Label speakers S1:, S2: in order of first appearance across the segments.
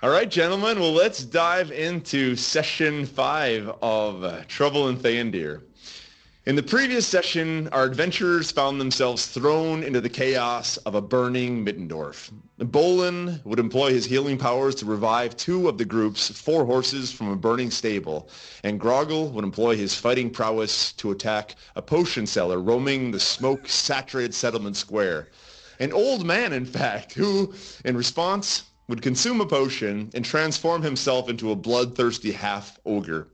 S1: All right, gentlemen. Well, let's dive into session 5 of Trouble in Theondir. In the previous session, our adventurers found themselves thrown into the chaos of a burning Mittendorf. Bolin would employ his healing powers to revive 2 of the group's 4 horses from a burning stable, and Groggle would employ his fighting prowess to attack a potion seller roaming the smoke-saturated settlement square. An old man, in fact, who, in response, would consume a potion and transform himself into a bloodthirsty half-ogre.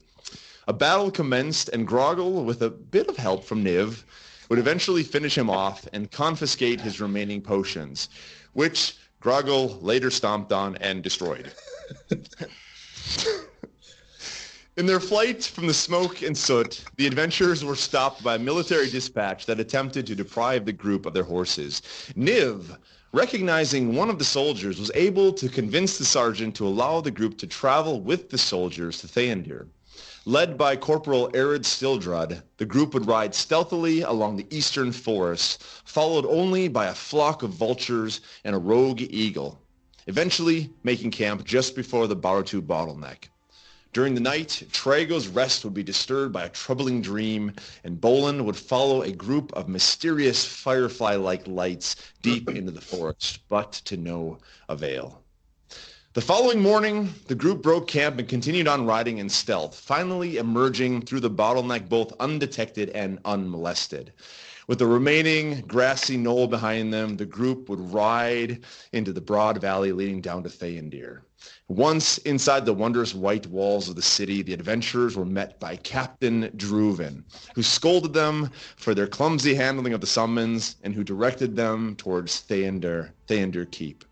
S1: A battle commenced, and Groggle, with a bit of help from Niv, would eventually finish him off and confiscate his remaining potions, which Groggle later stomped on and destroyed. In their flight from the smoke and soot, the adventurers were stopped by a military dispatch that attempted to deprive the group of their horses. Niv, recognizing one of the soldiers, was able to convince the sergeant to allow the group to travel with the soldiers to Theondir. Led by Corporal Arid Stildrad, the group would ride stealthily along the eastern forests, followed only by a flock of vultures and a rogue eagle, eventually making camp just before the Ba Rahtu Bottleneck. During the night, Trago's rest would be disturbed by a troubling dream, and Bolin would follow a group of mysterious firefly-like lights deep into the forest, but to no avail. The following morning, the group broke camp and continued on riding in stealth, finally emerging through the bottleneck both undetected and unmolested. With the remaining grassy knoll behind them, the group would ride into the broad valley leading down to Theondir. Once inside the wondrous white walls of the city, the adventurers were met by Captain Druven, who scolded them for their clumsy handling of the summons and who directed them towards Theondir Keep.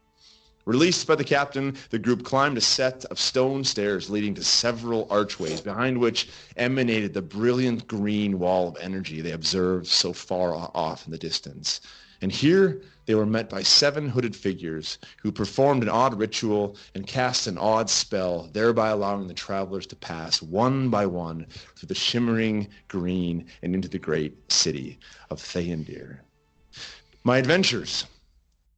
S1: Released by the captain, the group climbed a set of stone stairs leading to several archways, behind which emanated the brilliant green wall of energy they observed so far off in the distance. And here they were met by 7 hooded figures who performed an odd ritual and cast an odd spell, thereby allowing the travelers to pass one by one through the shimmering green and into the great city of Theondir. My adventures.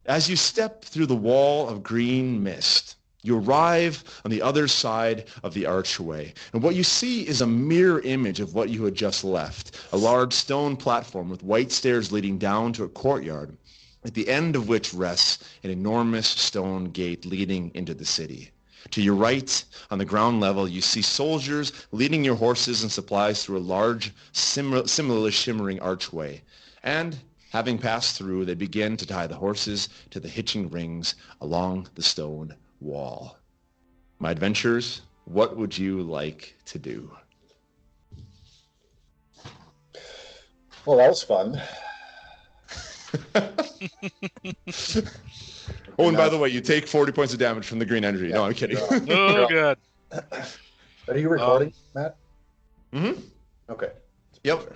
S1: As you step through the wall of green mist, you arrive on the other side of the archway, and what you see is a mirror image of what you had just left, a large stone platform with white stairs leading down to a courtyard, at the end of which rests an enormous stone gate leading into the city. To your right, on the ground level, you see soldiers leading your horses and supplies through a large, similarly shimmering archway, and having passed through, they begin to tie the horses to the hitching rings along the stone wall. My adventurers, what would you like to do?
S2: Well, that was fun.
S1: Oh, and by the way, you take 40 points of damage from the green energy. Yeah. No, I'm kidding.
S3: Oh, good.
S2: Are you recording, Matt?
S1: Mm-hmm.
S2: Okay.
S1: Yep.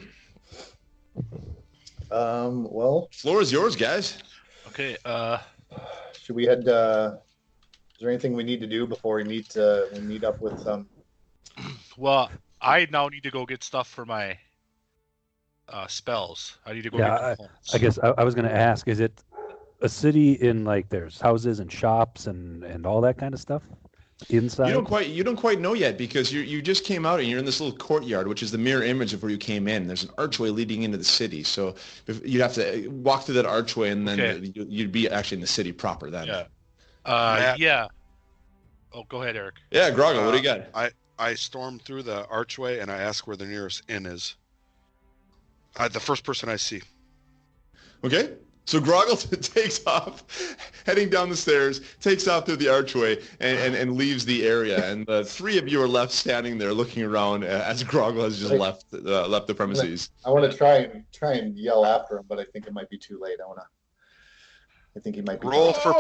S2: Well,
S1: floor is yours, guys.
S3: Okay.
S2: Should we head? Is there anything we need to do before we meet up with
S3: Well, I now need to go get stuff for my spells. I need to go get components.
S4: I guess I was going to ask: is it a city in like there's houses and shops and all that kind of stuff inside?
S1: You don't quite know yet because you just came out and you're in this little courtyard, which is the mirror image of where you came in. There's an archway leading into the city, so you'd have to walk through that archway and then you'd be actually in the city proper then.
S3: Yeah. Yeah. Oh, go ahead, Eric.
S1: Yeah, Groggle, what do you got?
S5: I storm through the archway and I ask where the nearest inn is. The first person I see.
S1: Okay. So Groggle takes off, heading down the stairs, takes off through the archway, and leaves the area. And the 3 of you are left standing there looking around as Groggle has just left the premises.
S2: I want to try and yell after him, but I think it might be too late. I think he might be.
S5: Roll for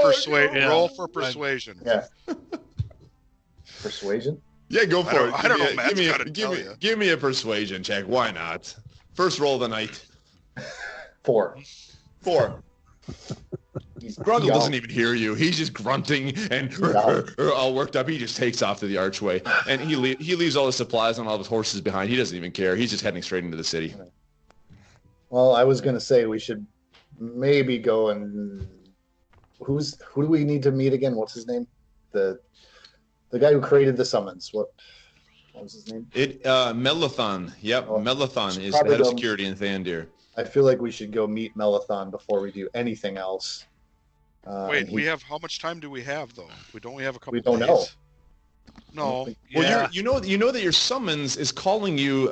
S5: persuasion.
S2: Yeah. Persuasion?
S1: Yeah, go for it.
S5: I don't know. Matt's got to tell you.
S1: Give me a persuasion check. Why not? First roll of the night.
S2: 4.
S1: Groggle doesn't even hear you. He's just grunting and all worked up. He just takes off to the archway, and he leaves all his supplies and all of his horses behind. He doesn't even care. He's just heading straight into the city.
S2: Well, I was going to say we should maybe go and who do we need to meet again? What's his name? the guy who created the summons. What was his name?
S1: Maalethon. Yep,
S2: Oh,
S1: Maalethon is the
S2: probably
S1: head of
S2: the-
S1: security in Theondir.
S2: I feel like we should go meet Maalethon before we do anything else.
S5: Wait, we have how much time do we have though? We have a couple.
S2: We don't
S5: days.
S2: know.
S5: No.
S1: Well,
S5: Yeah.
S1: you know that your summons is calling you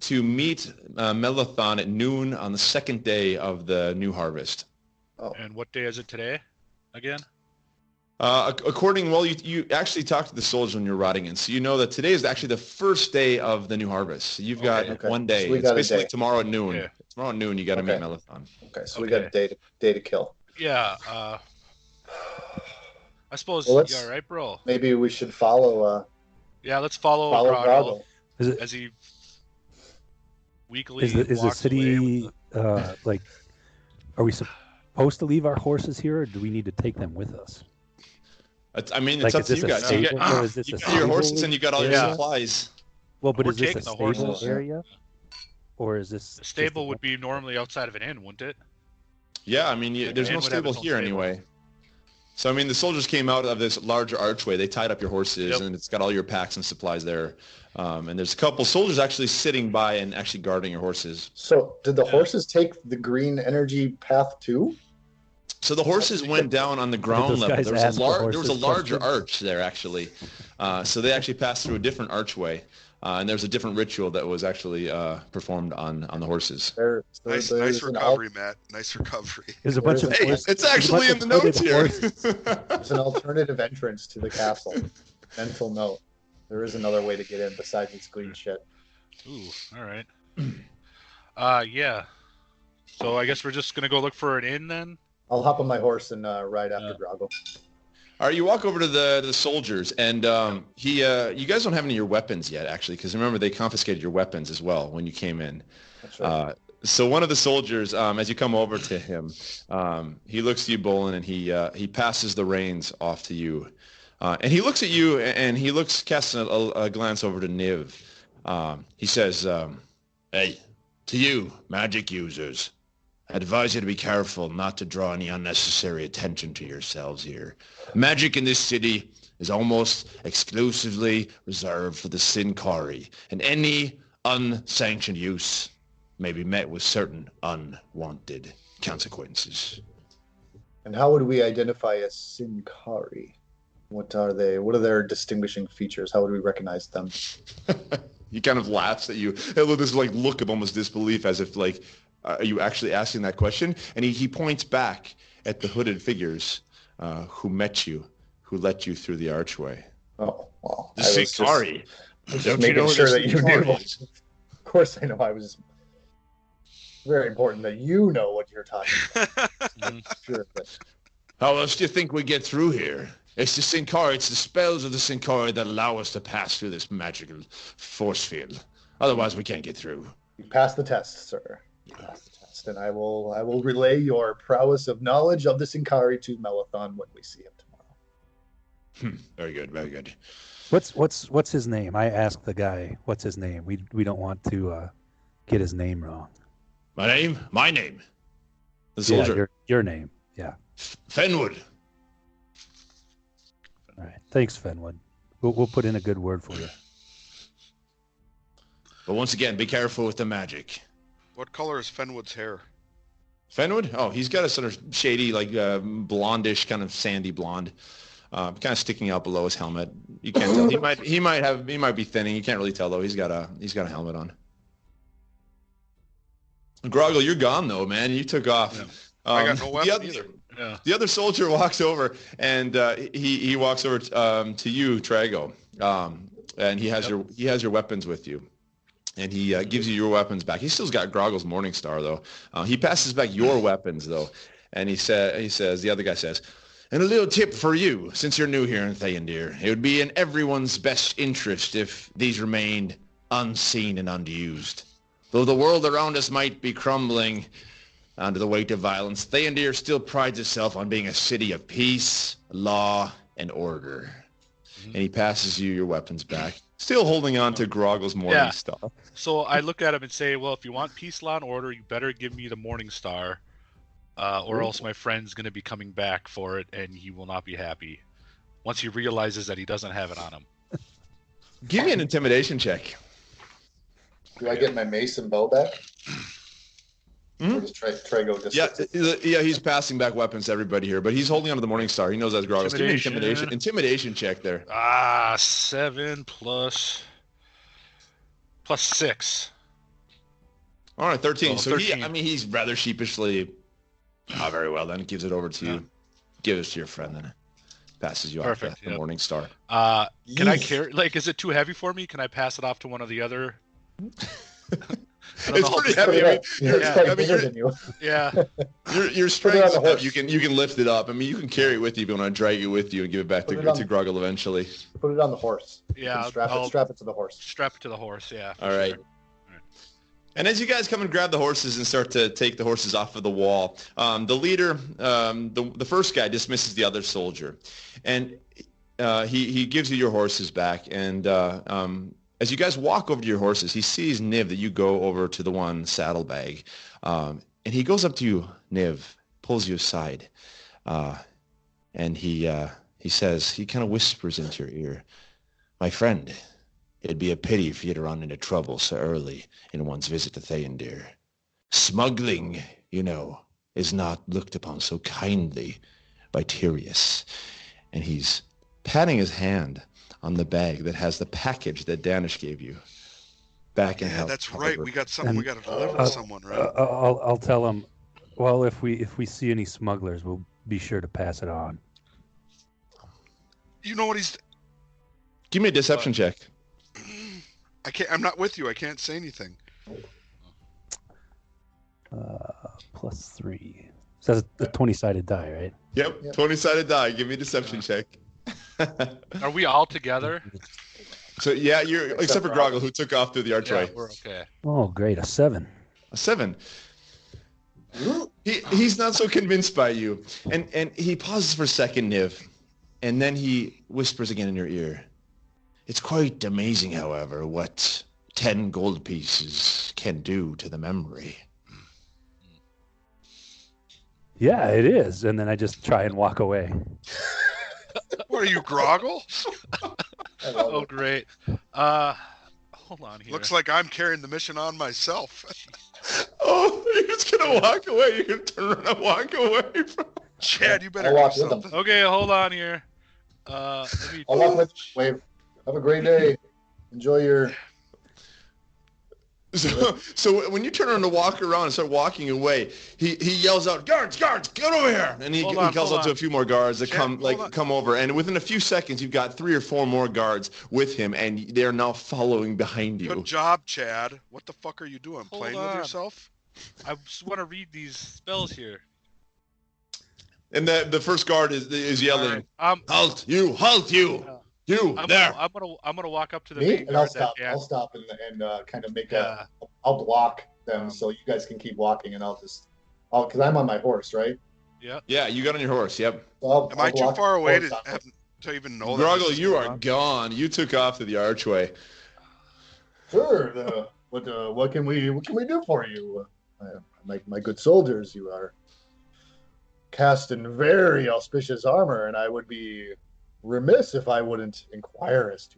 S1: to meet Maalethon at noon on the second day of the new harvest.
S2: Oh,
S3: And what day is it today? Again?
S1: You actually talked to the soldiers when you're riding in, so you know that today is actually the first day of the new harvest. So you've got
S2: Okay.
S1: one day.
S2: So we
S1: It's
S2: got a
S1: basically
S2: day.
S1: tomorrow at noon.
S3: Okay.
S1: Tomorrow at noon, you got to meet
S2: Okay.
S1: Maalethon.
S2: okay. So we got a
S3: Okay.
S2: day to kill.
S3: Yeah. I suppose.
S2: Well, let's-
S3: you all right, bro?
S2: Maybe we should follow
S3: Yeah, let's follow Groggle
S2: Groggle.
S4: Is it
S3: as he weekly
S4: is the
S3: walks away
S4: city
S3: with
S4: like? Are we supposed to leave our horses here, or do we need to take them with us?
S1: I mean,
S4: Like,
S1: it's up
S4: is
S1: to
S4: this
S1: you
S4: a
S1: guys.
S4: stable, or is this
S1: You
S4: a
S1: got your horses
S4: stable
S1: and you got all your
S3: area?
S1: supplies.
S4: Well, but
S3: We're
S4: is this a
S3: taking the
S4: stable
S3: horses.
S4: area, or is this
S3: The stable would be normally outside of an inn, wouldn't it?
S1: Yeah, I mean, there's
S3: Inn
S1: no
S3: would have
S1: stable
S3: its own
S1: here
S3: stable.
S1: anyway. So I mean, the soldiers came out of this larger archway. They tied up your horses,
S3: Yep.
S1: and it's got all your packs and supplies there. And there's a couple soldiers actually sitting by and actually guarding your horses.
S2: So, did the
S3: Yeah.
S2: horses take the green energy path too?
S1: So the horses went down on the ground
S4: those
S1: level.
S4: guys
S1: There was
S4: ask the
S1: there was a
S4: horses
S1: larger
S4: questions?
S1: arch there actually. So they actually passed through a different archway, and there's a different ritual that was actually performed on the horses.
S5: Nice
S2: There's
S5: recovery, Matt. Nice recovery.
S4: There's a bunch of
S2: Hey,
S4: horses-
S1: It's
S4: there's a
S1: actually
S4: bunch
S1: in
S4: of
S1: the notes
S4: hooded
S1: here.
S4: horses.
S2: There's an alternative entrance to the castle. Mental note. There is another way to get in besides this green shit.
S3: Ooh, all right. Yeah. So I guess we're just gonna go look for an inn then.
S2: I'll hop on my horse and ride after
S3: Yeah.
S2: Groggle.
S1: All right, you walk over to the soldiers, and you guys don't have any of your weapons yet, actually, because remember they confiscated your weapons as well when you came in.
S2: That's right.
S1: So one of the soldiers, as you come over to him, he looks at you, Bolin, and he passes the reins off to you, and he looks at you, and he casts a glance over to Niv. He says, "Hey, to you, magic users, I advise you to be careful not to draw any unnecessary attention to yourselves here. Magic in this city is almost exclusively reserved for the Synchari, and any unsanctioned use may be met with certain unwanted consequences."
S2: And how would we identify a Synchari? What are they? What are their distinguishing features? How would we recognize them?
S1: He kind of laughs at you. With this look of almost disbelief, as if are you actually asking that question? And he points back at the hooded figures who met you, who let you through the archway.
S2: Oh, well.
S1: The
S2: I was just
S1: Synchari. Don't
S2: making
S1: you know
S2: sure
S1: the
S2: that you
S1: Synchari
S2: knew.
S1: is?
S2: Of course I know. I was very important that you know what you're talking about. Sure, but
S1: How else do you think we get through here? It's the Synchari. It's the spells of the Synchari that allow us to pass through this magical force field. Otherwise, we can't get through.
S2: you passed the test, sir. You passed the test, and I will relay your prowess of knowledge of the Synchari to Maalethon when we see him tomorrow.
S1: Very good. Very good.
S4: What's his name? I asked the guy, what's his name? We don't want to get his name wrong.
S1: My name? My name. The
S4: Yeah,
S1: soldier.
S4: your name. Yeah.
S1: Fenwood.
S4: All right. Thanks, Fenwood. We'll put in a good word for you.
S1: But once again, be careful with the magic.
S5: What color is Fenwood's hair?
S1: Fenwood? Oh, he's got a sort of shady, blondish, kind of sandy blonde, kind of sticking out below his helmet. You can't tell. He might be thinning. You can't really tell though. He's got a helmet on. Groggle, you're gone though, man. You took off.
S3: Yeah.
S5: I got no weapon either.
S3: Yeah.
S1: The other soldier walks over, and he walks over to you, Trago, and he has your weapons with you, and he gives you your weapons back. He still's got Groggle's Morning Star though. He passes back your weapons though, and he says the other guy says, "And a little tip for you, since you're new here in Theondir, it would be in everyone's best interest if these remained unseen and unused. Though the world around us might be crumbling under the weight of violence, Theondir still prides itself on being a city of peace, law, and order." And he passes you your weapons back, still holding on to Groggle's Morning Star.
S3: So I look at him and say, well, if you want peace, law, and order, you better give me the Morning Star, or else my friend's going to be coming back for it, and he will not be happy. once he realizes that he doesn't have it on him.
S1: Give me an intimidation check.
S2: Do I get my mace and bow back?
S1: Hmm?
S2: Or does Trago just...
S1: Yeah, he's passing back weapons to everybody here, but he's holding onto the Morning Star. He knows that's Groggles. Give me an intimidation check there.
S3: 7 plus 6.
S1: All right, 13. So
S3: 13.
S1: he's rather sheepishly, very well then. Gives it over to you. Give it to your friend then. Passes you off the Morning Star.
S3: Can I carry, is it too heavy for me? Can I pass it off to one of the other?
S1: It's pretty heavy.
S2: It's quite bigger than you.
S3: Yeah.
S1: Your strength enough. You can lift it up. I mean, you can carry it with you if you want to drag it with you and give it back to Groggle eventually.
S2: Put it on the horse.
S3: Yeah.
S2: Strap it to the horse.
S3: Strap it to the horse. Yeah.
S1: All right.
S3: Sure.
S1: And as you guys come and grab the horses and start to take the horses off of the wall, the leader, the first guy, dismisses the other soldier, and he gives you your horses back. And as you guys walk over to your horses, he sees Niv that you go over to the one saddlebag, and he goes up to you, Niv, pulls you aside, and he says, he kind of whispers into your ear, "My friend, it'd be a pity for you to run into trouble so early in one's visit to Theondir. Smuggling, is not looked upon so kindly by Tyrius." And he's patting his hand on the bag that has the package that Danish gave you. Back in
S5: that's right. We got something we got to deliver to someone, right?
S4: I'll tell him. Well, if we see any smugglers, we'll be sure to pass it on.
S5: You know what he's...
S1: Give me a deception check.
S5: I can't. I'm not with you. I can't say anything.
S4: +3. Says a 20-sided die, right?
S1: Yep. 20-sided die. Give me a deception check.
S3: Are we all together?
S1: So yeah, you're except for Groggle, who took off through the archway.
S3: Yeah, we're okay.
S4: Oh, great, a 7.
S1: A 7. He's not so convinced by you, and he pauses for a second, Niv, and then he whispers again in your ear. "It's quite amazing, however, what 10 gold pieces can do to the memory."
S4: Yeah, it is. And then I just try and walk away.
S5: What are you, Groggle?
S3: Oh, great. Hold on here.
S5: Looks like I'm carrying the mission on myself.
S1: Oh, you're just gonna walk away. You're gonna turn around and walk away from...
S5: Chad, you better
S2: I'll
S5: do
S2: walk with
S5: something.
S2: them.
S3: Okay, hold on here.
S2: I'll walk with you. Wave. Have a great day. Enjoy your...
S1: So when you turn around to walk around and start walking away, he yells out, "Guards, get over here!" And he calls out to a few more guards that come over. And within a few seconds, you've got 3 or 4 more guards with him, and they're now following behind you.
S5: Good job, Chad. What the fuck are you doing? Playing with yourself?
S3: I just want to read these spells here.
S1: And the first guard is yelling,
S3: right.
S1: "Halt! You! Halt! You! You there!"
S3: I'm gonna walk up to the
S2: Me?
S3: main
S2: And I'll
S3: guard.
S2: stop and kind of make I'll block them so you guys can keep walking, and because I'm on my horse, right?
S3: Yeah.
S1: Yeah, you got on your horse. Yep.
S2: So
S5: Am I too far away to even know that?
S1: Groggle, you are gone. You took off to the archway.
S2: Sure. What can we do for you? My good soldiers, you are cast in very auspicious armor, and I would be remiss if I wouldn't inquire as to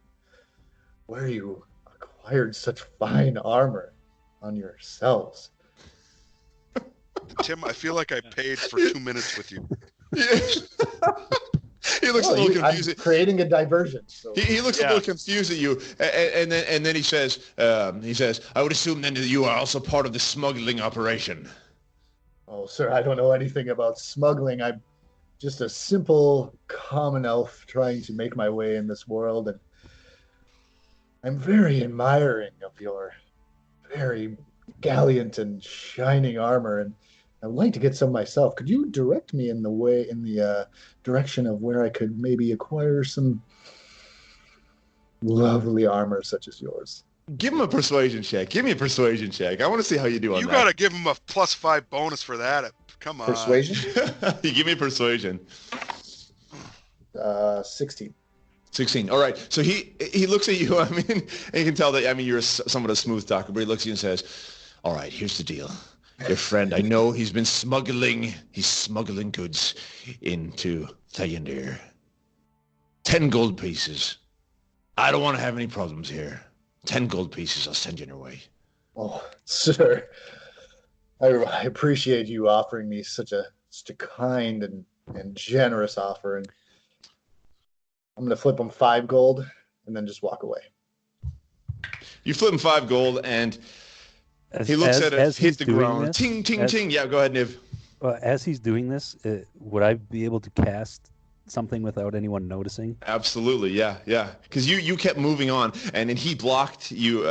S2: where you acquired such fine armor on yourselves.
S5: Tim, I feel like I paid for 2 minutes with you.
S1: He looks a little confused.
S2: I'm creating a diversion. So.
S1: He looks a little confused at you, and then he says, "I would assume then that you are also part of the smuggling operation."
S2: Oh, sir, I don't know anything about smuggling. I'm just a simple common elf trying to make my way in this world, and I'm very admiring of your very gallant and shining armor, and I would like to get some myself. Could you direct me in the direction of where I could maybe acquire some lovely armor such as yours?
S1: Give him a persuasion check. Give me a persuasion check. I want to see how you do on that.
S5: You gotta give him a +5 bonus for that. Come on.
S2: Persuasion?
S1: You give me a persuasion.
S2: 16.
S1: 16. All right. So he looks at you. I mean, and you can tell that. I mean, you're somewhat a smooth talker, but he looks at you and says, "All right, here's the deal. Your friend, I know he's been smuggling. He's smuggling goods into Theondir. 10 gold pieces. I don't want to have any problems here. 10 gold pieces, I'll send you your way.
S2: Oh, sir, I appreciate you offering me such a kind and generous offer, and I'm gonna flip him 5 gold and then just walk away.
S1: You flip him 5 gold, and he looks at it, hit the ground. Ting, ting, ting. Yeah, go ahead, Niv.
S4: As he's doing this, would I be able to cast something without anyone noticing?
S1: Absolutely, yeah. Because you kept moving on, and then he blocked you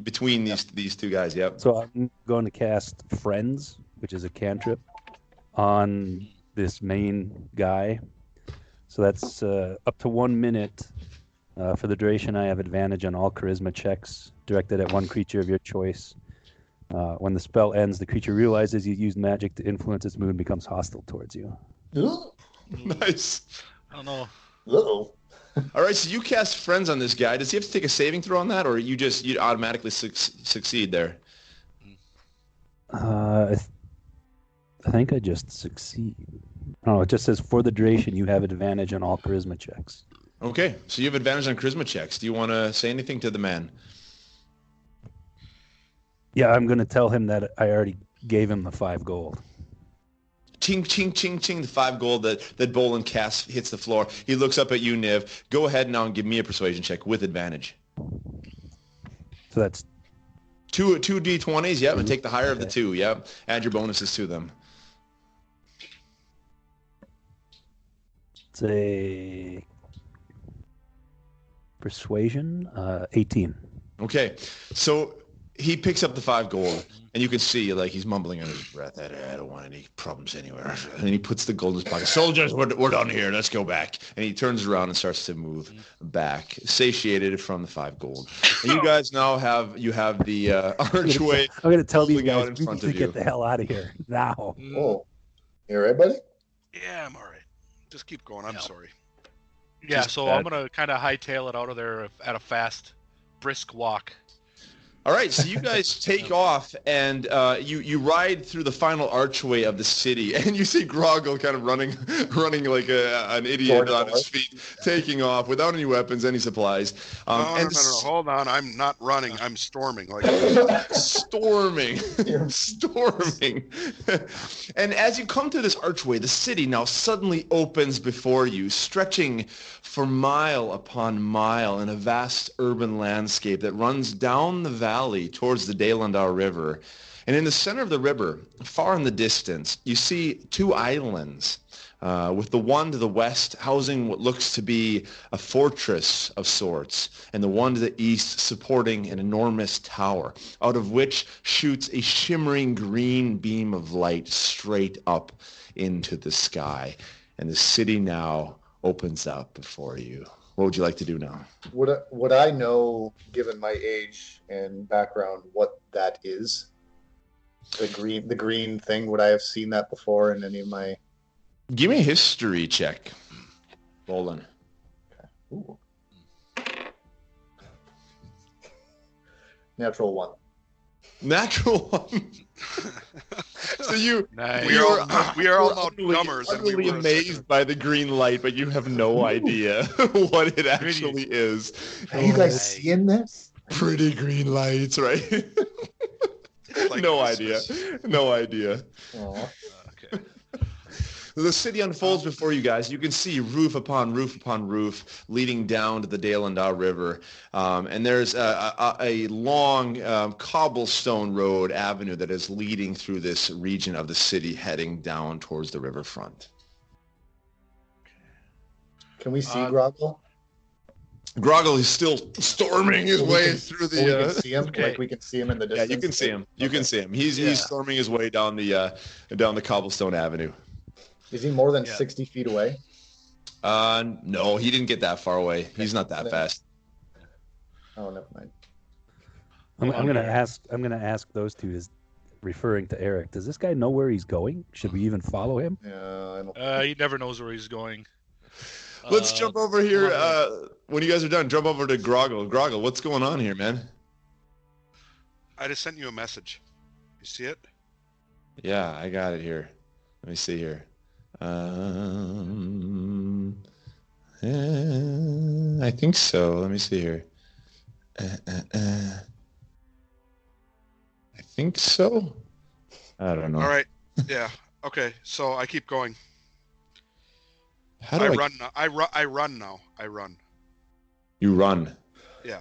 S1: between these two guys. Yep.
S4: So I'm going to cast Friends, which is a cantrip, on this main guy. So that's up to 1 minute. For the duration, I have advantage on all charisma checks directed at one creature of your choice. When the spell ends, the creature realizes you used magic to influence its mood and becomes hostile towards you.
S1: Nice.
S3: I don't know.
S2: Uh-oh.
S1: All right, so you cast Friends on this guy. Does he have to take a saving throw on that, or you automatically succeed there?
S4: I think I just succeed. No, it just says for the duration you have advantage on all charisma checks.
S1: Okay, so you have advantage on charisma checks. Do you want to say anything to the man?
S4: Yeah, I'm going to tell him that I already gave him the 5 gold.
S1: Ching, ching, ching, ching, the 5 gold that Bolin casts hits the floor. He looks up at you, Niv. Go ahead now and give me a persuasion check with advantage.
S4: So that's
S1: 2 d20s, yep, and take the higher of the 2, yep. Add your bonuses to them.
S4: it's a persuasion, 18.
S1: Okay, so he picks up the 5 gold, and you can see like he's mumbling under his breath. I don't want any problems anywhere. And he puts the gold in his pocket. Soldiers, we're done here. Let's go back. And he turns around and starts to move back, satiated from the 5 gold. And you guys now have the archway.
S4: I'm going to tell these guys
S1: in
S4: we
S1: front
S4: need
S1: of
S4: to
S1: you.
S4: get the hell out of here now.
S2: Oh, you all right, buddy?
S5: Yeah, I'm all right. Just keep going. I'm sorry.
S3: Yeah,
S1: Just
S3: so
S1: bad.
S3: I'm gonna kind of hightail it out of there at a fast, brisk walk.
S1: All right, so you guys take off, and you ride through the final archway of the city, and you see Groggle kind of running like an idiot on his feet, taking off without any weapons, any supplies.
S5: No, hold on. I'm not running. I'm storming.
S1: Storming. And as you come to this archway, the city now suddenly opens before you, stretching for mile upon mile in a vast urban landscape that runs down the valley towards the Dalandar River. And in the center of the river, far in the distance, you see 2 islands, with the one to the west housing what looks to be a fortress of sorts, and the one to the east supporting an enormous tower, out of which shoots a shimmering green beam of light straight up into the sky. And the city now opens up before you. What would you like to do now?
S2: Would I know, given my age and background, what that is? The green thing. Would I have seen that before in any of my?
S1: Give me a history check, Bolin.
S2: Ooh. Natural 1.
S1: Natural 1. So
S3: Nice.
S5: We are all
S1: utterly,
S5: dumbers, and we
S1: utterly
S5: were
S1: amazed by the green light, but you have no idea what it actually is.
S2: Are you guys seeing this?
S1: Pretty green lights, right?
S5: like
S1: No
S5: Christmas.
S1: idea. No idea.
S2: Aw.
S3: Okay.
S1: The city unfolds before you guys. You can see roof upon roof upon roof leading down to the Dalandar River. And there's a long cobblestone road avenue that is leading through this region of the city heading down towards the riverfront.
S2: Can we see Groggle?
S1: Groggle is still storming his way through
S2: We can
S1: the...
S2: see him.
S3: Okay.
S2: Like we can see him in the
S1: Yeah,
S2: distance.
S1: you can see him. You
S2: Okay.
S1: can see him. He's storming his way down the cobblestone avenue.
S2: Is he more than
S3: Yeah.
S2: 60 feet away?
S1: No, he didn't get that far away. He's not that fast.
S2: Oh, never mind.
S4: I'm
S3: Hold on
S4: gonna
S3: here.
S4: ask those two, is referring to Eric. Does this guy know where he's going? Should we even follow him?
S2: Yeah, I don't.
S3: He never knows where he's going.
S1: Let's jump over here.
S3: hold on.
S1: When you guys are done, jump over to Groggle. Groggle, what's going on here, man?
S5: I just sent you a message. You see it?
S1: Yeah, I got it here. Let me see here. I think so. Let me see here. I think so. I don't know.
S5: All right. Yeah. Okay. So I keep going.
S1: How do
S5: I
S1: I
S5: run now. I run now. I run.
S1: You run.
S5: Yeah.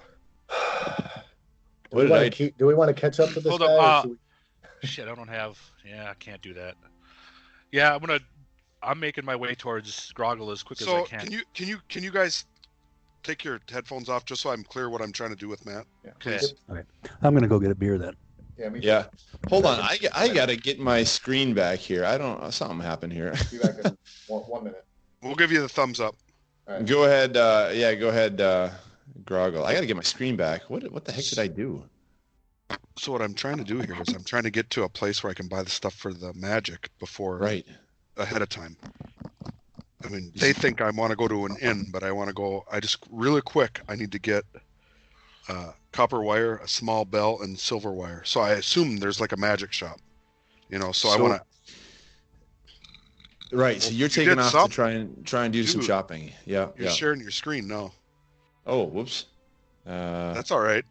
S2: Do we want to catch up to this
S3: Hold
S2: guy?
S3: up.
S2: Or should we...
S3: Shit, I don't have. Yeah, I can't do that. Yeah, I'm making my way towards Groggle as quick as I
S5: So
S3: can.
S5: can you guys take your headphones off just so I'm clear what I'm trying to do with Matt?
S2: Yeah,
S3: Okay.
S2: please.
S4: All right. I'm gonna go get a beer then.
S2: Yeah, me too.
S1: Yeah. Hold on. I gotta get my screen back here. I don't. Something happened here.
S2: Be back in 1 minute.
S5: We'll give you the thumbs up.
S2: All right.
S1: Go ahead. Go ahead. Groggle. I gotta get my screen back. What the heck did I do?
S5: So what I'm trying to do here is I'm trying to get to a place where I can buy the stuff for the magic before
S1: Right.
S5: ahead of time. I mean, they think I want to go to an inn, but I just really quick, I need to get copper wire, a small bell, and silver wire. So I assume there's like a magic shop, so I want to.
S1: Right. So
S5: Well,
S1: you're
S5: you
S1: taking
S5: did
S1: off
S5: some.
S1: to try and do some
S5: Dude,
S1: shopping. Yeah.
S5: You're
S1: Yeah.
S5: sharing your screen. No,
S1: Oh, whoops.
S5: that's all right.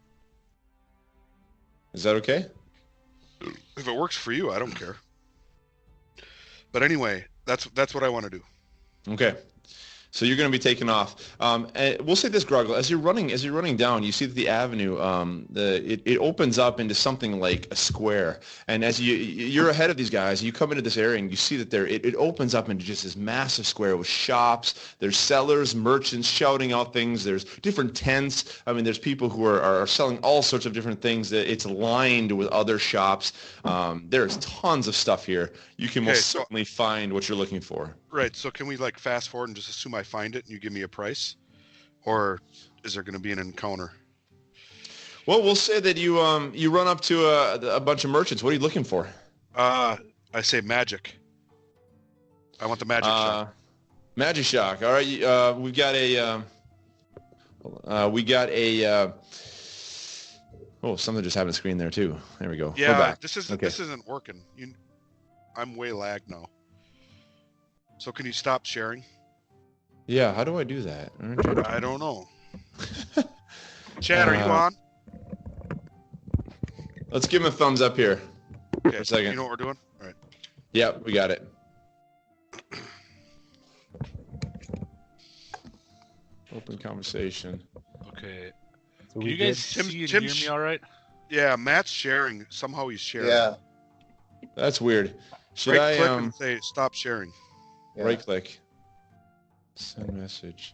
S1: Is that okay?
S5: If it works for you, I don't care. But anyway, that's what I want to do.
S1: Okay. So you're going to be taking off. And we'll say this, Groggle, as you're running down, you see that the avenue, it opens up into something like a square. And as you're ahead of these guys, you come into this area and you see that it opens up into just this massive square with shops. There's sellers, merchants shouting out things. There's different tents. I mean, there's people who are selling all sorts of different things. It's lined with other shops. There's tons of stuff here. You can most certainly find what you're looking for.
S5: Right. So can we like fast forward and just assume I find it and you give me a price, or is there going to be an encounter?
S1: Well, we'll say that you run up to a bunch of merchants. What are you looking for?
S5: I say magic. I want the magic shop.
S1: Magic Shock. All right. We got a. Oh, something just happened on the screen there too. There we go.
S5: Yeah,
S1: We're back.
S5: this isn't working. I'm way lagged now. So can you stop sharing?
S1: Yeah. How do I do that?
S5: I don't know. Chad, are you on?
S1: Let's give him a thumbs up here.
S5: Okay,
S1: a second.
S5: You know what we're doing? All right.
S1: Yep, we got it. Open conversation.
S3: Okay.
S4: So
S3: Can
S4: we
S3: you guys
S4: did-
S3: see and
S5: Tim-
S3: hear me all right?
S5: Yeah, Matt's sharing. Somehow he's sharing.
S2: Yeah.
S1: That's weird. Should
S5: Right click
S1: I
S5: and say stop sharing.
S2: Yeah.
S1: right click? Send message.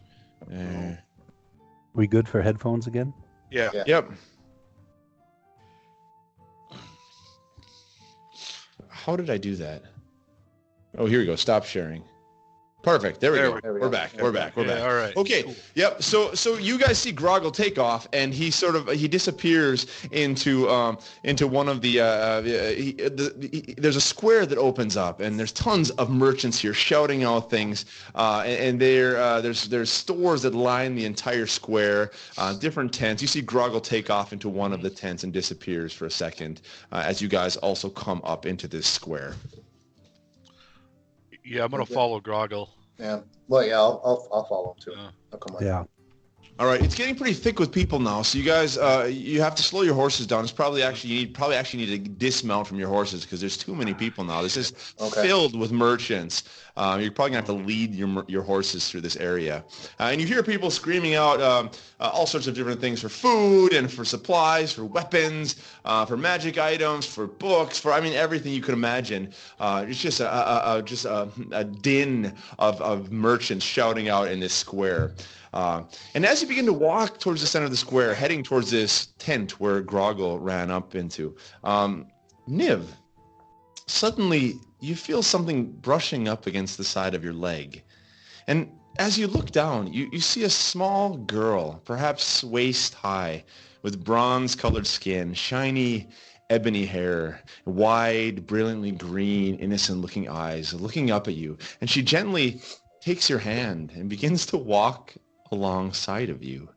S4: We good for headphones again?
S5: Yeah.
S2: Yeah.
S1: Yep. How did I do that? Oh, here we go. Stop sharing. Perfect. There we go.
S2: There we
S1: We're
S2: go.
S1: back. We're back. We're
S3: Yeah,
S1: back.
S3: all right.
S1: Okay.
S3: Cool.
S1: Yep. So you guys see Groggle take off, and he disappears into one of there's a square that opens up, and there's tons of merchants here shouting out things, and there's stores that line the entire square, different tents. You see Groggle take off into one of the tents and disappears for a second, as you guys also come up into this square.
S3: Yeah, I'm gonna
S2: Okay.
S3: follow Groggle.
S2: Yeah. Well, yeah, I'll follow him too.
S3: Yeah.
S2: I'll come on.
S4: Yeah.
S1: All right, it's getting pretty thick with people now, so you guys, you have to slow your horses down. It's probably you need to dismount from your horses because there's too many people now. This is filled with merchants. You're probably gonna have to lead your horses through this area, and you hear people screaming out all sorts of different things for food and for supplies, for weapons, for magic items, for books, everything you could imagine. It's just a din of merchants shouting out in this square. And as you begin to walk towards the center of the square, heading towards this tent where Groggle ran up into, Niv, suddenly you feel something brushing up against the side of your leg. And as you look down, you see a small girl, perhaps waist high, with bronze-colored skin, shiny ebony hair, wide, brilliantly green, innocent-looking eyes, looking up at you. And she gently takes your hand and begins to walk alongside of you,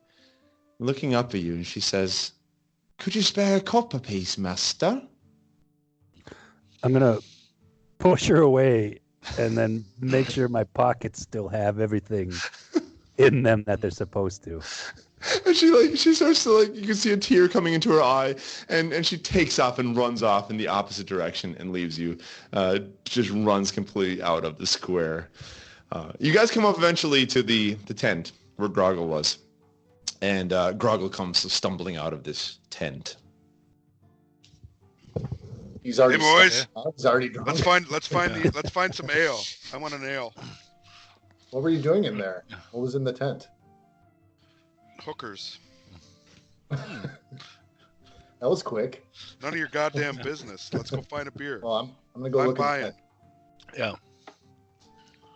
S1: looking up at you, and she says, "Could you spare a copper piece, master?"
S4: I'm gonna push her away and then make sure my pockets still have everything in them that they're supposed to.
S1: And she starts to you can see a tear coming into her eye, and she takes off and runs off in the opposite direction and leaves you. Just runs completely out of the square. You guys come up eventually to the tent where Groggle was, and Groggle comes stumbling out of this tent.
S2: He's already
S5: Hey, boys.
S2: He's already drunk.
S5: Let's find some ale. I want an ale.
S2: What were you doing in there? What was in the tent?
S5: Hookers.
S2: That was quick.
S5: None of your goddamn business. Let's go find a beer.
S2: Well, I'm gonna go
S5: I'm
S2: look
S5: buying.
S2: at
S3: Yeah.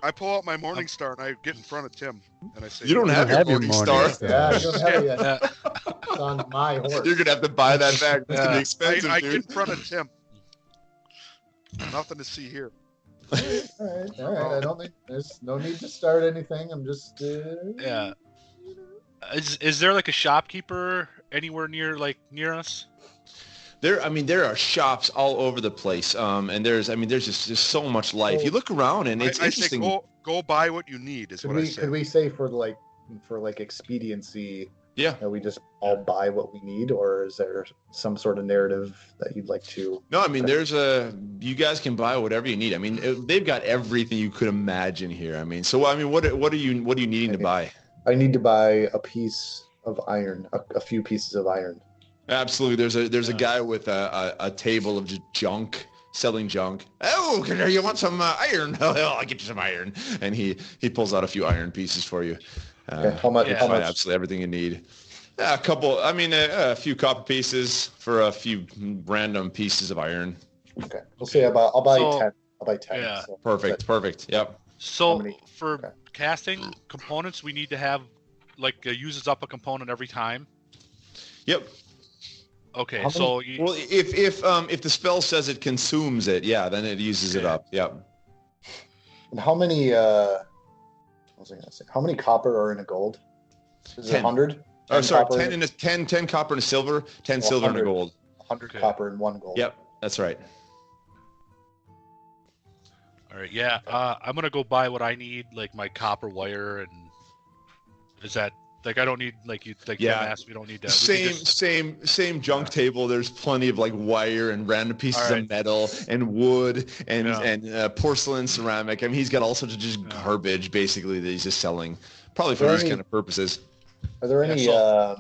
S5: I pull out my Morning Star and I get in front of Tim and I say,
S1: You don't have your Morning Star.
S2: Yeah, you don't have it yet.
S3: Yeah.
S2: It's on my horse.
S1: You're gonna have to buy that back. It's gonna be
S3: Yeah.
S1: expensive,
S5: I get in
S1: dude.
S5: front of Tim. Nothing to see here.
S2: All right. I don't think there's no need to start anything. I'm just.
S3: Yeah. Is there like a shopkeeper anywhere near us?
S1: There are shops all over the place, and there's just so much life. You look around, and it's
S5: I say
S1: interesting.
S5: go buy what you need is what I say.
S2: Could we say for expediency
S1: Yeah.
S2: that we just all buy what we need, or is there some sort of narrative that you'd like to?
S1: No, you guys can buy whatever you need. They've got everything you could imagine here. What are you needing to buy?
S2: I need to buy a piece of iron, a few pieces of iron.
S1: Absolutely. There's a guy with a table of just junk, selling junk. Oh, you want some iron? Oh, I'll get you some iron. And he pulls out a few iron pieces for you.
S2: Okay, how much?
S3: yeah.
S2: How much?
S1: Absolutely everything you need. A few copper pieces for a few random pieces of iron.
S2: Okay, we'll say I'll buy
S3: So,
S2: 10. I'll buy 10.
S3: yeah.
S2: So
S1: Perfect. Yep.
S3: So
S2: How many?
S3: for
S2: Okay.
S3: casting components, we need to have uses up a component every time.
S1: Yep.
S3: Okay,
S2: How
S3: so
S1: Well, if the spell says it consumes it, yeah, then it uses it up. Yep.
S2: And how many? What was I gonna say? How many copper are in a gold? Is it
S1: 10.
S2: 100?
S1: Oh, sorry, 10 copper and a silver, 10 silver and a
S2: 100.
S1: gold.
S2: 100
S3: Okay.
S2: copper and 1 gold.
S1: Yep, that's right.
S3: all right, yeah. I'm gonna go buy what I need, like my copper wire, and is that I don't need Tim asked, we don't need that. We can
S1: Same junk table. There's plenty of wire and random pieces
S3: All right.
S1: of metal and wood and
S3: Yeah.
S1: and porcelain, ceramic. He's got all sorts of just garbage basically that he's just selling, probably for
S2: Are
S1: these
S2: any-
S1: kind of purposes.
S2: Are there any? Are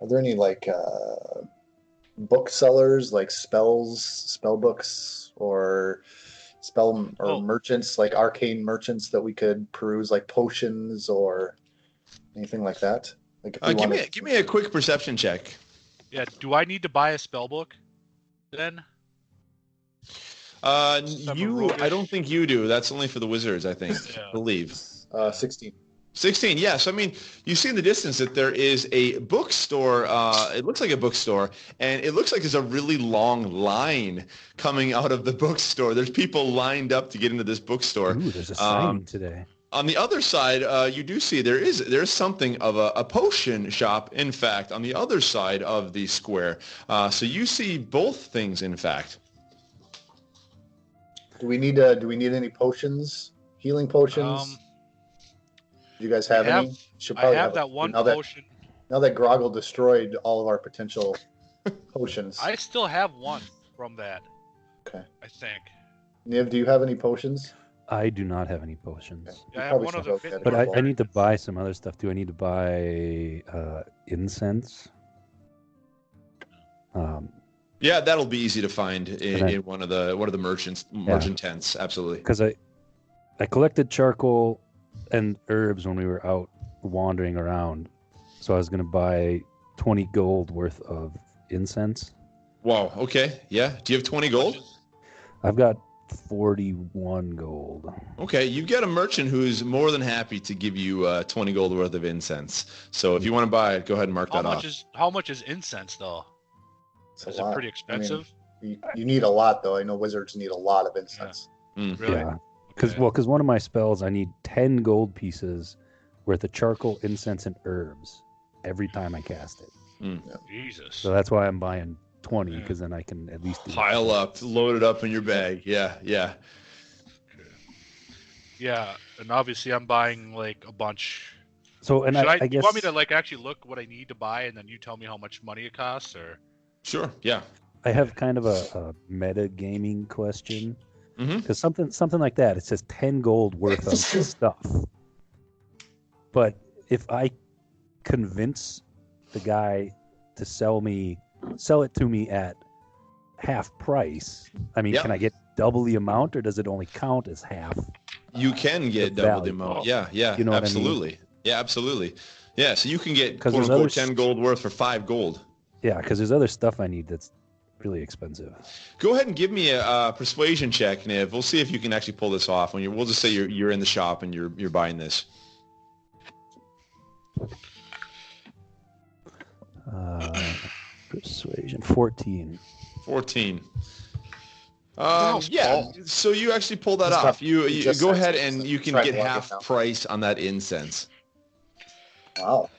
S2: there any booksellers, like spell books, or merchants, like arcane merchants that we could peruse, like potions or anything like that? Like, if we wanted-
S1: Give me a quick perception check.
S3: Yeah. Do I need to buy a spell book then?
S1: I
S3: roguish-
S1: don't think you do. That's only for the wizards, I think.
S3: Yeah.
S1: I believe.
S2: 16.
S1: 16, yes. You see in the distance that there is a bookstore. It looks like a bookstore, and it looks like there's a really long line coming out of the bookstore. There's people lined up to get into this bookstore.
S4: Ooh, there's a signing today.
S1: On the other side, you do see there's something of a potion shop, in fact, on the other side of the square. So you see both things, in fact.
S2: Do we need any potions? Healing potions? Do you guys have any? Should
S3: I
S2: probably
S3: have that one
S2: now
S3: potion.
S2: Now that Groggle destroyed all of our potential potions.
S3: I still have one from that.
S2: Okay.
S3: I think.
S2: Niv, do you have any potions?
S4: I do not have any potions.
S2: Okay.
S3: Yeah, I
S2: You
S3: have
S2: probably
S3: one of
S2: should
S3: the
S2: go
S3: fit-
S2: get it.
S4: But I need to buy some other stuff too. I need to buy incense.
S1: Yeah, that'll be easy to find in one of the merchant tents. Absolutely.
S4: Because I collected charcoal and herbs when we were out wandering around, so I was gonna buy 20 gold worth of incense.
S1: Wow. Okay. Yeah. Do you have 20 gold?
S4: I've got 41 gold.
S1: Okay, you've got a merchant who's more than happy to give you 20 gold worth of incense. So if you want to buy it, go ahead and mark that off.
S3: How much is incense though?
S2: It's a
S3: Is it
S2: lot.
S3: pretty expensive?
S2: You need a lot, though. I know wizards need a lot of incense.
S3: Really?
S4: Yeah,
S3: Okay.
S4: because one of my spells I need 10 gold pieces worth of charcoal, incense, and herbs every time I cast it.
S3: Jesus.
S4: So that's why I'm buying 20,
S3: Yeah.
S4: because then I can at least do
S1: Pile up, load it up in your bag. Yeah.
S3: Yeah, Yeah, and obviously I'm buying like a bunch.
S4: So, and I guess
S3: you want me to like actually look what I need to buy, and then you tell me how much money it costs, or?
S1: Sure. Yeah.
S4: I have kind of a meta gaming question.
S1: Mm-hmm.
S4: Because something like that, it says 10 gold worth of stuff. But if I convince the guy to sell it to me at half price, I mean, can I get double the amount, or does it only count as half?
S1: You can get double the amount. Yeah,
S4: you know
S1: absolutely.
S4: What I mean?
S1: Yeah, absolutely. Yeah, so you can get
S4: quote
S1: unquote 10 gold worth for 5 gold.
S4: Yeah, because there's other stuff I need that's really expensive.
S1: Go ahead and give me a persuasion check, Niv. We'll see if you can actually pull this off. We'll just say you're in the shop and you're buying this.
S4: Persuasion 14.
S1: 14. Yeah. So you actually pull that off. You go ahead and you can get half price on that incense.
S2: Wow.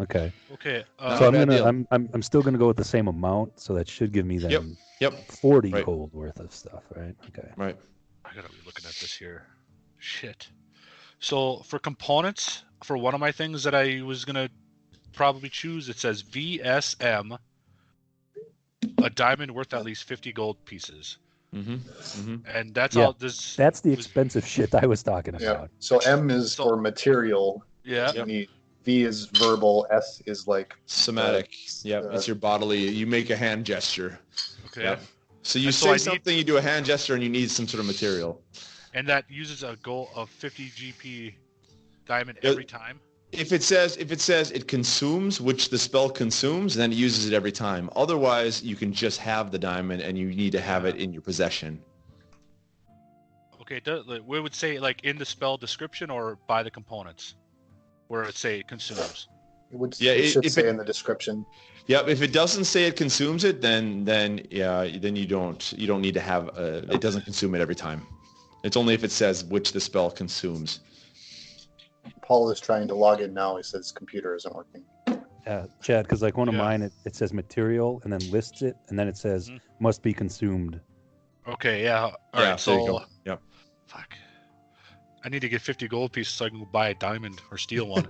S4: Okay.
S3: Okay.
S4: So I'm still gonna go with the same amount. So that should give me then 40 gold worth of stuff, right? Okay.
S1: Right.
S3: I gotta be looking at this here. Shit. So for components, for one of my things that I was gonna probably choose, it says VSM, a diamond worth at least 50 gold pieces.
S1: Mm-hmm. Mm-hmm.
S3: And that's all.
S4: That's the expensive shit I was talking about.
S2: So M is for material.
S3: Yeah.
S2: V is verbal. S is like
S1: somatic. It's your bodily. You make a hand gesture.
S3: Okay.
S1: Yep. So you say something, you do a hand gesture, and you need some sort of material.
S3: And that uses a goal of 50 GP diamond every time.
S1: If it says it consumes, which the spell consumes, then it uses it every time. Otherwise, you can just have the diamond, and you need to have it in your possession.
S3: Okay, we would say like in the spell description or by the components, where it say it consumes.
S2: It should say in the description.
S1: Yep. If it doesn't say it consumes it, then you don't need to have it doesn't consume it every time. It's only if it says which the spell consumes.
S2: Paul is trying to log in now. He says computer isn't working.
S4: Chad, because like one of mine, it says material and then lists it, and then it says must be consumed.
S3: Okay, yeah. All right, so
S1: there you go. Yep.
S3: Fuck. I need to get 50 gold pieces so I can go buy a diamond or steal one.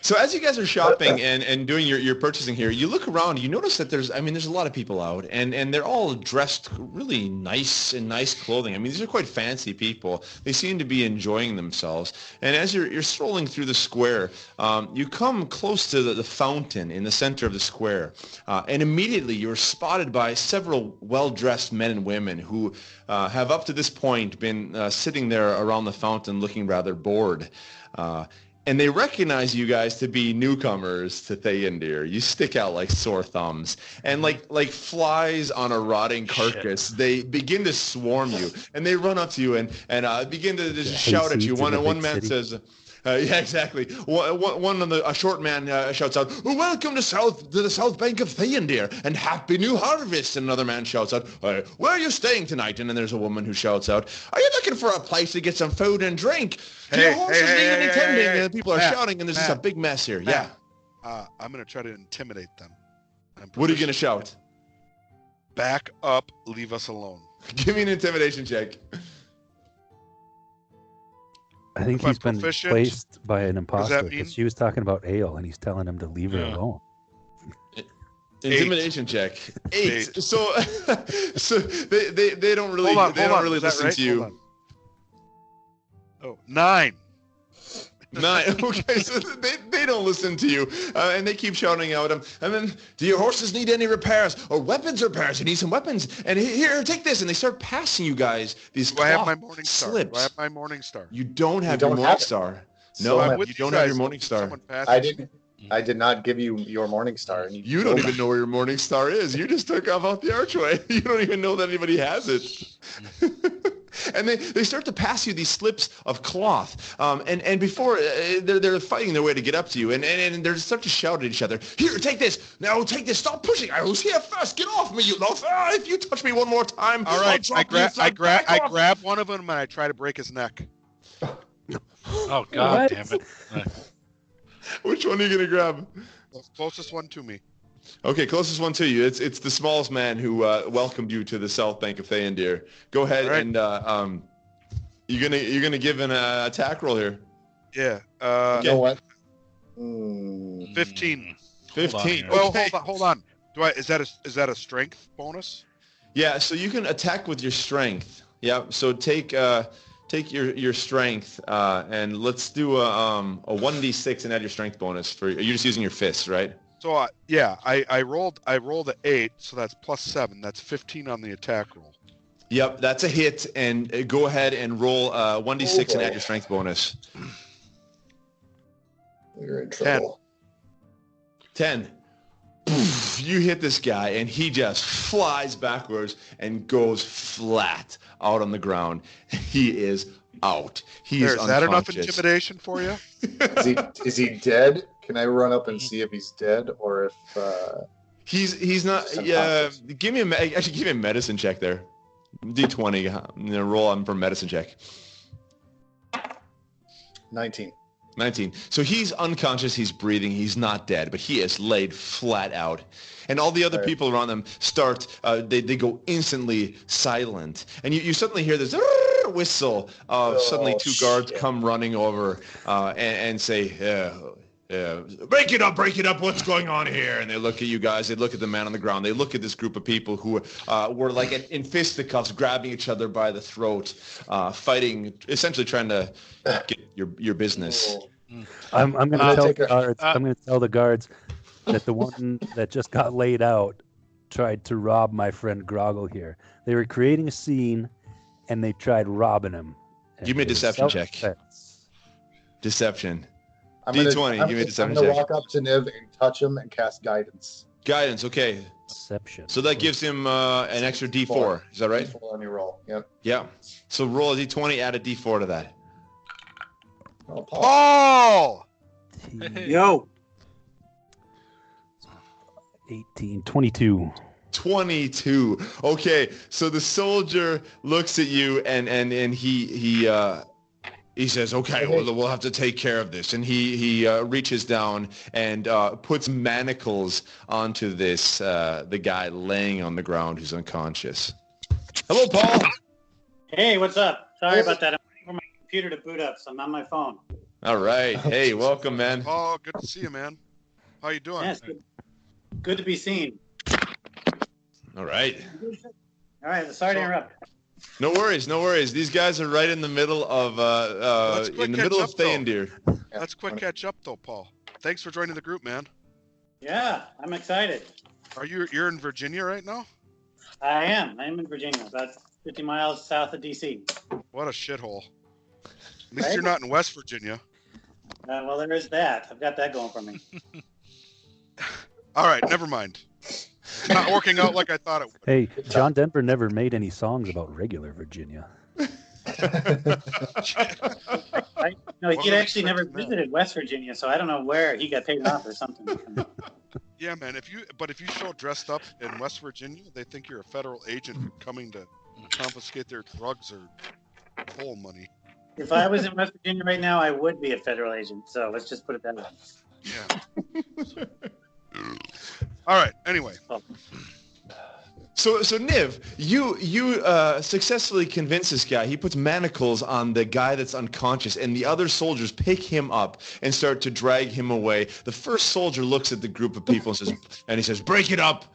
S1: So as you guys are shopping and doing your purchasing here, you look around, you notice that there's a lot of people out, and they're all dressed really nice clothing. I mean, these are quite fancy people. They seem to be enjoying themselves. And as you're strolling through the square, you come close to the fountain in the center of the square, and immediately you're spotted by several well-dressed men and women who have up to this point been sitting there around the fountain looking rather bored. And they recognize you guys to be newcomers to Theondir. You stick out like sore thumbs. And like flies on a rotting carcass, they begin to swarm you. And they run up to you and begin to just shout at you. One man says... yeah, exactly. A short man shouts out, "Welcome to the south bank of Theondir, and happy new harvest." And another man shouts out, "Where are you staying tonight?" And then there's a woman who shouts out, "Are you looking for a place to get some food and drink? Do your horses need any tending?" And people are shouting, and there's just a big mess here.
S5: Matt, I'm going to try to intimidate them.
S1: What are you going to shout?
S5: Back up, leave us alone.
S1: Give me an intimidation check.
S4: I think he's been placed by an imposter because she was talking about ale, and he's telling him to leave her alone.
S1: Intimidation check. 8. So they don't really listen to you.
S5: Oh, 9.
S1: 9. Okay, so they don't listen to you, and they keep shouting out them. And then, do your horses need any repairs or weapons repairs? You need some weapons. And here, take this. And they start passing you guys these
S5: Do I have my morning star?
S1: slips.
S5: Do I have my morning star?
S1: You don't have your morning star. No, you don't have your morning star.
S2: I did not give you your morning star. And
S1: you don't even know where your morning star is. You just took off out the archway. You don't even know that anybody has it. And they start to pass you these slips of cloth, and before they're fighting their way to get up to you, and they start to shout at each other. Here, take this. Now take this. Stop pushing. I was here first. Get off me, you loaf. If you touch me one more time,
S5: all right. I grab one of them and I try to break his neck.
S3: Oh God, damn it!
S1: Which one are you gonna grab?
S5: The closest one to me.
S1: Okay, closest one to you. It's the smallest man who welcomed you to the south bank of Theondir. Go ahead
S5: All right.
S1: and you're gonna give an attack roll here.
S5: Yeah.
S2: You know what?
S5: 15.
S1: 15.
S3: here.
S5: Well,
S1: Okay.
S5: hold on. Is that a strength bonus?
S1: Yeah, so you can attack with your strength. Yeah, so take your strength and let's do a 1d6 and add your strength bonus for. You're just using your fists, right?
S5: So I rolled an 8, so that's plus 7. That's 15 on the attack roll.
S1: Yep, that's a hit. And go ahead and roll 1d6 and add your strength bonus.
S2: You're in trouble.
S1: 10. You hit this guy, and he just flies backwards and goes flat out on the ground. He is out. Is
S5: Is that enough
S1: unconscious.
S5: intimidation for you?
S2: Is he dead? Can I run up and see if he's dead or if
S1: He's not.
S2: He's
S1: Yeah,
S2: unconscious.
S1: give me a medicine check there. D20. Roll on for medicine check.
S2: 19?
S1: 19. So he's unconscious, he's breathing, he's not dead, but he is laid flat out. And all the other
S2: Right.
S1: people around them start, they go instantly silent. And you suddenly hear this whistle. Suddenly two guards
S2: shit.
S1: come running over and say, break it up, what's going on here? And they look at you guys, they look at the man on the ground, they look at this group of people who were like in fisticuffs, grabbing each other by the throat, fighting, essentially trying to get your business.
S4: I'm going to tell
S2: take
S4: the
S2: a-
S4: guards. I'm going to tell the guards that the one that just got laid out tried to rob my friend Groggle here. They were creating a scene, and they tried robbing him. And
S1: Give me a
S4: it was
S1: deception check.
S4: self-defense.
S1: Deception.
S2: I'm
S1: D20,
S2: gonna,
S1: give me a deception
S2: I'm gonna
S1: check.
S2: walk up to Niv and touch him and cast guidance.
S1: Guidance, okay.
S4: Deception.
S1: So that gives him an extra D4. Is that right?
S2: D4 on your roll. Yep.
S1: Yeah. So roll a D20, add a D4 to that.
S2: Oh, Paul.
S5: Paul!
S6: Yo,
S4: 18, 22.
S1: 22. Okay, so the soldier looks at you and he says, okay, we'll have to take care of this. And he reaches down and puts manacles onto this the guy laying on the ground who's unconscious. Hello, Paul.
S6: hey, what's up? Sorry about that. I'm waiting for my computer to boot up, so I'm on my phone.
S1: All right. Hey, welcome, man.
S5: Oh, good to see you, man. How you doing?
S6: Yes, good to be seen.
S1: All right.
S6: All right, sorry to interrupt.
S1: No worries, no worries. These guys are right in the middle of
S5: Let's quick
S1: in the
S5: catch
S1: middle
S5: up,
S1: of
S5: though.
S1: Theondir.
S5: Let's quick catch up though, Paul. Thanks for joining the group, man.
S6: Yeah, I'm excited.
S5: You're in Virginia right now?
S6: I am. I'm in Virginia, about 50 miles south of D.C.
S5: What a shithole. At least
S6: Right?
S5: you're not in West Virginia.
S6: Well, there is that. I've got that going for me.
S5: All right, never mind. It's not working out like I thought it would.
S4: Hey, John Denver never made any songs about regular Virginia.
S6: No,
S5: Well,
S6: he'd actually never
S5: expecting that.
S6: visited West Virginia, so I don't know where he got taken off or something.
S5: Yeah, man. If you show dressed up in West Virginia, they think you're a federal agent coming to confiscate their drugs or coal money.
S6: If I was in West Virginia right now, I would be a federal agent. So let's just put it that way.
S5: Yeah. All right. Anyway,
S1: So Niv, you successfully convince this guy. He puts manacles on the guy that's unconscious, and the other soldiers pick him up and start to drag him away. The first soldier looks at the group of people and he says, break it up,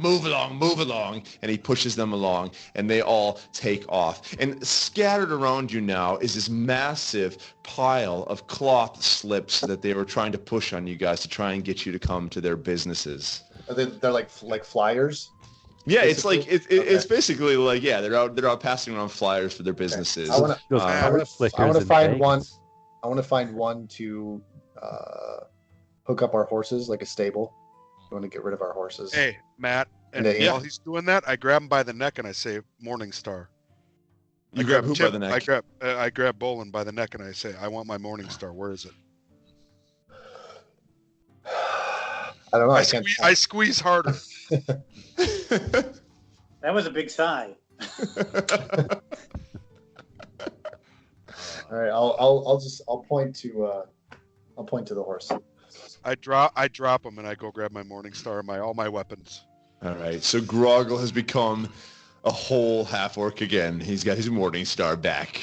S1: move along, and he pushes them along, and they all take off. And scattered around you now is this massive pile of cloth slips that they were trying to push on you guys to try and get you to come to their businesses.
S2: They're like flyers.
S1: Yeah, it's like
S2: Basically?
S1: it's basically like they're out passing around flyers for their businesses.
S2: I want to
S4: Those
S1: I
S4: color
S2: wanna
S4: flickers in
S2: find
S4: Vegas.
S2: one. I want to find one to hook up our horses, like a stable. We want to get rid of our horses.
S5: hey, Matt, and
S2: Yeah.
S5: while he's doing that, I grab him by the neck and I say, "Morning Star."
S1: You
S5: I
S1: grab who by
S5: Tim-
S1: the neck?
S5: I grab Bolin by the neck and I say, "I want my Morning Star. Where is it?"
S2: I don't know.
S5: I squeeze harder.
S6: That was a big sigh.
S2: All right, I'll point to the horse.
S5: I drop them and I go grab my Morning Star and all my weapons.
S1: All right, so Groggle has become a whole half-orc again. He's got his Morning Star back.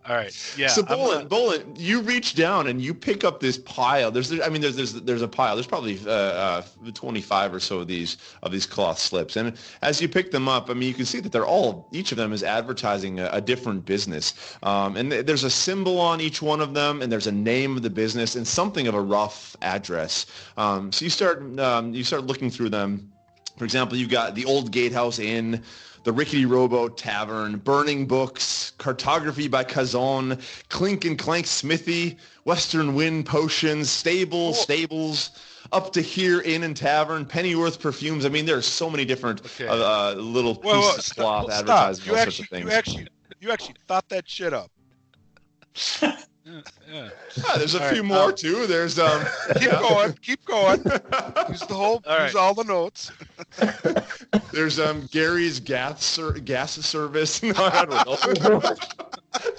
S3: All right. Yeah.
S1: So Bolin, you reach down and you pick up this pile. There's a pile. There's probably 25 or so of these cloth slips. And as you pick them up, I mean, you can see that each of them is advertising a different business. And there's a symbol on each one of them, and there's a name of the business and something of a rough address. So you start looking through them. For example, you've got the Old Gatehouse Inn, the Rickety Rowboat Tavern, Burning Books, Cartography by Kazon, Clink and Clank Smithy, Western Wind Potions, Stables, Up to Here Inn and Tavern, Pennyworth Perfumes. I mean, there's so many different little pieces of cloth advertising all sorts of things.
S5: You actually thought that shit up.
S3: Yeah.
S1: There's a few more too. There's
S5: keep going. Use all the notes.
S1: There's Gary's gas service. No, I don't know.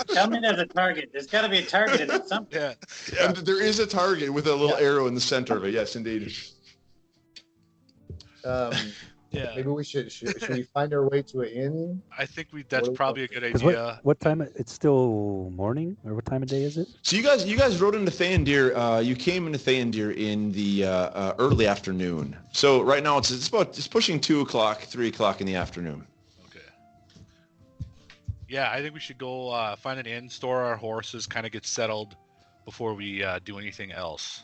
S6: Tell me there's a target. There's got to be a target in it somewhere.
S1: Yeah. And there is a target with a little arrow in the center of it. Yes, indeed.
S3: Yeah.
S2: Maybe we should we find our way to an inn?
S3: I think that's probably a good idea.
S4: What time? It's still morning, or what time of day is it?
S1: So you guys rode into Theondir. You came into Theondir in the early afternoon. So right now it's pushing 2 o'clock, 3 o'clock in the afternoon.
S3: Okay. Yeah, I think we should go find an inn, store our horses, kind of get settled before we do anything else.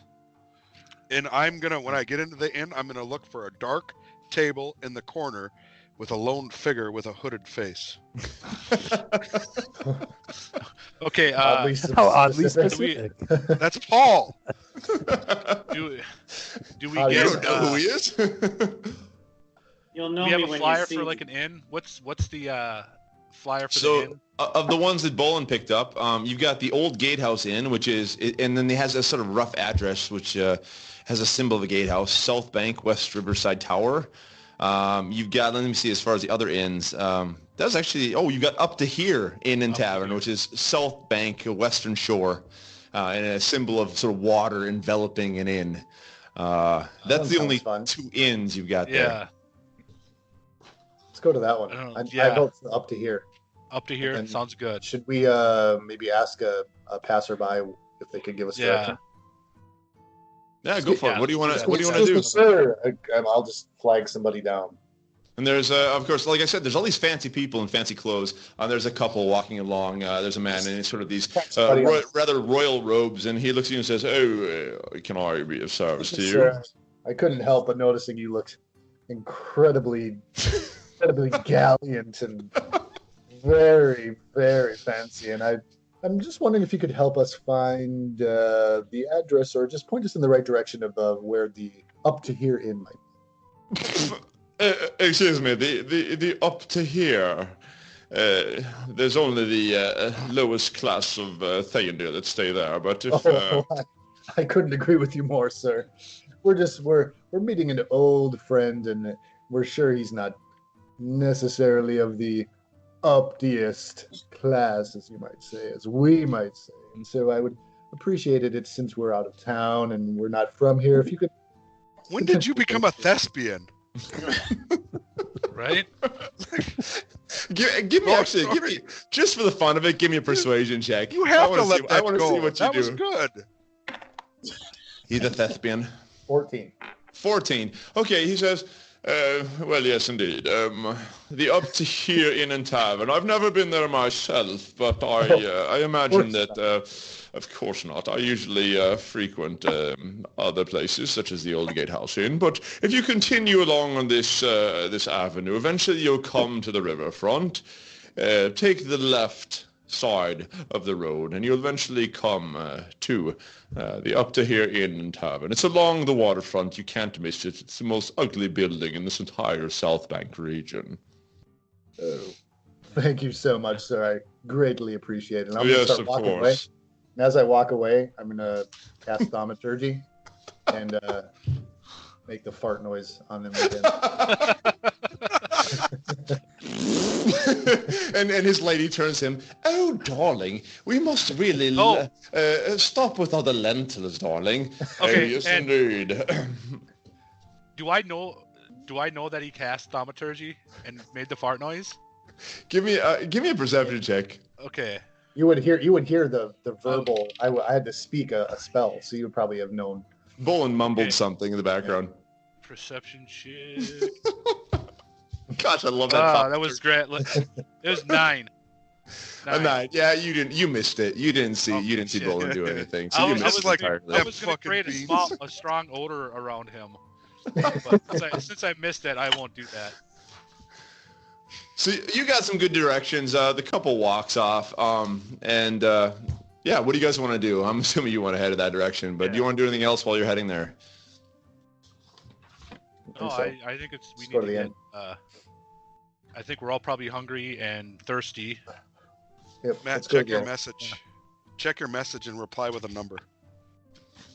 S5: And when I get into the inn, I'm gonna look for a dark table in the corner with a lone figure with a hooded face.
S3: Okay.
S2: How oddly specific.
S5: That's Paul.
S3: Do we
S1: You
S3: get?
S1: don't know who he is?
S6: You'll know
S3: We have
S6: me
S3: a
S6: when
S3: flyer
S6: you see
S3: for
S6: me.
S3: like an inn. What's the flyer for the inn?
S1: Of the ones that Bolin picked up, you've got the Old Gatehouse Inn, and then it has a sort of rough address, which has a symbol of a gatehouse, South Bank, West Riverside Tower. You've got, let me see, as far as the other inns, that's actually, you've got Up to Here Inn and Tavern, which is South Bank, Western Shore, and a symbol of sort of water enveloping an inn. That's the only two inns you've got there.
S3: Yeah.
S2: Let's go to that one. I vote for Up to Here.
S3: Up to Here sounds good.
S2: Should we maybe ask a passerby if they could give us direction?
S1: Yeah, go for it. What do you want to do?
S2: Sir, I'll just flag somebody down.
S1: And there's, of course, like I said, there's all these fancy people in fancy clothes. There's a couple walking along. There's a man in sort of these rather royal robes, and he looks at you and says, can I be of service to you?
S2: Sir, I couldn't help but noticing you looked incredibly gallant and very, very fancy. And I'm just wondering if you could help us find the address or just point us in the right direction of where the Up to Here Inn might be.
S1: Excuse me, the Up to Here. There's only the lowest class of Theondir that stay there. But if
S2: I couldn't agree with you more, sir. We're meeting an old friend, and we're sure he's not necessarily of the uptiest class, as you might say, as we might say. And so I would appreciate it since we're out of town and we're not from here. If you could.
S5: When did you become a thespian?
S3: Right?
S1: Give me just for the fun of it. Give me a persuasion check.
S5: You have to let that go.
S1: I want to see what you do.
S5: That was good.
S1: He's a thespian.
S2: 14.
S1: 14. Okay, he says. Well, yes, indeed. The Up to Here Inn and Tavern. I've never been there myself, but I imagine that, of course not. I usually frequent other places, such as the Old Gatehouse Inn. But if you continue along on this avenue, eventually you'll come to the riverfront. Take the left side of the road, and you'll eventually come to the Up to Here Inn and Tavern. It's along the waterfront. You can't miss it. It's the most ugly building in this entire South Bank region.
S2: Oh, thank you so much, sir. I greatly appreciate it. And I'm
S1: yes,
S2: start
S1: of
S2: walking
S1: course.
S2: away. And as I walk away, I'm going to cast thaumaturgy and make the fart noise on them again.
S1: and his lady turns to him. Oh, darling, we must really stop with all the lentils, darling.
S3: Okay,
S1: Yes,
S3: and-
S1: indeed.
S3: Do I know that he cast thaumaturgy and made the fart noise?
S1: Give me a perception check.
S3: Okay.
S2: You would hear the verbal. I had to speak a spell, so you would probably have known.
S1: Bolin mumbled
S3: Okay.
S1: something in the background.
S3: Perception check.
S1: Gosh, I love that.
S3: That was great. It was 9.
S1: A 9. Yeah, you missed it. You didn't see Bolin do anything. So you missed it entirely.
S3: I was going to create a strong odor around him. But since I missed it, I won't do that.
S1: So you got some good directions. The couple walks off, and yeah, what do you guys want to do? I'm assuming you want to head in that direction, but do you want to do anything else while you're heading there?
S3: No,
S2: so.
S3: I think we
S2: Let's
S3: need
S2: go
S3: to
S2: to the
S3: get.
S2: end.
S3: I think we're all probably hungry and thirsty.
S2: Yep,
S5: Matt,
S2: let's go
S5: check your
S2: again.
S5: message. Check your message and reply with a number.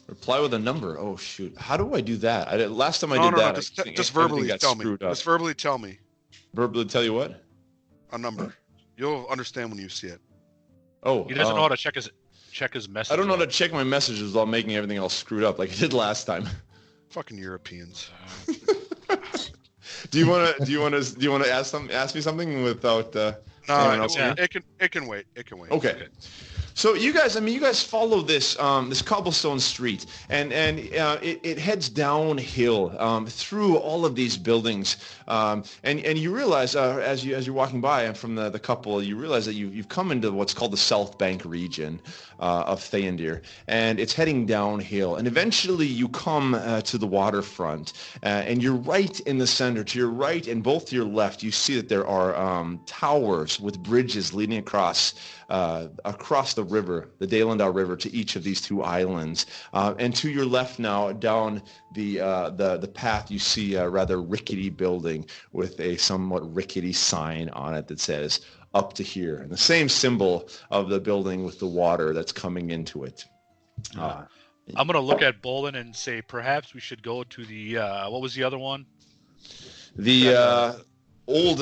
S1: Reply with a number. Oh shoot, how do I do that? Last time I
S5: No,
S1: did
S5: no,
S1: that,
S5: just
S1: I think
S5: verbally
S1: everything got
S5: tell me.
S1: screwed up.
S5: Just verbally tell me
S1: Verbally tell you what?
S5: a number. You'll understand when you see it.
S1: Oh,
S3: He doesn't know how to check his message.
S1: I don't know how
S3: yet.
S1: to check my messages without making everything else screwed up like I did last time.
S5: Fucking Europeans.
S1: Do you want to ask me something without?
S5: No,
S1: anyone else here?
S5: it can wait. It can wait.
S1: Okay. So you guys follow this this cobblestone street, and it heads downhill through all of these buildings, and you realize as you're walking by and from the couple, you realize that you've come into what's called the South Bank region of Theondir, and it's heading downhill, and eventually you come to the waterfront, and you're right in the center. To your right and both to your left, you see that there are towers with bridges leading across the river, the Dalandar River, to each of these two islands. And to your left now, down the path, you see a rather rickety building with a somewhat rickety sign on it that says "Up to Here," and the same symbol of the building with the water that's coming into it.
S3: I'm gonna look at Bolin and say perhaps we should go to the what was the other one?
S1: The old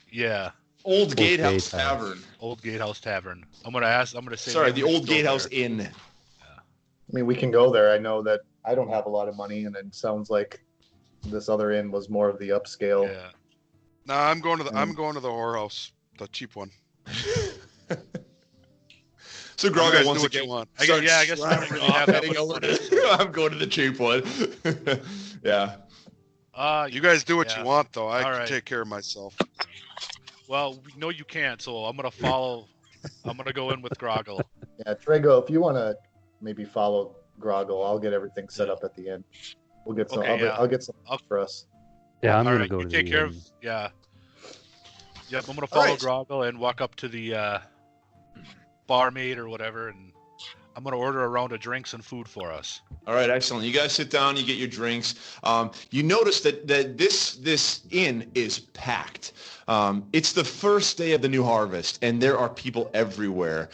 S3: Yeah,
S1: Old Gatehouse
S4: Gatehouse.
S1: Tavern.
S3: Old Gatehouse Tavern. I'm gonna say.
S1: Sorry,
S3: maybe
S1: the
S3: we
S1: Old
S3: should go
S1: Gatehouse
S3: there.
S1: Inn.
S2: I mean, we can go there. I know that I don't have a lot of money, and it sounds like this other inn was more of the upscale.
S3: Yeah.
S5: No, I'm going to the whorehouse, the cheap one.
S1: So
S5: You guys
S1: Groggle
S5: do
S1: once
S5: what you
S1: again
S5: want.
S3: I guess I don't really have that
S1: heading
S3: much
S1: over
S3: money,
S1: to- I'm going to the cheap one. Yeah.
S5: You guys do what
S3: Yeah.
S5: you want, though. I
S3: All
S5: can
S3: right.
S5: take care of myself.
S3: Well, we know you can't, so I'm gonna follow. I'm gonna go in with Groggle.
S2: Yeah, Trego, if you want to maybe follow Groggle, I'll get everything set up at the end. We'll get some.
S3: Okay,
S2: I'll get some
S3: I'll-
S2: for us.
S4: Yeah, I'm
S3: All
S4: gonna
S3: right,
S4: go
S3: you
S4: to
S3: take
S4: the
S3: care
S4: end.
S3: of. Yeah. Yep, I'm gonna follow
S1: right.
S3: Groggle and walk up to the barmaid or whatever, and I'm gonna order a round of drinks and food for us.
S1: All right, excellent. You guys sit down. You get your drinks. You notice that this inn is packed. It's the first day of the new harvest, and there are people everywhere.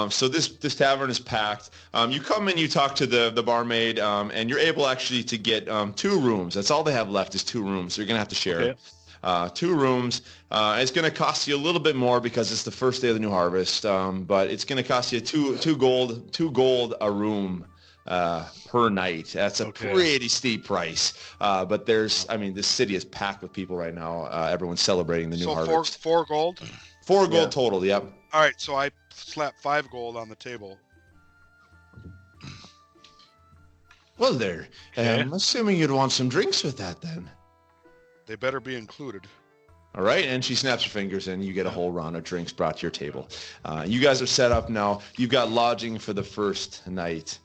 S1: So this tavern is packed. You come in, you talk to the barmaid, and you're able actually to get 2 rooms. That's all they have left is 2 rooms. So you're gonna have to share.
S3: Okay.
S1: 2 rooms. It's going to cost you a little bit more because it's the first day of the new harvest, but it's going to cost you two gold a room per night. That's a
S3: Okay.
S1: pretty steep price. But this city is packed with people right now. Everyone's celebrating the new
S5: So
S1: harvest.
S5: 4 gold.
S1: 4 gold
S2: Yeah.
S1: total. Yep.
S5: All right, so I slap 5 gold on the table.
S1: Well, there.
S3: Okay.
S1: I'm assuming you'd want some drinks with that then.
S5: They better be included.
S1: All right, and she snaps her fingers, and you get a whole round of drinks brought to your table. You guys are set up now. You've got lodging for the first night.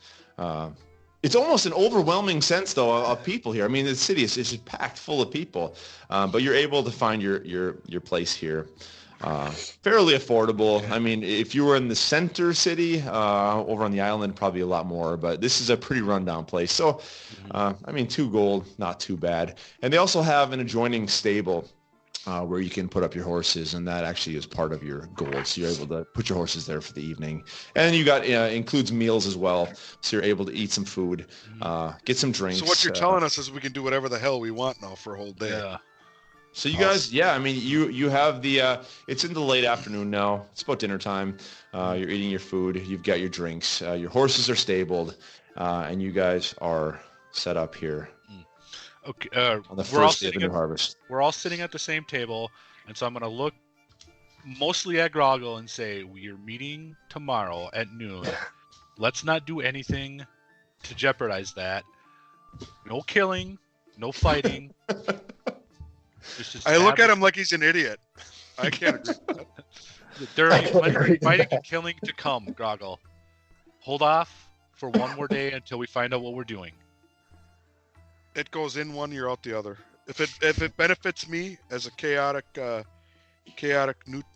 S1: It's almost an overwhelming sense, though, of people here. I mean, the city is just packed full of people, but you're able to find your place here. Fairly affordable. I mean, if you were in the center city, over on the island, probably a lot more, but this is a pretty rundown place. So, 2 gold, not too bad. And they also have an adjoining stable where you can put up your horses, and that actually is part of your gold. So you're able to put your horses there for the evening. And you got includes meals as well, so you're able to eat some food, get some drinks.
S5: So what you're telling us is we can do whatever the hell we want now for a whole day.
S3: Yeah.
S1: So you guys, yeah, I mean, you have the, it's in the late afternoon now. It's about dinner time. You're eating your food. You've got your drinks. Your horses are stabled, and you guys are set up here.
S3: Okay.
S1: On the first day of the new harvest.
S3: We're all sitting at the same table, and so I'm going to look mostly at Groggle and say, we are meeting tomorrow at noon. Let's not do anything to jeopardize that. No killing, no fighting.
S5: I look at him like he's an idiot. I can't agree with that.
S3: There are plenty of fighting and killing to come, Groggle. Hold off for one more day until we find out what we're doing.
S5: It goes in one, you're out the other. If it benefits me as a chaotic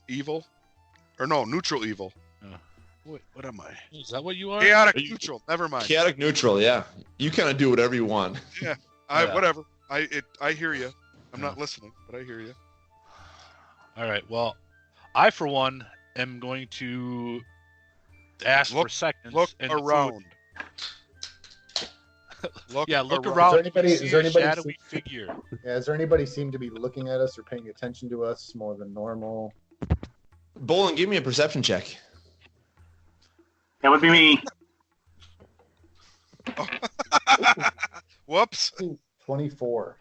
S5: evil, or no, neutral evil. What am I?
S3: Is that what you are?
S5: Chaotic neutral. Never mind.
S1: Chaotic neutral. Yeah, you kind of do whatever you want.
S5: Yeah. Whatever. I hear you. I'm not listening, but I hear you.
S3: All right. Well, I for one am going to ask for seconds.
S5: Look
S3: and
S5: around.
S3: Look around.
S2: Is there anybody
S3: shadowy figure?
S2: Yeah, is there anybody seem to be looking at us or paying attention to us more than normal?
S1: Bolin, give me a perception check.
S6: That would be me.
S5: Whoops.
S2: 24.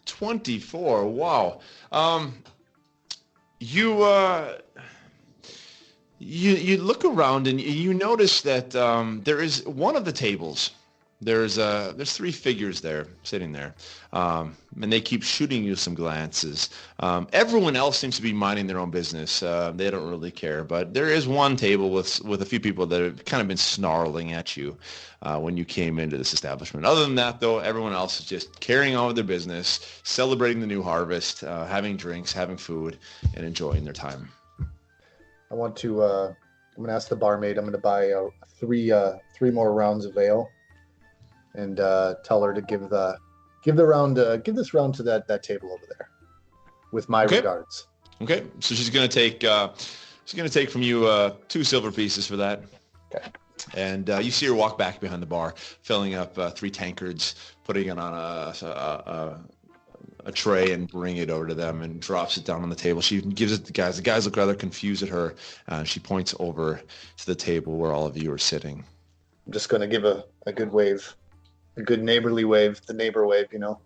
S1: 24. Wow. You look around and you notice that there is one of the tables. There's three figures there sitting there, and they keep shooting you some glances. Everyone else seems to be minding their own business. They don't really care, but there is one table with a few people that have kind of been snarling at you when you came into this establishment. Other than that, though, everyone else is just carrying on with their business, celebrating the new harvest, having drinks, having food, and enjoying their time.
S2: I want to. I'm going to ask the barmaid. I'm going to buy three more rounds of ale. And tell her to give this round to that table over there, with my regards.
S1: Okay, so she's gonna take from you 2 silver pieces for that.
S2: Okay.
S1: And you see her walk back behind the bar, filling up 3 tankards, putting it on a tray and bring it over to them, and drops it down on the table. She gives it to the guys. The guys look rather confused at her. She points over to the table where all of you are sitting.
S2: I'm just gonna give a good wave. A good neighborly wave, the neighbor wave, you know.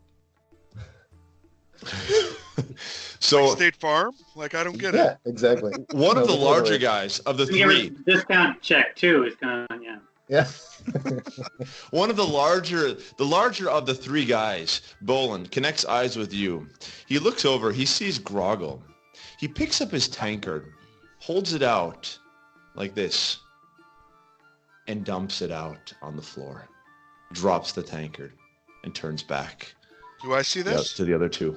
S1: So
S5: like State Farm? Like, I don't get it.
S2: Yeah, exactly.
S1: One of the larger guys of the 3.
S6: Discount check too is going on, yeah.
S2: Yeah.
S1: One of the larger of the 3 guys, Bolin, connects eyes with you. He looks over, he sees Groggle. He picks up his tankard, holds it out like this, and dumps it out on the floor. Drops the tankard and turns back.
S5: Do I see this?
S1: To the other 2.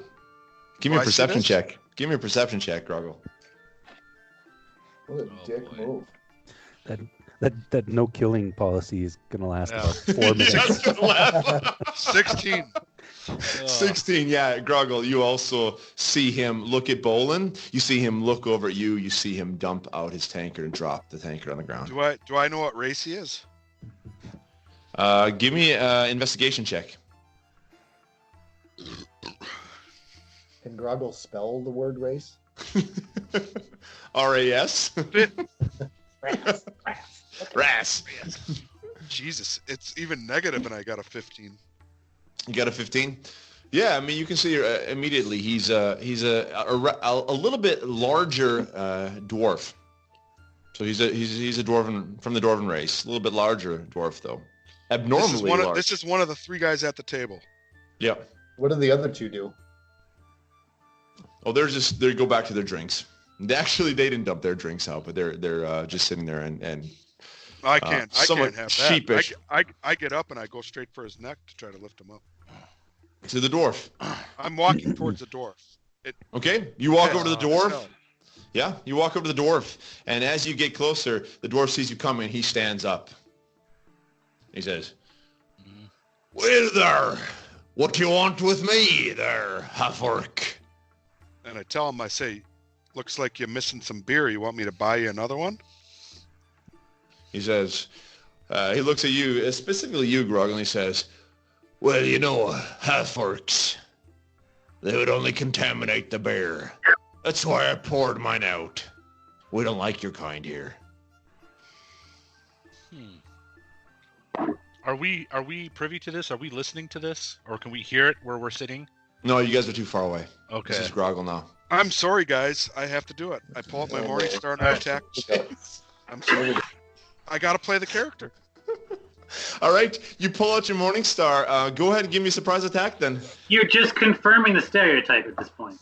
S1: Give me a perception check. Give me a perception check, Groggle.
S2: What a dick move.
S4: That no killing policy is gonna last about 4 minutes.
S1: Just gonna laugh.
S5: 16.
S1: 16, yeah. Groggle, you also see him look at Bolin. You see him look over at you. You see him dump out his tankard and drop the tankard on the ground.
S5: Do I know what race he is?
S1: Give me an investigation check.
S2: Can Groggle spell the word race?
S1: R-A-S? Rass.
S5: Jesus, it's even negative and I got a 15.
S1: You got a 15? Yeah, I mean, you can see immediately he's a little bit larger dwarf. So he's a dwarven, from the dwarven race. A little bit larger dwarf, though. Abnormally large.
S5: This is one of the 3 guys at the table.
S1: Yeah.
S2: What do the other 2 do?
S1: Oh, they go back to their drinks. They didn't dump their drinks out, but they're just sitting there and
S5: I can't have that.
S1: Sheepish.
S5: I get up and I go straight for his neck to try to lift him up.
S1: To the dwarf.
S5: I'm walking towards the dwarf.
S1: Okay, you walk over to the dwarf. Yeah, you walk over to the dwarf, and as you get closer, the dwarf sees you coming. He stands up. He says, "Well there, what do you want with me there, half-orc?"
S5: And I tell him, I say, "Looks like you're missing some beer. You want me to buy you another one?"
S1: He says, he looks at you, specifically you, Grog, and he says, "Well, you know, half-orcs, They would only contaminate the beer. That's why I poured mine out. We don't like your kind here.
S3: Are we privy to this? Are we listening to this? Or can we hear it where we're sitting?
S1: No, you guys are too far away.
S3: Okay.
S1: This is Groggle now.
S5: I'm sorry, guys. I have to do it. I pull up my Morning Star and I attack. I'm sorry. I gotta play the character.
S1: All right, you pull out your Morning Star. Go ahead and give me a surprise attack then.
S6: You're just confirming the stereotype at this point.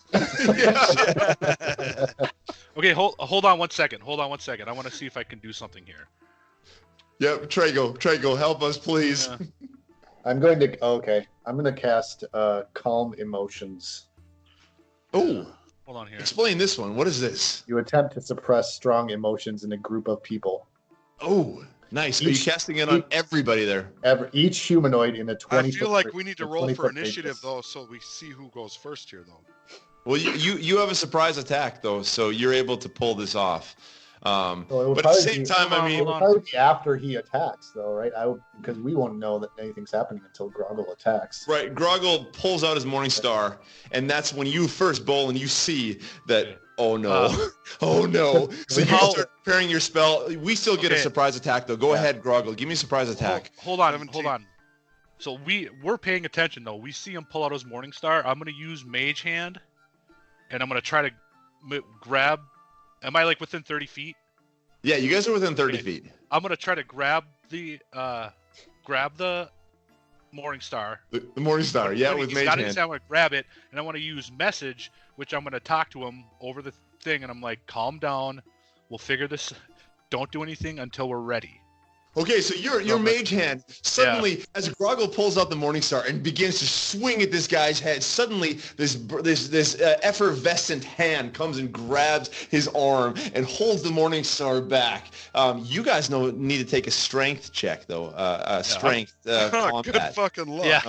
S3: Okay, hold on 1 second. Hold on 1 second. I want to see if I can do something here.
S1: Yep, Trago, help us, please.
S2: I'm going to cast Calm Emotions.
S1: Oh,
S3: Hold on here.
S1: explain this one. What is this?
S2: You attempt to suppress strong emotions in a group of people.
S1: Oh, nice. Are you casting it on everybody there?
S2: Each humanoid in a 20
S5: I feel like we need to roll for
S2: 20-foot
S5: initiative,
S2: radius.
S5: though, so we see who goes first here, though.
S1: Well, you have a surprise attack, though, so you're able to pull this off.
S2: So it would
S1: But at the
S2: probably
S1: same
S2: be-
S1: time, I
S2: It
S1: mean,
S2: would probably be after he attacks, though, right? Because we won't know that anything's happening until Groggle attacks.
S1: right, Groggle pulls out his Morning Star, and that's when you first bowl and you see that, oh no, oh no. So you start preparing your spell. We still get a
S3: Okay.
S1: surprise attack, though. Go ahead, Groggle. Give me a surprise attack.
S3: Hold on,
S5: 17.
S3: hold on. So we're paying attention though. We see him pull out his Morning Star. I'm gonna use Mage Hand, and I'm gonna try to grab. Am I like within 30 feet?
S1: Yeah, you guys are within 30
S3: Okay.
S1: feet.
S3: I'm gonna try to grab the Morning Star.
S1: The Morning Star, yeah,
S3: When
S1: with
S3: he's
S1: Mage
S3: got it in
S1: Hand.
S3: his hand, I'm gonna grab it, and I want to use Message, which I'm gonna talk to him over the thing, and I'm like, calm down. We'll figure this. Don't do anything until we're ready.
S1: Okay, so your Mage Hand, suddenly, as Groggle pulls out the Morning Star and begins to swing at this guy's head, suddenly this effervescent hand comes and grabs his arm and holds the Morning Star back. You guys need to take a strength check, though. Strength
S5: Good
S1: combat.
S5: fucking luck.
S3: Yeah.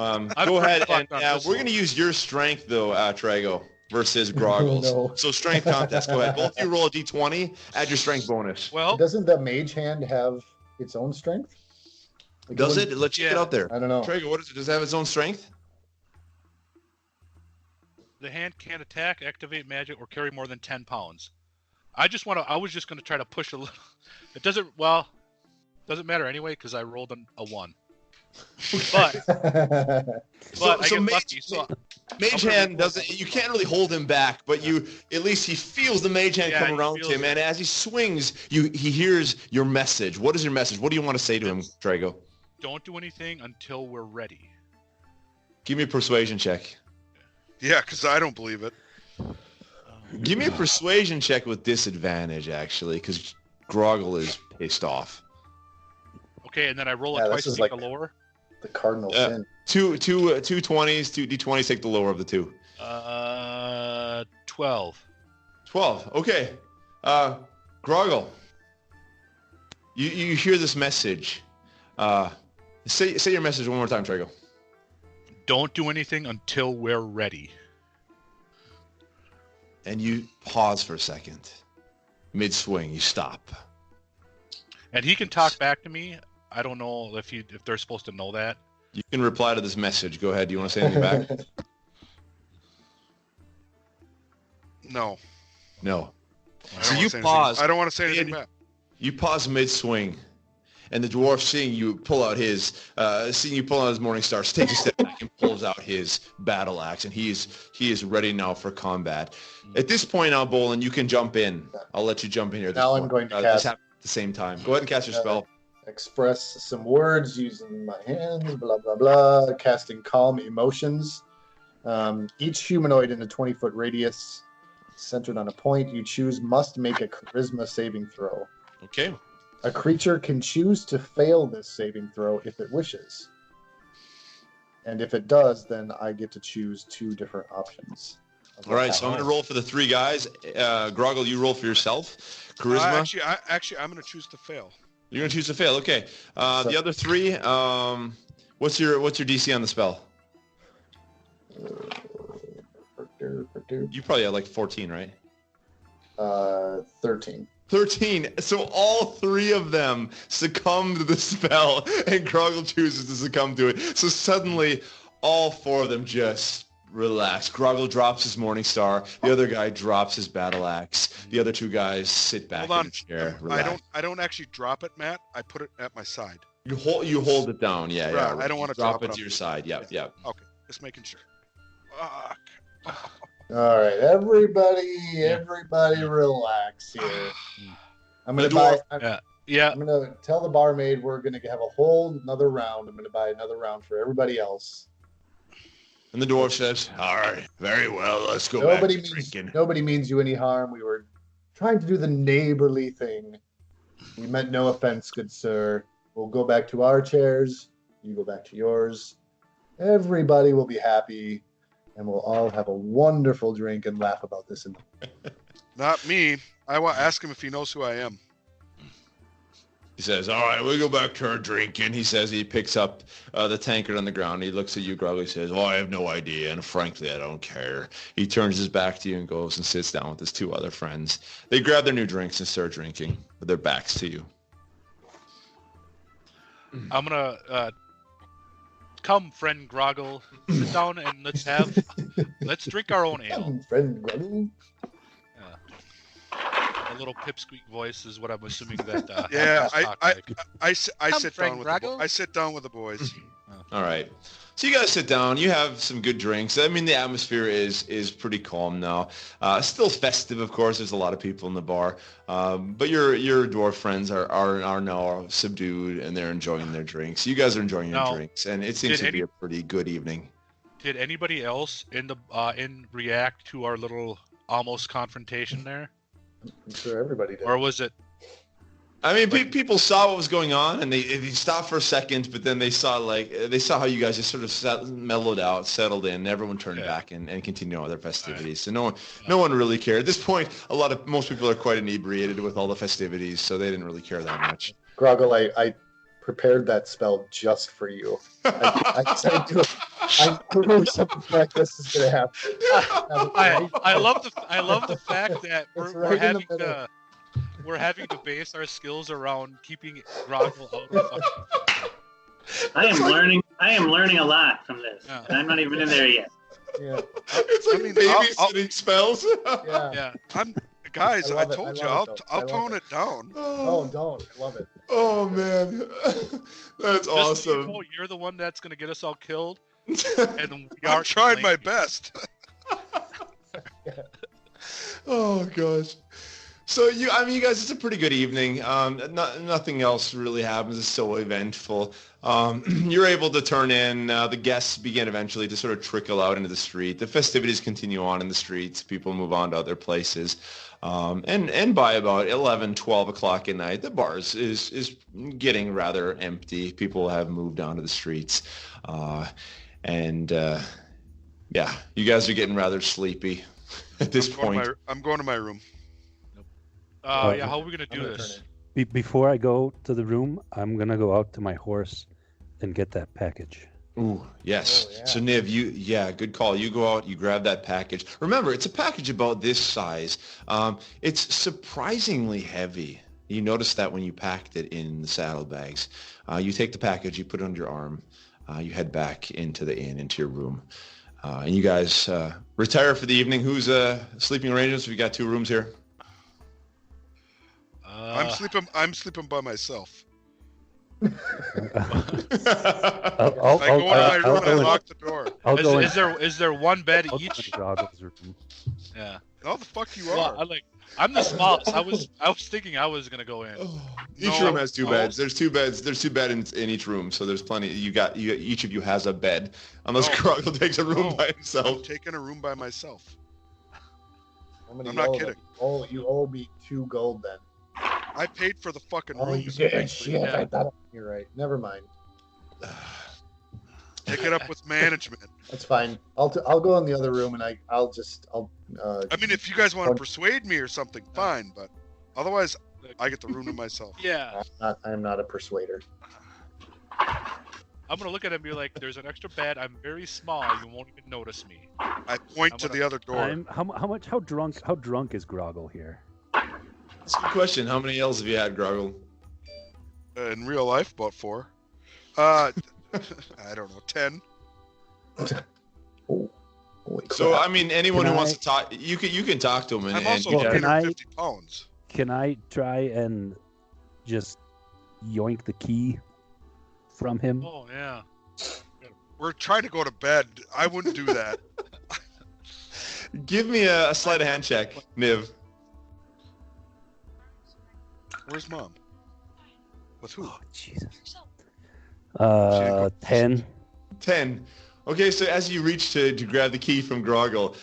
S1: Go ahead, and
S3: fucked on this
S1: we're
S3: one.
S1: going to use your strength, though, Trago, versus Groggle's.
S2: No.
S1: So strength contest, go ahead. Both of you roll a d20, add your strength bonus.
S3: Well,
S2: Doesn't the Mage Hand have its own strength? Like,
S1: Does it?
S2: wouldn't-
S1: Let's check it
S3: Yeah.
S1: out there.
S2: I don't know.
S1: Trago, what is it? Does it have its own strength?
S3: the hand can't attack, activate magic, or carry more than 10 pounds. I was just gonna try to push a little. It doesn't matter anyway because I rolled a 1. But I get lucky. So
S1: Mage Hand doesn't. You can't really hold him back, but at least he feels the Mage Hand
S3: Yeah,
S1: come
S3: he
S1: around to
S3: feels
S1: him,
S3: it.
S1: and as he swings, he hears your message. What is your message? What do you want to say to him, Trago?
S3: don't do anything until we're ready.
S1: Give me a persuasion check.
S5: Yeah, because I don't believe it.
S1: Give me a persuasion check with disadvantage, actually, because Groggle is pissed off.
S3: Okay, and then I roll
S2: Yeah,
S3: it
S2: this
S3: twice to
S2: is
S3: take
S2: like-
S3: the lower.
S2: The cardinal
S1: Yeah.
S2: sin.
S1: Two 20s, two d20s. Take the lower of the two.
S3: 12.
S1: 12. Okay. Groggle. You hear this message. Say your message one more time, Trago.
S3: Don't do anything until we're ready.
S1: And you pause for a second. Mid-swing, you stop.
S3: And he can talk back to me. I don't know if they're supposed to know that.
S1: You can reply to this message. Go ahead. Do you want to say anything back?
S5: No.
S1: No.
S5: I
S1: So
S5: don't
S1: you
S5: wanna say anything-
S1: pause.
S5: I don't want to say anything back.
S1: You pause mid-swing, and the dwarf, seeing you pull out his Morning Star, takes a step back and pulls out his battle axe, and he is ready now for combat. At this point now, Bolin, you can jump in. I'll let you jump in here. At this
S2: Now I'm
S1: point.
S2: going to
S1: This
S2: cast-
S1: happens at the same time. Go ahead and cast your spell.
S2: Express some words using my hands, blah, blah, blah. Casting Calm Emotions. Each humanoid in a 20-foot radius centered on a point you choose must make a charisma saving throw.
S1: Okay.
S2: A creature can choose to fail this saving throw if it wishes. And if it does, then I get to choose 2 different options.
S1: All right, so I'm going to roll for the 3 guys. Groggle, you roll for yourself. Charisma.
S5: Actually, I'm going to choose to fail.
S1: You're going to choose to fail. Okay. The other 3, what's your DC on the spell? You probably have like 14, right?
S2: 13.
S1: 13. So all 3 of them succumb to the spell, and Groggle chooses to succumb to it. So suddenly, all 4 of them just relax. Groggle drops his morning star. The other guy drops his battle axe. The other two guys sit back
S5: Hold on.
S1: in a chair. Relax.
S5: I don't actually drop it, Matt. I put it at my side.
S1: You hold it down. Yeah,
S5: Right,
S1: yeah.
S5: I don't want to
S1: drop
S5: drop
S1: it to your side. Yep, yep.
S5: Okay, just making sure. Fuck.
S2: All right, everybody relax here. I'm gonna buy.
S3: Yeah.
S2: I'm gonna tell the barmaid we're gonna have a whole another round. I'm gonna buy another round for everybody else.
S1: And the dwarf says, "All right, very well. Let's go back to drinking."
S2: Nobody means you any harm. We were trying to do the neighborly thing. We meant no offense, good sir. We'll go back to our chairs. You go back to yours. Everybody will be happy, and we'll all have a wonderful drink and laugh about this.
S5: Not me. I want to ask him if he knows who I am.
S1: He says, "All right, we'll go back to our drinking." He says he picks up the tankard on the ground. He looks at you, Groggle. He says, "Oh, I have no idea, and frankly, I don't care." He turns his back to you and goes and sits down with his two other friends. They grab their new drinks and start drinking with their backs to you.
S3: I'm gonna come, friend Groggle. Sit down and let's drink our own ale.
S2: Friend Groggle.
S3: A little pipsqueak voice is what I'm assuming that.
S5: Yeah, I
S3: Come,
S5: sit
S3: Frank
S5: down with
S3: Groggle.
S5: I sit down with the boys.
S1: All right. So you guys sit down. You have some good drinks. I mean, the atmosphere is pretty calm now. Still festive, of course. There's a lot of people in the bar. But your dwarf friends are now subdued, and they're enjoying their drinks. You guys are enjoying your drinks, and it seems to be a pretty good evening.
S3: Did anybody else in react to our little almost confrontation there?
S2: I'm sure everybody did.
S3: Or was it?
S1: I mean, people saw what was going on, and they stopped for a second, but then they saw how you guys just sort of mellowed out, settled in. Everyone turned back and continued on with their festivities. So no one really cared at this point. Most people are quite inebriated with all the festivities, so they didn't really care that much.
S2: Groggle, I prepared that spell just for you. I knew something like this is gonna happen.
S3: I love the fact that we're having to base our skills around keeping Groggle out of.
S6: I am learning a lot from this, and I'm not even in there yet.
S2: Yeah.
S1: It's like babysitting spells.
S3: Yeah.
S5: Guys, I
S2: love it.
S5: told
S2: I
S5: you,
S2: love it,
S5: I'll
S2: though.
S5: tone it down.
S2: Oh, don't. I love it.
S1: Oh man, that's
S3: Just so
S1: awesome.
S3: you know, you're the one that's gonna get us all killed. And we
S5: I'm trying my best.
S1: Oh gosh. So you guys, it's a pretty good evening. Nothing else really happens. It's so eventful. You're able to turn in. The guests begin eventually to sort of trickle out into the street. The festivities continue on in the streets. People move on to other places. And by about 11, 12 o'clock at night, the bar is getting rather empty. People have moved on to the streets. Yeah, you guys are getting rather sleepy at this point.
S5: I'm going to my room.
S3: Yeah, how are we gonna do this?
S4: Before I go to the room, I'm gonna go out to my horse and get that package.
S1: Ooh, yes.
S2: Oh, yeah.
S1: So Niv, good call. You go out, you grab that package. Remember, it's a package about this size. It's surprisingly heavy. You notice that when you packed it in the saddlebags. You take the package, you put it under your arm, you head back into the inn, into your room. And you guys retire for the evening. Who's sleeping arrangements? We got 2 rooms here.
S5: I'm sleeping by myself.
S4: I'll
S5: I go into my room and I
S4: go
S5: lock the door.
S3: Is there one bed
S4: I'll
S3: each?
S4: go into Groggle's room.
S3: Yeah.
S5: How the fuck you
S3: Well,
S5: are?
S3: I'm the smallest. I was thinking I was gonna go in.
S1: Each room has 2 beds. There's 2 beds. There's 2 beds in each room, so there's plenty. Each of you has a bed, unless Groggle takes a room by
S5: I'm
S1: himself.
S5: taking a room by myself.
S2: I'm
S5: not kidding.
S2: Oh, you owe me 2 gold then.
S5: I paid for the fucking
S2: Oh,
S5: room.
S2: you did. Shit, I thought you're right. Never mind.
S5: Take it up with management.
S2: That's fine. I'll go in the other room and I'll.
S5: I mean, if you guys want to persuade me or something, fine. But otherwise, I get the room to myself.
S3: Yeah.
S2: I'm not a persuader.
S3: I'm gonna look at him and be like, "There's an extra bed. I'm very small. You won't even notice me."
S5: I point to the other door.
S4: How drunk is Groggle here?
S1: That's a good question. How many L's have you had, Groggle?
S5: In real life, about 4. I don't know, 10.
S2: Oh Holy crap.
S1: So I mean, anyone
S4: Can
S1: who wants
S4: I-
S1: to talk, you can talk to him. And,
S5: I'm
S1: and
S5: also
S1: you
S4: Well,
S1: guys-
S4: can I-
S5: 350 pounds.
S4: Can I try and just yoink the key from him?
S3: Oh yeah.
S5: We're trying to go to bed. I wouldn't do that.
S1: give me a sleight of hand check, Niv.
S5: Where's Mom? With who?
S4: Oh, Jesus.
S5: go-
S4: 10.
S1: 10. Okay, so as you reach to grab the key from Groggle,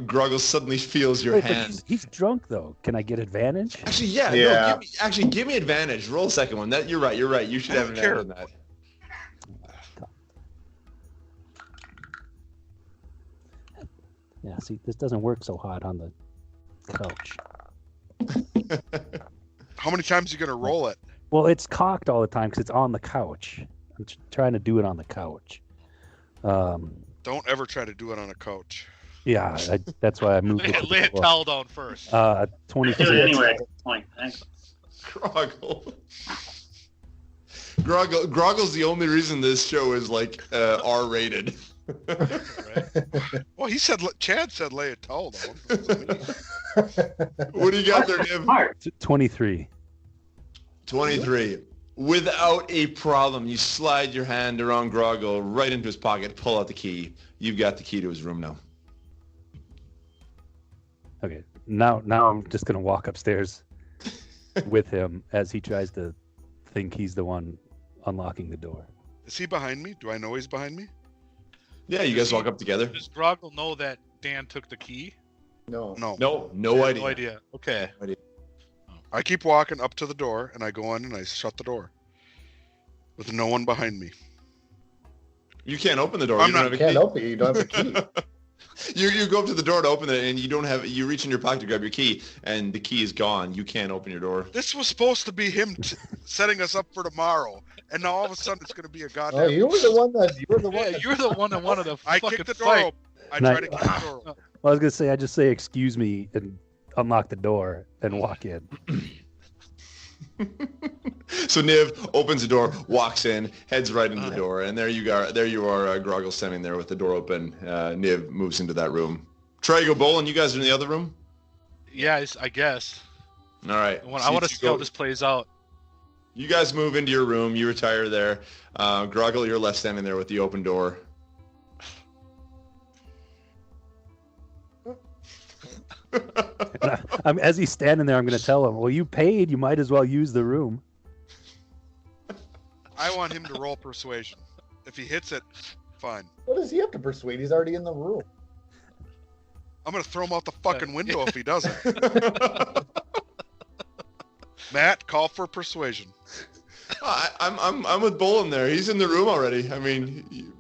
S1: Groggle suddenly feels your
S4: Wait, but
S1: hand.
S4: he's drunk though. Can I get advantage?
S1: Actually, yeah.
S2: Yeah.
S1: No, give me advantage. Roll a second one. You're right. You should
S5: I
S1: have
S5: don't
S1: advantage
S5: care.
S1: on that.
S4: Yeah, see, this doesn't work so hot on the couch.
S5: How many times are you gonna roll it?
S4: Well, it's cocked all the time because it's on the couch. I'm trying to do it on the couch.
S5: Don't ever try to do it on a couch.
S4: Yeah, that's why I moved it. to
S3: Lay
S4: the
S3: a
S4: floor.
S3: towel down first.
S4: 23.
S6: Do it anyway at this point. Thanks.
S1: Groggle. Groggle's the only reason this show is like R-rated.
S5: Well, Chad said lay a towel down.
S1: What do you got there, Niv?
S6: Smart.
S4: 23.
S1: 23. Without a problem, you slide your hand around Groggle right into his pocket, pull out the key. You've got the key to his room now.
S4: Okay, now I'm just gonna walk upstairs with him as he tries to think he's the one unlocking the door.
S5: Is he behind me? Do I know he's behind me?
S1: Yeah, you guys walk up together.
S3: Does Groggle know that Dan took the key?
S2: No.
S5: No.
S1: No idea.
S3: No idea. Okay.
S5: I keep walking up to the door, and I go in and I shut the door with no one behind me.
S1: You can't open the door.
S5: I'm
S1: You don't
S5: not-
S1: have
S2: You
S1: a key.
S2: can't open it. You don't have a key.
S1: You go up to the door to open it, and you reach in your pocket to grab your key, and the key is gone. You can't open your door.
S5: This was supposed to be him setting us up for tomorrow, and now all of a sudden it's going to be a goddamn.
S2: Oh, you were the one that.
S3: Yeah, you're the one that wanted to
S5: I
S3: fucking
S5: kicked the door
S3: fight.
S5: open. I
S4: No,
S5: try to kick the door open.
S4: Well, I was gonna say I just say excuse me and unlock the door and walk in.
S1: So Niv opens the door, walks in, heads right into the door, and there you are. Groggle standing there with the door open. Niv moves into that room. Trago, Bolin, you guys are in the other room.
S3: Yeah, I guess.
S1: All right.
S3: I want
S1: So
S3: to
S1: you
S3: see how
S1: go-
S3: this plays out.
S1: You guys move into your room. You retire there. Groggle, you're left standing there with the open door.
S4: As he's standing there, I'm gonna tell him, "Well, you paid. You might as well use the room."
S5: I want him to roll persuasion. If he hits it, fine.
S2: What does he have to persuade? He's already in the room.
S5: I'm going to throw him out the fucking window if he doesn't. Matt, call for persuasion.
S1: I'm with Bolin there. He's in the room already. I mean,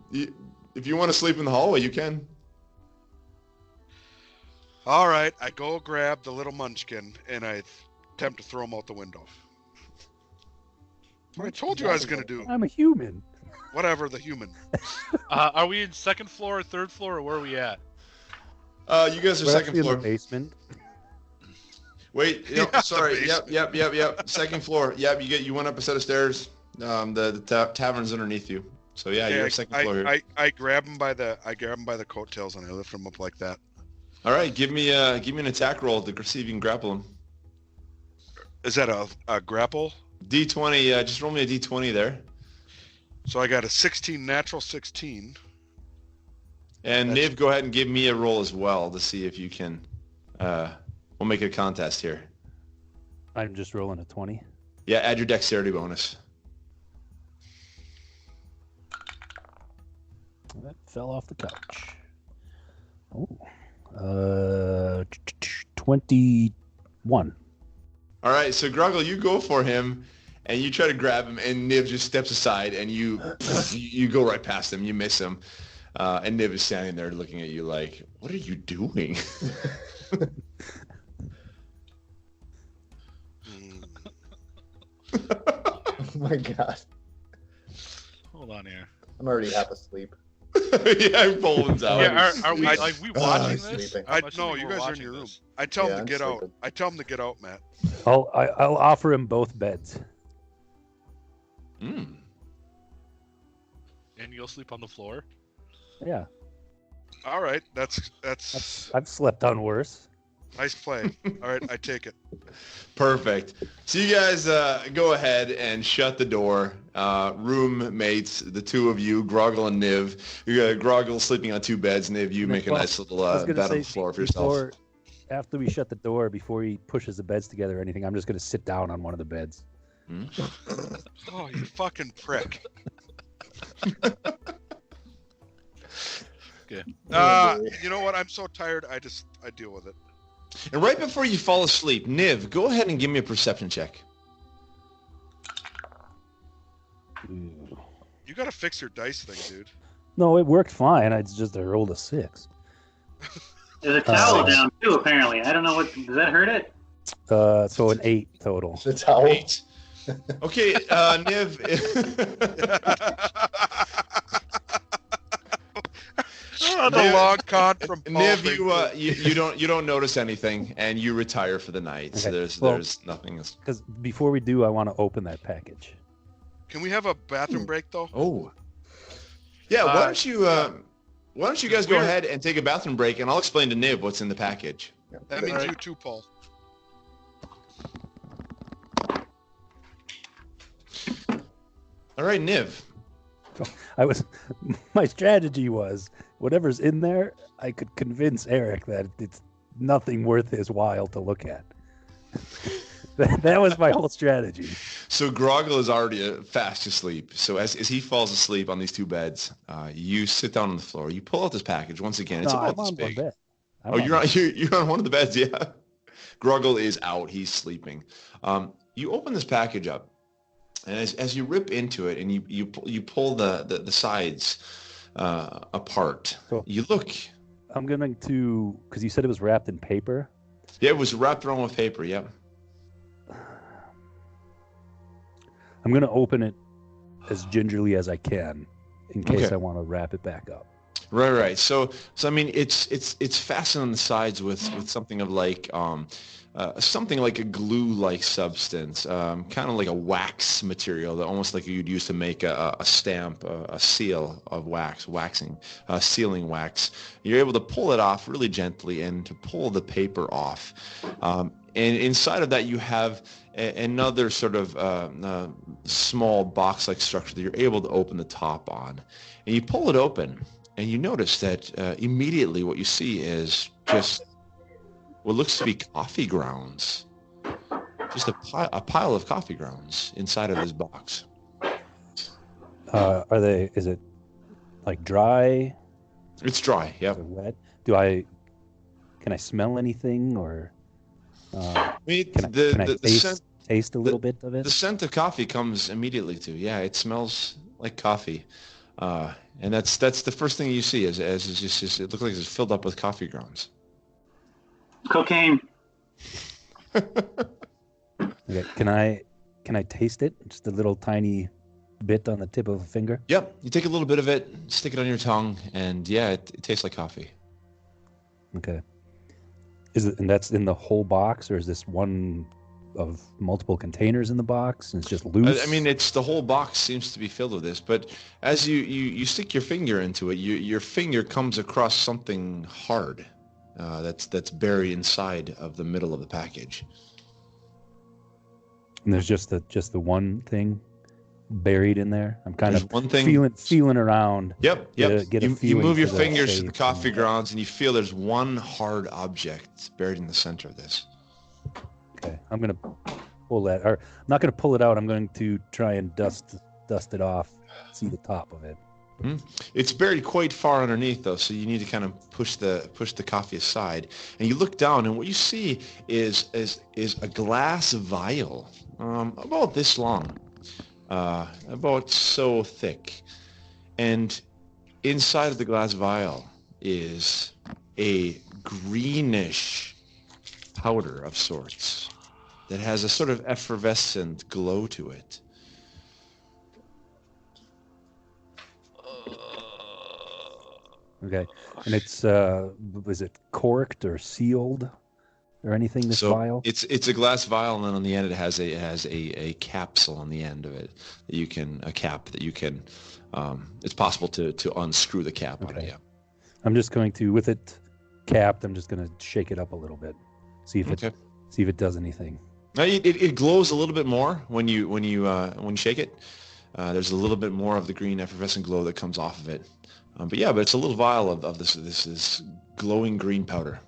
S1: if you want to sleep in the hallway, you can.
S5: All right, I go grab the little munchkin and I attempt to throw him out the window. What I told you I was going to do.
S4: I'm a human.
S5: Whatever, the human.
S3: Are we in second floor, third floor, or where are we at?
S1: You guys are
S4: We're
S1: second
S4: actually in
S1: floor.
S4: the basement.
S1: Wait,
S5: Yeah, the
S1: sorry. Yep. Second floor. Yep, you went up a set of stairs. The tavern's underneath you. So yeah, you're second floor here.
S5: I grab him by the coattails and I lift him up like that.
S1: All right, give me an attack roll to see if you can grapple him.
S5: Is that a grapple?
S1: D20. Just roll me a D20 there.
S5: So I got a 16, natural 16.
S1: And Niv, go ahead and give me a roll as well to see if you can. We'll make it a contest here.
S4: I'm just rolling a 20.
S1: Yeah, add your dexterity bonus.
S4: That fell off the couch. Oh. 21.
S1: All right, so Groggle, you go for him, and you try to grab him, and Niv just steps aside, and you go right past him. You miss him, and Niv is standing there looking at you like, "What are you doing?"
S2: Oh my god.
S3: Hold on here.
S2: I'm already half asleep.
S1: Yeah, Bolin's out.
S3: Yeah, are we
S5: I-
S3: like we watching
S2: I'm
S3: this?
S2: sleeping.
S3: I'm
S5: No,
S3: assuming
S5: you
S3: we're
S5: guys are in
S3: watching
S5: your room.
S3: this.
S5: I tell him
S2: Yeah,
S5: to
S2: I'm
S5: get out.
S2: sleeping.
S5: I tell him to get out, Matt.
S4: I'll offer him both beds.
S1: Mm.
S3: And you'll sleep on the floor.
S4: Yeah.
S5: All right, that's
S4: I've slept on worse.
S5: nice play. All right, I take it.
S1: Perfect. So you guys go ahead and shut the door. Roommates, the two of you, Groggle and Niv. You got Groggle sleeping on two beds. Niv, you make a nice little bed on the floor for yourself.
S4: After we shut the door, before he pushes the beds together or anything, I'm just going to sit down on one of the beds.
S5: Oh, you fucking prick.
S3: Okay.
S5: You know what? I'm so tired. I deal with it.
S1: And right before you fall asleep, Niv, go ahead and give me a perception check.
S5: You got to fix your dice thing, dude.
S4: No, it worked fine. I rolled a 6.
S6: There's a towel down too, apparently. I don't know what. Does that hurt it?
S4: So an 8 total.
S2: The towel.
S1: 8. Okay, Niv.
S5: The long con from Paul
S1: Niv, you don't notice anything, and you retire for the night. Okay. So there's nothing else.
S4: Because before we do, I want to open that package.
S5: Can we have a bathroom break though?
S1: Oh, yeah. Why don't you guys go ahead and take a bathroom break, and I'll explain to Niv what's in the package.
S5: That means you too, Paul.
S1: All right, Niv.
S4: My strategy was whatever's in there, I could convince Eric that it's nothing worth his while to look at. That was my whole strategy.
S1: So Groggle is already fast asleep. So as he falls asleep on these two beds, you sit down on the floor. You pull out this package. Once again, it's about this big.
S4: Bed.
S1: You're on one of the beds, yeah. Groggle is out. He's sleeping. You open this package up, and as you rip into it and you pull the sides apart,
S4: Cool.
S1: You look.
S4: I'm going to, because you said it was wrapped in paper.
S1: Yeah, it was wrapped around with paper. Yeah.
S4: I'm going to open it as gingerly as I can in case I want to wrap it back up.
S1: Right. So I mean, it's fastened on the sides with something of like something like a glue-like substance, kind of like a wax material, that almost like you'd use to make a stamp, a seal of waxing, sealing wax. You're able to pull it off really gently and to pull the paper off. And inside of that, you have another sort of small box-like structure that you're able to open the top on. And you pull it open, and you notice that immediately what you see is just what looks to be coffee grounds. Just a pile of coffee grounds inside of this box.
S4: Is it like dry?
S1: It's dry, yeah.
S4: Wet? Can I smell anything, or can I taste a little bit of it?
S1: The scent of coffee comes immediately to, yeah, it smells like coffee. And that's the first thing you see as it's just it looks like it's filled up with coffee grounds.
S6: Cocaine.
S4: Okay, can I taste it? Just a little tiny bit on the tip of a finger?
S1: Yep. You take a little bit of it, stick it on your tongue, and yeah, it tastes like coffee.
S4: Okay. And that's in the whole box, or is this one of multiple containers in the box and it's just loose?
S1: I mean, it's the whole box seems to be filled with this, but as you stick your finger into it, your finger comes across something hard that's buried inside of the middle of the package.
S4: And there's just the one thing buried in there. I'm kind of
S1: one thing
S4: feeling around.
S1: Yep. You move your fingers to the coffee
S4: and
S1: grounds, and you feel there's one hard object buried in the center of this.
S4: Okay, I'm gonna pull that, or I'm not gonna pull it out. I'm going to try and dust it off. See the top of it.
S1: It's buried quite far underneath, though, so you need to kind of push the coffee aside. And you look down, and what you see is a glass vial, about this long, about so thick, and inside of the glass vial is a greenish powder of sorts that has a sort of effervescent glow to it.
S4: Okay, and it's was it corked or sealed or anything? This vial?
S1: It's a glass vial, and then on the end it has a capsule on the end of it that you can it's possible to unscrew the cap on it. Yeah.
S4: I'm just going to, with it capped, I'm just going to shake it up a little bit, see if it does anything.
S1: Now, it glows a little bit more when you shake it. There's a little bit more of the green effervescent glow that comes off of it. But it's a little vial of this glowing green powder.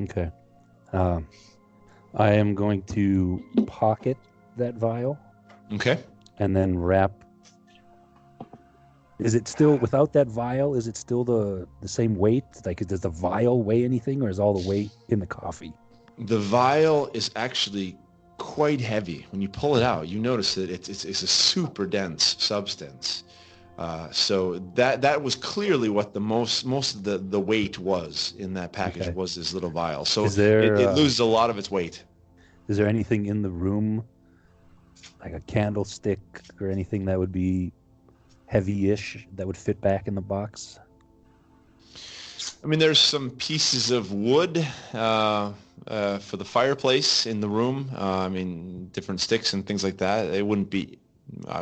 S4: Okay. I am going to pocket that vial.
S1: Okay.
S4: And then wrap. Is it still, without that vial, is it still the same weight? Like, does the vial weigh anything, or is all the weight in the coffee?
S1: The vial is actually quite heavy. When you pull it out, you notice that it's a super dense substance. So that was clearly what the most of the weight was in that package was this little vial. So it loses a lot of its weight.
S4: Is there anything in the room, like a candlestick or anything that would be heavy-ish that would fit back in the box?
S1: I mean, there's some pieces of wood for the fireplace in the room. I mean, different sticks and things like that. It wouldn't be,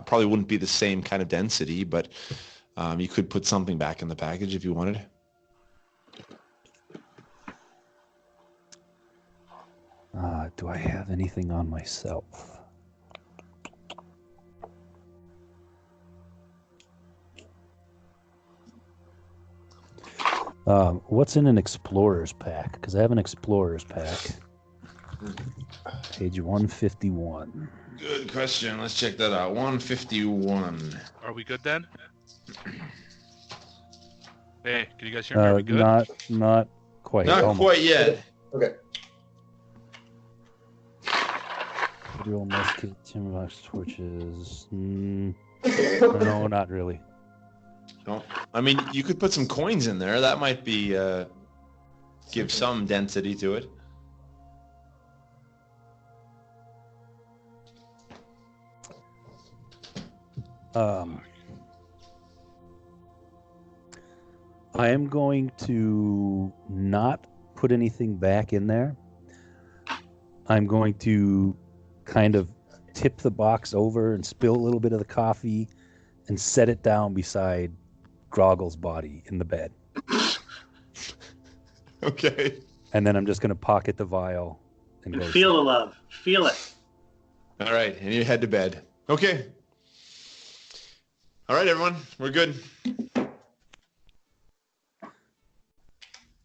S1: probably wouldn't be the same kind of density, but you could put something back in the package if you wanted.
S4: Do I have anything on myself? What's in an explorer's pack? Because I have an explorer's pack. Page 151.
S1: Good question. Let's check that out. 151.
S3: Are we good then? Hey, can you guys hear me? Are we good?
S4: Not quite.
S1: Not quite yet.
S2: Okay.
S4: Dual musket, timberbox torches. No, not really.
S1: No. I mean, you could put some coins in there. That might be give some density to it.
S4: I am going to not put anything back in there. I'm going to kind of tip the box over and spill a little bit of the coffee and set it down beside Groggle's body in the bed.
S1: Okay.
S4: And then I'm just going to pocket the vial and go.
S6: Feel the love. Feel it.
S1: All right, and you head to bed. Okay. All right, everyone, we're good.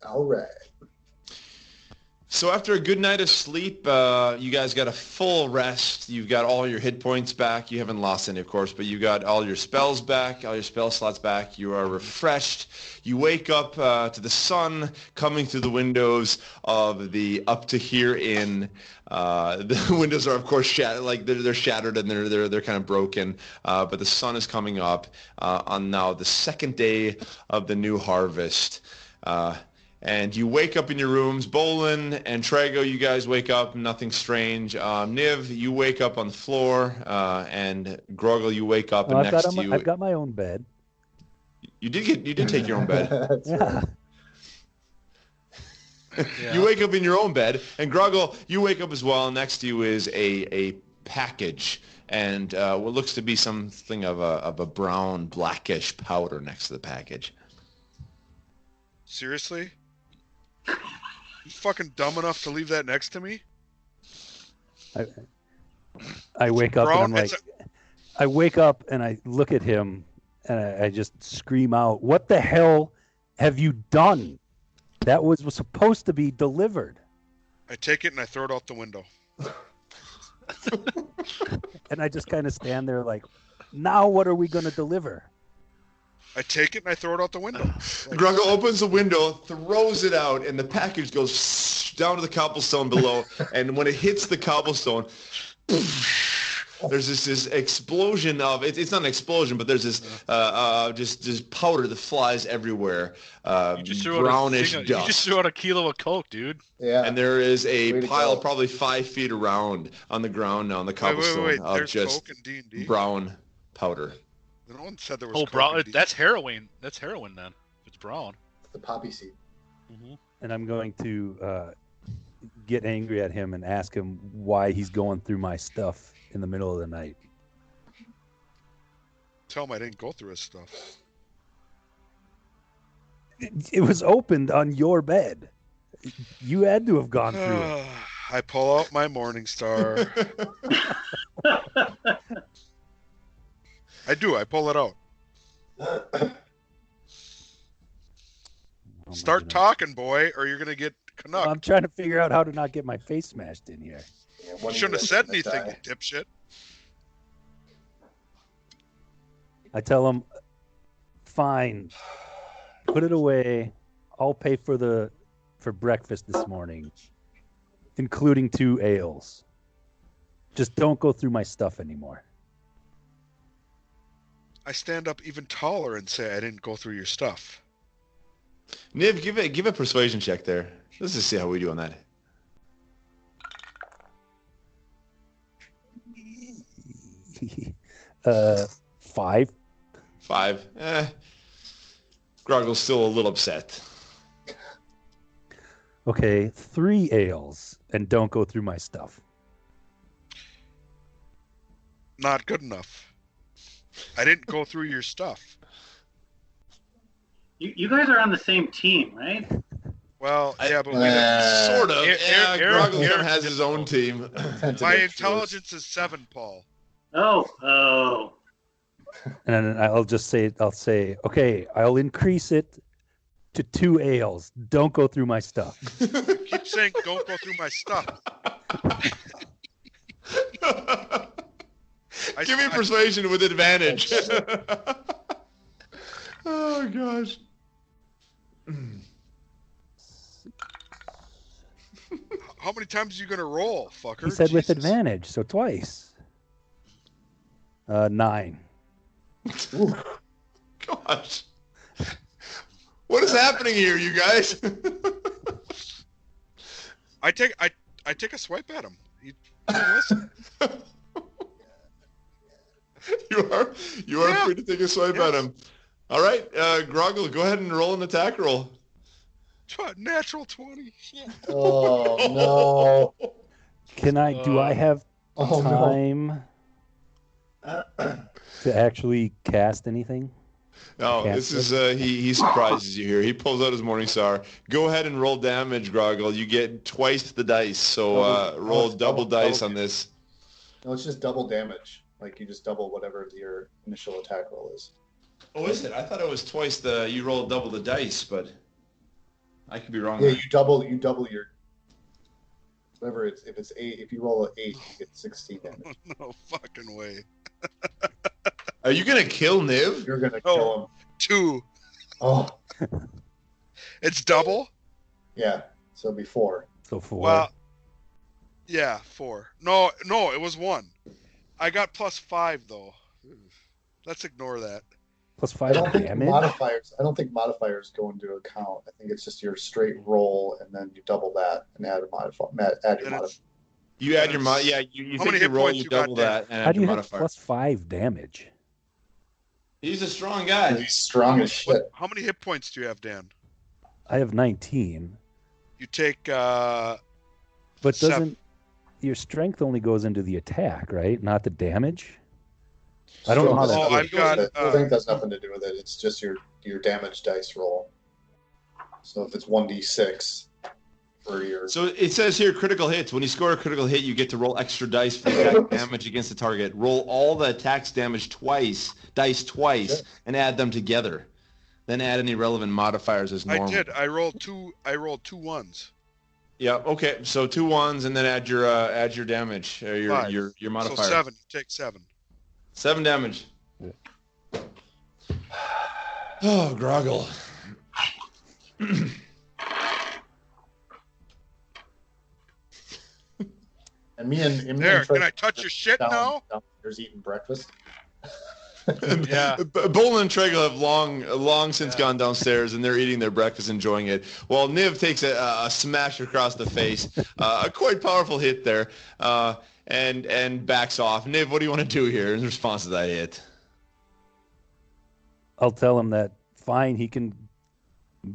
S2: All right.
S1: So after a good night of sleep, you guys got a full rest. You've got all your hit points back. You haven't lost any, of course, but you got all your spells back, all your spell slots back. You are refreshed. You wake up to the sun coming through the windows of the Up to Here Inn. The windows are, of course, shattered. Like they're shattered and they're kind of broken. But the sun is coming up on now the second day of the new harvest. And you wake up in your rooms. Bolin and Trago, you guys wake up. Nothing strange. Niv, you wake up on the floor. And Groggle, you wake up. And next to you,
S4: I've got my own bed.
S1: You did take your own bed.
S4: Yeah.
S3: Yeah.
S1: You wake up in your own bed. And Groggle, you wake up as well. And next to you is a package. And what looks to be something of a brown, blackish powder next to the package.
S5: Seriously? You fucking dumb enough to leave that next to me?
S4: I wake up and I'm
S5: Brown,
S4: like, I wake up and I look at him and I just scream out, "What the hell have you done? That was supposed to be delivered."
S5: I take it and I throw it out the window.
S4: And I just kind of stand there like, now what are we going to deliver?
S5: I take it and I throw it out the window.
S1: Groggle opens the window, throws it out, and the package goes down to the cobblestone below. And when it hits the cobblestone, there's this explosion of it. It's not an explosion, but there's this just powder that flies everywhere. Brownish dust.
S3: You just threw out a kilo of coke, dude.
S2: Yeah.
S1: And there is
S2: Way
S1: a
S2: to
S1: pile
S2: go.
S1: probably 5 feet around on the ground now on the cobblestone
S5: Wait.
S1: of
S5: There's
S1: just
S5: coke in D&D?
S1: brown powder.
S5: No one said there was
S3: Oh,
S5: coke
S3: brown.
S5: in D&D.
S3: That's heroin. That's heroin then. If it's brown.
S2: The poppy seed.
S4: And I'm going to get angry at him and ask him why he's going through my stuff in the middle of the night.
S5: tell him I didn't go through his stuff.
S4: It was opened on your bed. You had to have gone through it.
S5: I pull out my Morning Star. I do. I pull it out.
S4: Oh,
S5: Start talking, boy, or you're gonna get Canuck.
S4: I'm trying to figure out how to not get my face smashed in here.
S2: Yeah,
S5: You shouldn't have said anything, you dipshit.
S4: I tell him, fine, put it away. I'll pay for breakfast this morning, including 2 ales. Just don't go through my stuff anymore.
S5: I stand up even taller and say I didn't go through your stuff.
S1: Niv, give a persuasion check there. Let's just see how we do on that.
S4: uh, 5.
S1: 5. Groggle's still a little upset.
S4: Okay, 3 ales, and don't go through my stuff.
S5: Not good enough. I didn't go through your stuff.
S6: You guys are on the same team, right?
S5: Well, yeah, but
S1: Sort of.
S5: Eric
S1: Groggle has his own team.
S5: my intelligence is 7, Paul.
S6: Oh.
S4: And I'll say, okay, I'll increase it to 2 ales. Don't go through my stuff.
S5: Keep saying, don't go through my stuff.
S1: Give me persuasion with advantage. Oh, gosh.
S5: How many times are you going to roll, fucker?
S4: He said
S5: Jesus.
S4: with advantage, so twice. 9.
S1: Gosh. What is happening here, you guys?
S5: I take a swipe at him. You listen.
S1: You are free to take a swipe at him. All right, Groggle, go ahead and roll an attack roll.
S5: Natural 20. Yeah.
S2: Oh no!
S4: Can I? Do I have time to actually cast anything?
S1: No, this is he surprises you here. He pulls out his Morning Star. Go ahead and roll damage, Groggle. You get twice the dice, so roll double dice on this.
S2: No, it's just double damage. Like you just double whatever your initial attack roll is.
S1: Oh, is it? I thought it was twice you roll double the dice, but I could be wrong.
S2: Yeah,
S1: there.
S2: you double your whatever it's. If it's 8, if you roll an 8, you get 16 damage.
S5: No fucking way.
S1: Are you gonna kill Niv?
S2: You're gonna kill him.
S5: 2.
S2: Oh,
S5: It's double?
S2: yeah. So it'll be 4.
S4: So 4.
S5: Well, yeah, 4. No, it was 1. I got +5 though. Let's ignore that.
S4: Plus
S2: I
S4: 5
S2: don't think
S4: damage.
S2: modifiers. I don't think modifiers go into account. I think it's just your straight roll, and then you double that and add a modifier. Add your
S5: And
S2: modifier.
S5: it's-
S1: You add your mod. Yeah, you
S5: How
S1: take
S5: many
S1: your
S5: hit
S1: roll,
S5: points
S1: you
S5: you got
S1: double
S5: there?
S1: that, and
S4: How
S1: add
S4: do
S1: your
S4: you have
S1: modifier.
S4: plus 5 damage?
S1: He's a strong guy.
S2: He's strong as shit.
S5: How many hit points do you have, Dan?
S4: I have 19,
S5: You take
S4: but
S5: 7.
S4: doesn't your strength only goes into the attack, right? Not the damage. I don't know how that.
S5: Oh, I've got,
S2: Strength has nothing to do with it. It's just your damage dice roll. So if it's 1d6 for your.
S1: So it says here critical hits. When you score a critical hit, you get to roll extra dice for the attack damage against the target. Roll all the attacks damage twice, and add them together. Then add any relevant modifiers as normal.
S5: I did. I rolled 2 1s.
S1: Yeah. Okay. So 2 1s, and then add your damage, or your
S5: 5.
S1: your modifier.
S5: So 7. You take 7.
S1: 7 damage. Oh, Groggle.
S2: And me and
S5: There,
S2: Troy
S5: can I touch your shit now?
S2: Downstairs eating breakfast.
S5: Yeah.
S1: Bolin and Tregle have long since gone downstairs, and they're eating their breakfast, enjoying it. While Niv takes a smash across the face, a quite powerful hit there, and backs off. Niv, what do you want to do here in response to that hit?
S4: I'll tell him that fine, he can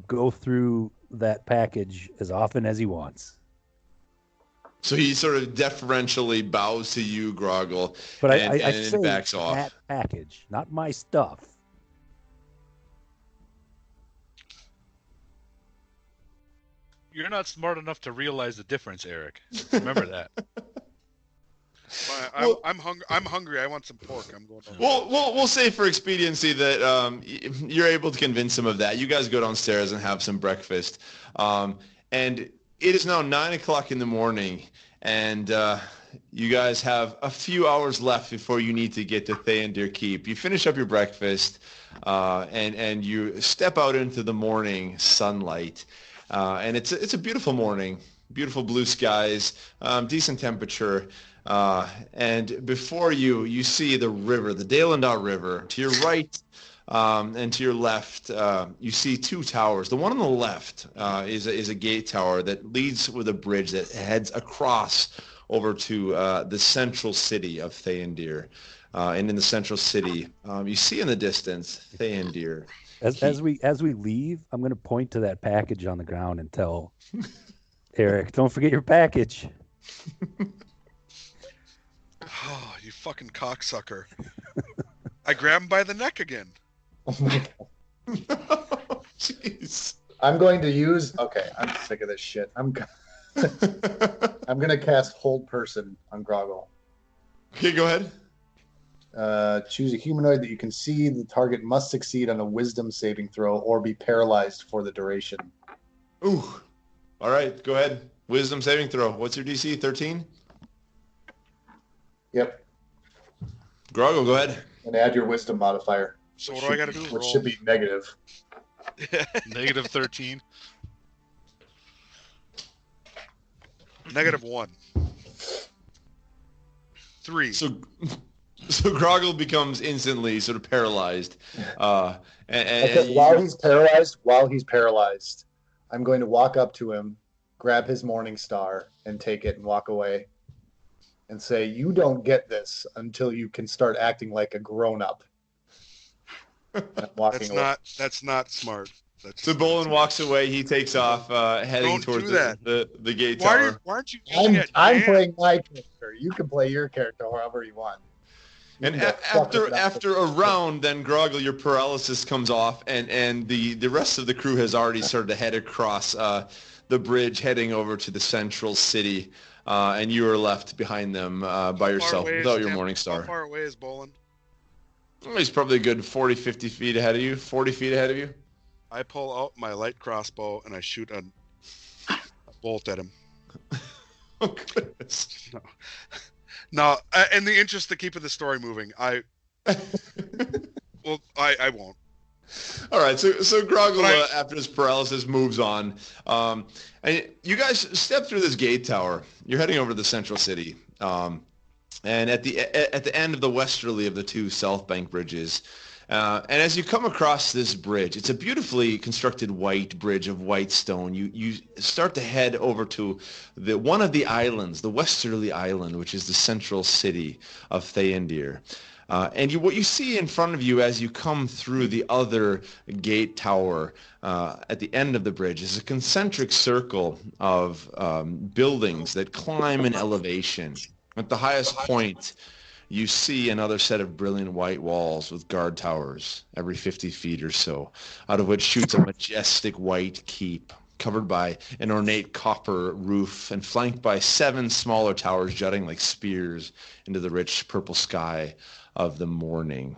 S4: go through that package as often as he wants.
S1: So he sort of deferentially bows to you, Groggle,
S4: But
S1: and
S4: I say
S1: backs off.
S4: that package, not my stuff.
S3: You're not smart enough to realize the difference, Eric. Remember that.
S5: I'm hungry. I want some pork. I'm going.
S1: We'll say for expediency that you're able to convince him of that. You guys go downstairs and have some breakfast, and it is now 9 o'clock in the morning, and you guys have a few hours left before you need to get to Theondir Keep. You finish up your breakfast, and you step out into the morning sunlight, and it's a beautiful morning, beautiful blue skies, decent temperature. And before you see the river, the Dalandar River. To your right and to your left, you see two towers. The one on the left is a gate tower that leads with a bridge that heads across over to the central city of Theondir. And in the central city, you see in the distance Theondir.
S4: As we leave, I'm going to point to that package on the ground and tell Eric, "Don't forget your package."
S5: Oh, you fucking cocksucker. I grab him by the neck again.
S2: Oh my God.
S1: Jeez.
S2: I'm going to use. Okay, I'm sick of this shit. I'm gonna cast Hold Person on Groggle.
S1: Okay, go ahead.
S2: Choose a humanoid that you can see. The target must succeed on a Wisdom saving throw or be paralyzed for the duration.
S1: Ooh. All right, go ahead. Wisdom saving throw. What's your DC? 13?
S2: Yep.
S1: Groggle, go ahead.
S2: And add your Wisdom modifier.
S5: So what do I got to do?
S2: Which should be negative.
S3: Negative 13.
S5: -1. 3.
S1: So Groggle becomes instantly sort of paralyzed.
S2: Okay, while he's paralyzed, I'm going to walk up to him, grab his Morning Star, and take it and walk away. And say, "You don't get this until you can start acting like a grown-up."
S5: That's not smart.
S1: So Bolin walks away. He takes off, heading towards the gate tower.
S5: Why aren't you using it?
S2: I'm playing my character. You can play your character however you want.
S1: And after a round, then Groggle, your paralysis comes off, and the rest of the crew has already started to head across the bridge, heading over to the central city. And you are left behind them by yourself without your Morning Star.
S5: How far away is Bolin?
S1: He's probably a good 40, 50 feet ahead of you. 40 feet ahead of you.
S5: I pull out my light crossbow and I shoot a bolt at him.
S1: Oh, goodness.
S5: No, in the interest of keeping the story moving, I won't.
S1: All right, so Groggle, after his paralysis, moves on. And you guys step through this gate tower. You're heading over to the central city. And at the end of the westerly of the two South Bank bridges, and as you come across this bridge, it's a beautifully constructed white bridge of white stone. You start to head over to one of the islands, the westerly island, which is the central city of Theondir. And what you see in front of you as you come through the other gate tower at the end of the bridge is a concentric circle of buildings that climb in elevation. At the highest point, you see another set of brilliant white walls with guard towers every 50 feet or so, out of which shoots a majestic white keep covered by an ornate copper roof and flanked by 7 smaller towers jutting like spears into the rich purple sky of the morning.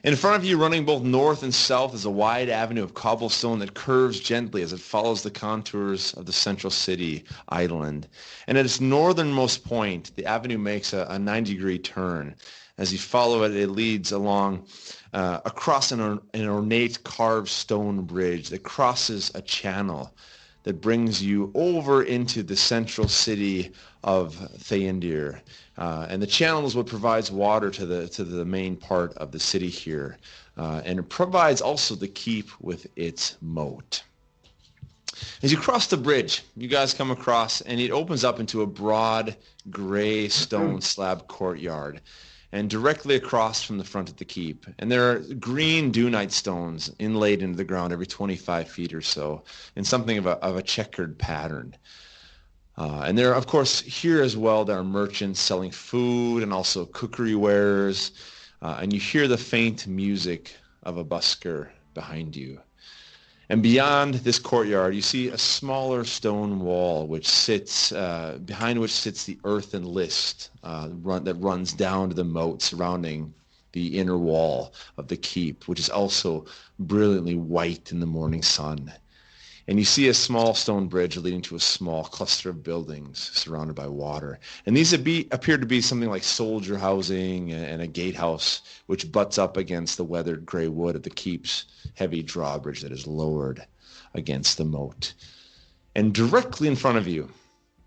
S1: In front of you, running both north and south, is a wide avenue of cobblestone that curves gently as it follows the contours of the central city island. And at its northernmost point, the avenue makes a 90-degree turn. As you follow it, it leads along across an ornate carved stone bridge that crosses a channel that brings you over into the central city of Theondir. And the channel is what provides water to the main part of the city here. And it provides also the keep with its moat. As you cross the bridge, you guys come across, and it opens up into a broad gray stone slab courtyard. And directly across from the front of the keep. And there are green dunite stones inlaid into the ground every 25 feet or so in something of a checkered pattern. And there, of course, here as well, there are merchants selling food and also cookery wares. And you hear the faint music of a busker behind you. And beyond this courtyard, you see a smaller stone wall which sits, behind which sits the earthen list that runs down to the moat surrounding the inner wall of the keep, which is also brilliantly white in the morning sun. And you see a small stone bridge leading to a small cluster of buildings surrounded by water. And these appear to be something like soldier housing and a gatehouse, which butts up against the weathered gray wood of the keep's heavy drawbridge that is lowered against the moat. And directly in front of you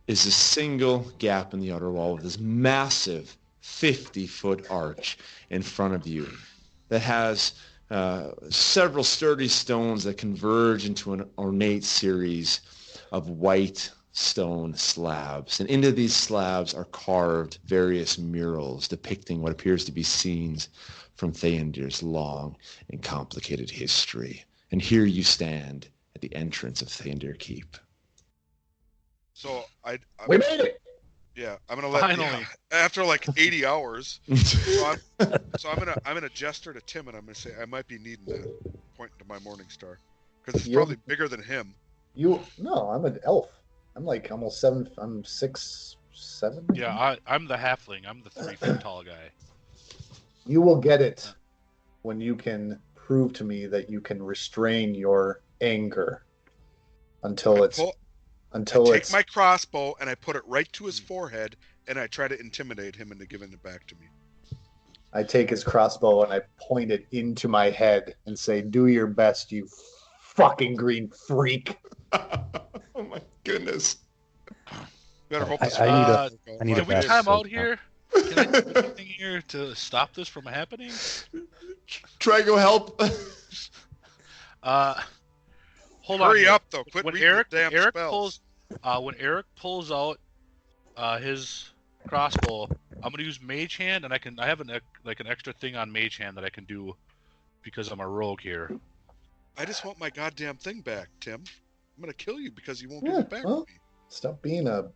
S1: is a single gap in the outer wall with this massive 50-foot arch in front of you that has several sturdy stones that converge into an ornate series of white stone slabs. And into these slabs are carved various murals depicting what appears to be scenes from Theondir's long and complicated history. And here you stand at the entrance of Theondir Keep.
S5: So
S2: We made it!
S5: Yeah, I'm gonna let
S3: Finally.
S5: after like 80 hours. So I'm gonna gesture to Tim and I'm gonna say I might be needing to point to my morning star because it's probably bigger than him.
S2: No, I'm an elf. I'm like almost 7. I'm 6'7".
S3: Yeah, I'm the halfling. I'm the 3-foot tall guy.
S2: You will get it when you can prove to me that you can restrain your anger until
S5: I take my crossbow and I put it right to his forehead and I try to intimidate him into giving it back to me.
S2: I take his crossbow and I point it into my head and say, "Do your best, you fucking green freak."
S1: Oh my goodness.
S5: Better hope
S4: I need a
S3: Can we
S4: fast
S3: time
S4: save
S3: out
S4: now.
S3: here? Can I do anything here to stop this from happening?
S1: Trago, help.
S3: Hold on.
S5: Hurry
S3: here.
S5: up though! Quit
S3: When
S5: reading
S3: Eric
S5: the damn spells.
S3: when Eric pulls out his crossbow, I'm gonna use Mage Hand, and I have an extra thing on Mage Hand that I can do because I'm a rogue here.
S5: I just want my goddamn thing back, Tim. I'm gonna kill you because you won't
S2: Yeah,
S5: give it back
S2: well.
S5: to me.
S2: Stop being a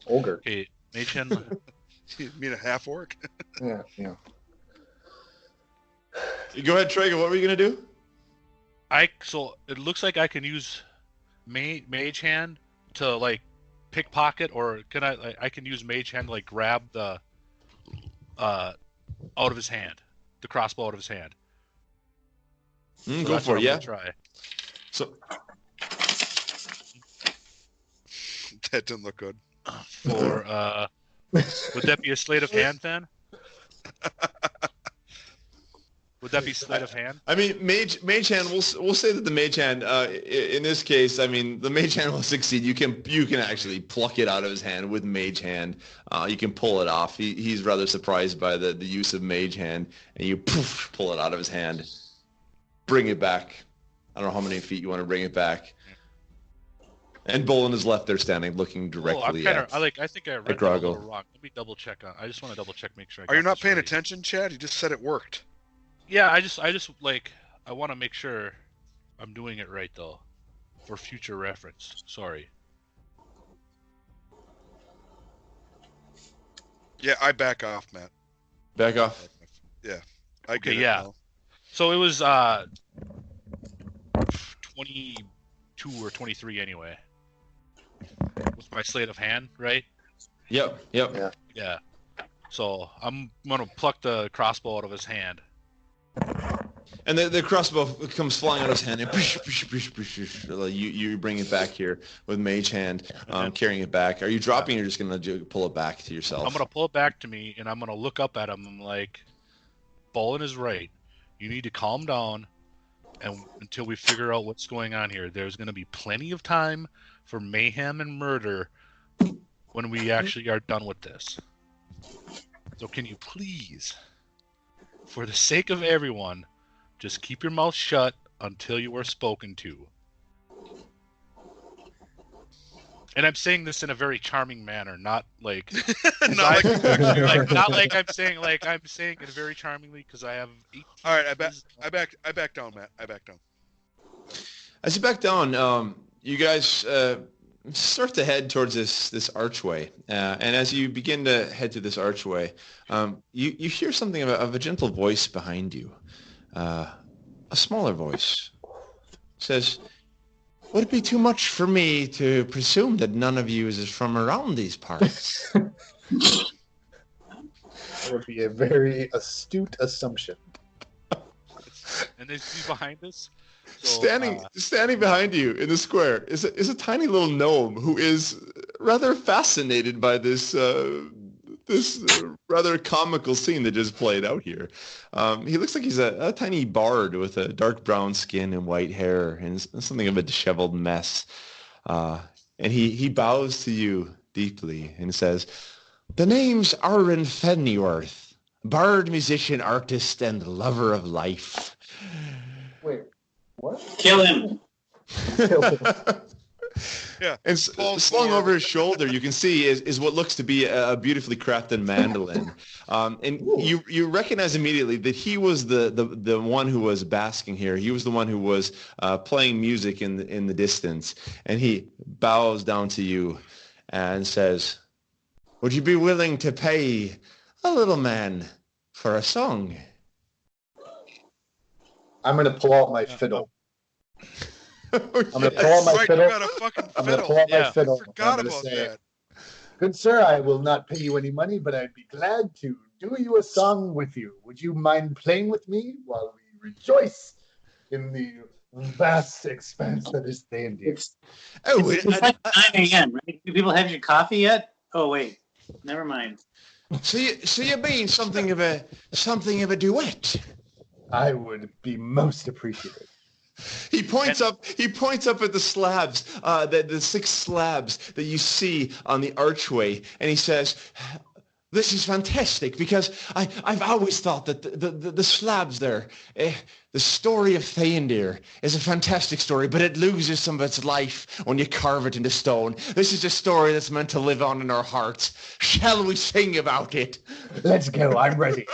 S2: ogre.
S3: Okay, Mage Hand.
S5: You mean a half orc?
S2: Yeah.
S1: Go ahead, Trago. What were you going to do?
S3: So it looks like I can use Mage Hand to like pickpocket, or can I can use Mage Hand to like grab the out of his hand, the crossbow out of his hand. So
S1: Go
S3: that's
S1: for
S3: what
S1: it.
S3: I'm
S1: Yeah.
S3: gonna try.
S1: So
S5: That didn't look good.
S3: For would that be a sleight of hand then? Would that be sleight of hand?
S1: I mean, mage hand. We'll say that the mage hand. In this case, I mean, the mage hand will succeed. You can actually pluck it out of his hand with mage hand. You can pull it off. He's rather surprised by the use of mage hand, and you pull it out of his hand, bring it back. I don't know how many feet you want to bring it back. And Bolin is left there standing, looking directly at.
S3: I think I read that a
S1: Groggle.
S3: little wrong. Let me double check on. I just want to double check, make sure.
S5: Are you not paying
S3: right.
S5: attention, Chad? You just said it worked.
S3: Yeah, I just like I want to make sure I'm doing it right though, for future reference. Sorry.
S5: Yeah, I back off, Matt.
S1: Back off.
S5: Yeah, I get
S3: Okay,
S5: it
S3: yeah.
S5: now.
S3: So it was 22 or 23 anyway. With my sleight of hand, right?
S1: Yep.
S3: Yeah. So I'm gonna pluck the crossbow out of his hand.
S1: And the crossbow comes flying out of his hand, and you bring it back here with mage hand, carrying it back. Are you dropping, or you're just gonna pull it back to yourself?
S3: I'm gonna pull it back to me, and I'm gonna look up at him. I'm like, Bolin is right. You need to calm down, and until we figure out what's going on here. There's gonna be plenty of time for mayhem and murder when we actually are done with this. So can you please, for the sake of everyone, just keep your mouth shut until you are spoken to. And I'm saying this in a very charming manner, not like
S5: Not like
S3: not like I'm saying it very charmingly because I have 18
S5: All right, I back down, Matt. I back down.
S1: As you back down, you guys start to head towards this archway, and as you begin to head to this archway, you hear something of a gentle voice behind you, a smaller voice. It says, "Would it be too much for me to presume that none of you is from around these parts?"
S2: That would be a very astute assumption.
S3: And is he behind us? So,
S1: Standing behind you in the square is a tiny little gnome who is rather fascinated by this rather comical scene that just played out here. He looks like he's a tiny bard with a dark brown skin and white hair and something of a disheveled mess. And he bows to you deeply and says, "The name's Arwen Fennyworth, bard, musician, artist, and lover of life."
S2: Wait, what?
S6: Kill him.
S5: Yeah.
S1: And slung over his shoulder, you can see is what looks to be a beautifully crafted mandolin. And you recognize immediately that he was the one who was basking here. He was the one who was playing music in the distance. And he bows down to you and says, "Would you be willing to pay a little man for a song?"
S2: I'm going to pull out my fiddle. I'm going to pull out my
S5: Right,
S2: fiddle.
S5: you got a fucking
S2: I'm going to
S5: fiddle.
S2: pull out my
S3: Yeah.
S2: fiddle.
S5: Forgot
S2: I'm gonna
S5: about
S2: say,
S5: that.
S2: "Good sir, I will not pay you any money, but I'd be glad to do you a song with you. Would you mind playing with me while we rejoice in the vast expanse that is Theondir?"
S6: It's like 9 a.m., right? Do people have your coffee yet? Oh, wait. Never mind.
S1: So you mean something of a duet?
S2: I would be most appreciative.
S1: He points up at the slabs, the 6 slabs that you see on the archway, and he says, "This is fantastic because I've always thought that the slabs there, the story of Theondir is a fantastic story, but it loses some of its life when you carve it into stone. This is a story that's meant to live on in our hearts. Shall we sing about it?"
S2: Let's go. I'm ready.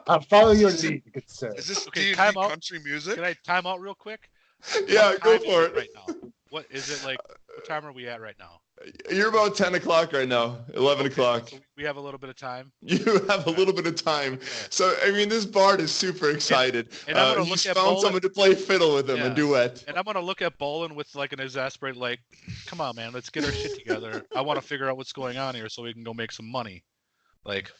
S2: I'll follow your lead, good sir.
S5: Is this
S3: Okay,
S5: D&D
S3: time out.
S5: country music?
S3: Can I time out real quick?
S1: Yeah,
S3: What
S1: go
S3: time
S1: for
S3: is
S1: it.
S3: right now? What is it like? What time are we at right now?
S1: You're about 10 o'clock right now, 11 o'clock.
S3: So we have a little bit of time.
S1: You have a little bit of time. So, I mean, this bard is super excited.
S3: And I'm gonna
S1: He's
S3: look at
S1: found
S3: Bolin.
S1: someone to play fiddle with him,
S3: Yeah.
S1: a duet.
S3: And I'm gonna look at Bolin with like an exasperated, like, "Come on, man, let's get our shit together. I want to figure out what's going on here so we can go make some money." Like,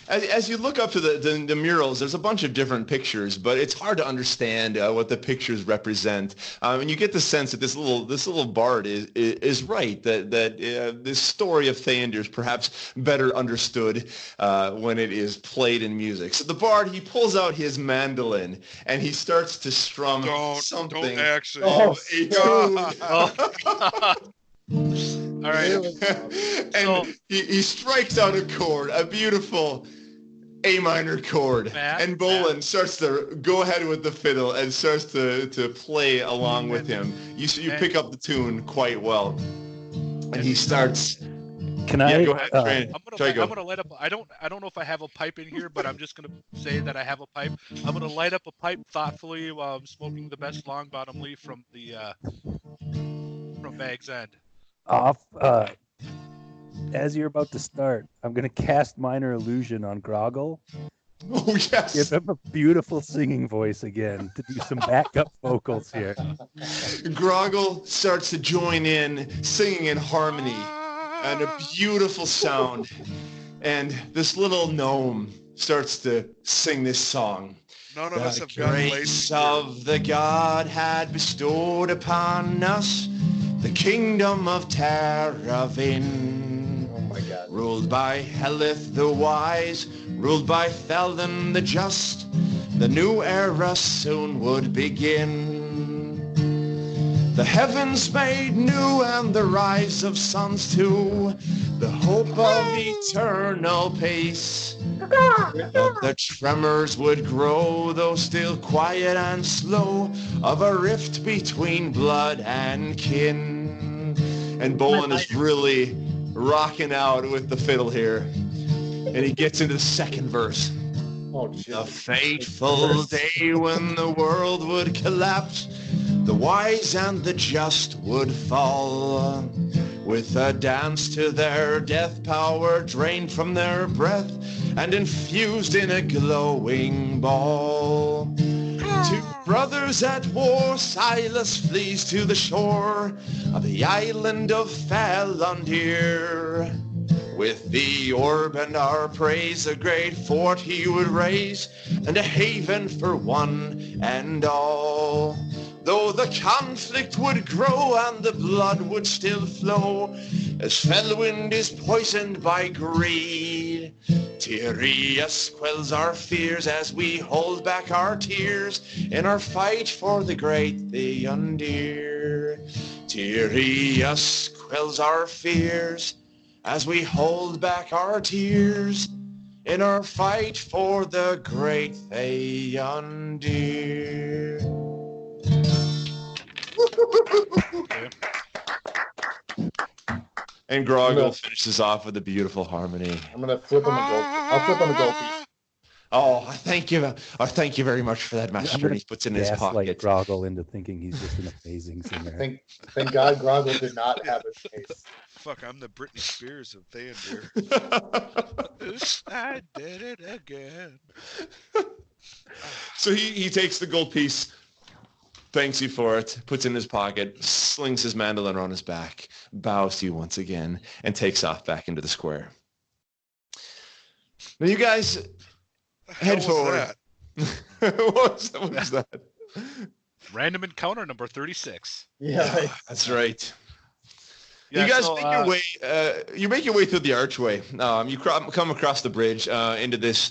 S1: As you look up to the murals, there's a bunch of different pictures, but it's hard to understand what the pictures represent. And you get the sense that this little bard is right, that this story of Theondir is perhaps better understood when it is played in music. So the bard, he pulls out his mandolin and he starts to strum something.
S5: Don't actually.
S2: Oh,
S1: a
S3: oh, all right.
S1: And he strikes out a chord, a beautiful A minor chord. And Bolin starts to go ahead with the fiddle and starts to play along with him. You pick up the tune quite well. And he starts...
S4: Can I?
S1: Go ahead, Trey.
S3: I'm gonna light up. I don't know if I have a pipe in here, but I'm just gonna say that I have a pipe. I'm gonna light up a pipe thoughtfully while I'm smoking the best long bottom leaf from Bag's End.
S4: As you're about to start, I'm going to cast Minor Illusion on Groggle.
S1: Oh, yes.
S4: Give him a beautiful singing voice again to do some backup vocals here.
S1: Groggle starts to join in, singing in harmony, and a beautiful sound. And this little gnome starts to sing this song.
S5: None of us
S1: The
S5: have got
S1: grace
S5: late.
S1: of the God had bestowed upon us the kingdom of Taravin.
S2: Oh my god.
S1: Ruled by Helith the wise, ruled by Thelden the just, the new era soon would begin. The heavens made new and the rise of suns too, the hope of eternal peace. The tremors would grow, though still quiet and slow, of a rift between blood and kin. And Bolin is really rocking out with the fiddle here. And he gets into the second verse.
S2: Oh,
S1: The
S2: jeez.
S1: fateful day when the world would collapse, the wise and the just would fall, with a dance to their death, power drained from their breath and infused in a glowing ball. Two brothers at war, Silas flees to the shore of the island of Theondir. With the orb and our praise, a great fort he would raise, and a haven for one and all. Though the conflict would grow and the blood would still flow, as Fellwind is poisoned by greed, Tyrius quells our fears as we hold back our tears in our fight for the great Theondir. Tyrius quells our fears as we hold back our tears in our fight for the great Theondir. And Groggle finishes off with a beautiful harmony.
S2: I'm gonna flip on the gold. I'll flip on the gold piece.
S1: Oh, thank you. Thank you very much for that, Master. He puts it in his pocket.
S4: Groggle into thinking he's just an amazing singer.
S2: Thank God Groggle did not have his face.
S5: Fuck, I'm the Britney Spears of Theondir. I did it again.
S1: So he takes the gold piece, thanks you for it, puts it in his pocket, slings his mandolin on his back, bows to you once again, and takes off back into the square. Now you guys head forward. What was that?
S3: Random encounter number 36.
S2: Yeah, right.
S1: That's right.
S3: Yeah,
S1: you guys
S3: so,
S1: make your way. You make your way through the archway. You come across the bridge into this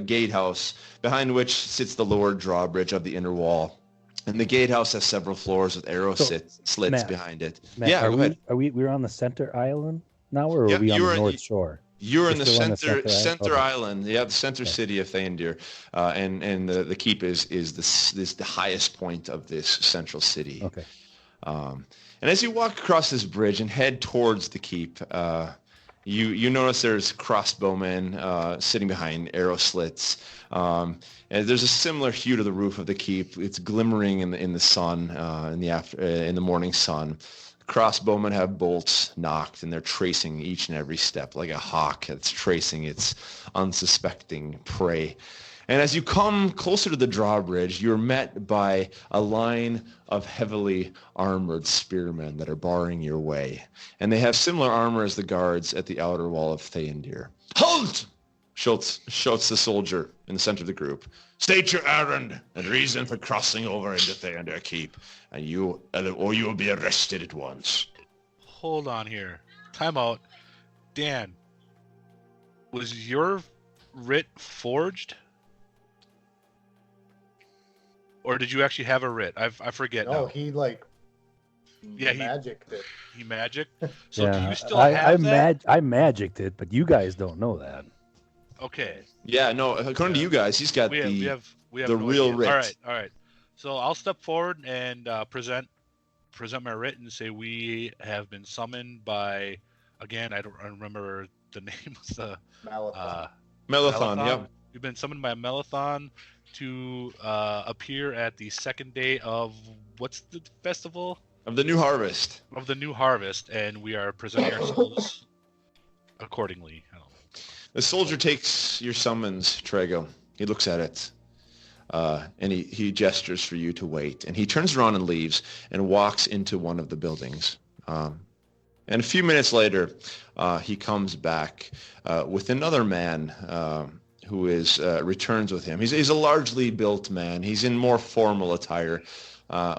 S1: gatehouse, behind which sits the lower drawbridge of the inner wall. And the gatehouse has several floors with arrow slits
S4: Matt,
S1: behind it.
S4: Matt,
S1: Yeah, go ahead.
S4: We're on the center island now, or are we on the north shore?
S1: You're in the
S4: still on
S1: center
S4: okay.
S1: island. Yeah, the center city of Theondir, and the keep is the highest point of this central city.
S4: Okay.
S1: And as you walk across this bridge and head towards the keep, you notice there's crossbowmen sitting behind arrow slits. And there's a similar hue to the roof of the keep. It's glimmering in the sun, in the morning sun. Crossbowmen have bolts knocked, and they're tracing each and every step like a hawk that's tracing its unsuspecting prey. And as you come closer to the drawbridge, you're met by a line of heavily armored spearmen that are barring your way. And they have similar armor as the guards at the outer wall of Theondir. "Halt!" shouts the soldier in the center of the group. "State your errand and reason for crossing over into Theondir Keep, or you will be arrested at once."
S3: Hold on here. Time out. Dan, was your writ forged? Or did you actually have a writ? I forget now.
S2: No, he magicked it.
S3: He magicked? So
S4: yeah,
S3: do you still have that?
S4: I magicked it, but you guys don't know that.
S3: Okay.
S1: Yeah, no, according to you guys, he's got
S3: We have
S1: the
S3: no
S1: real
S3: idea.
S1: writ.
S3: All right. So I'll step forward and present my writ and say we have been summoned by, again, I don't remember the name of the
S2: Maalethon.
S1: Maalethon, yep.
S3: We've been summoned by Maalethon to appear at the second day of what's the festival?
S1: Of the New Harvest.
S3: Of the New Harvest, and we are presenting ourselves accordingly.
S1: The soldier takes your summons, Trago. He looks at it, and he gestures for you to wait. And he turns around and leaves and walks into one of the buildings. And a few minutes later, he comes back with another man who returns with him. He's a largely built man. He's in more formal attire,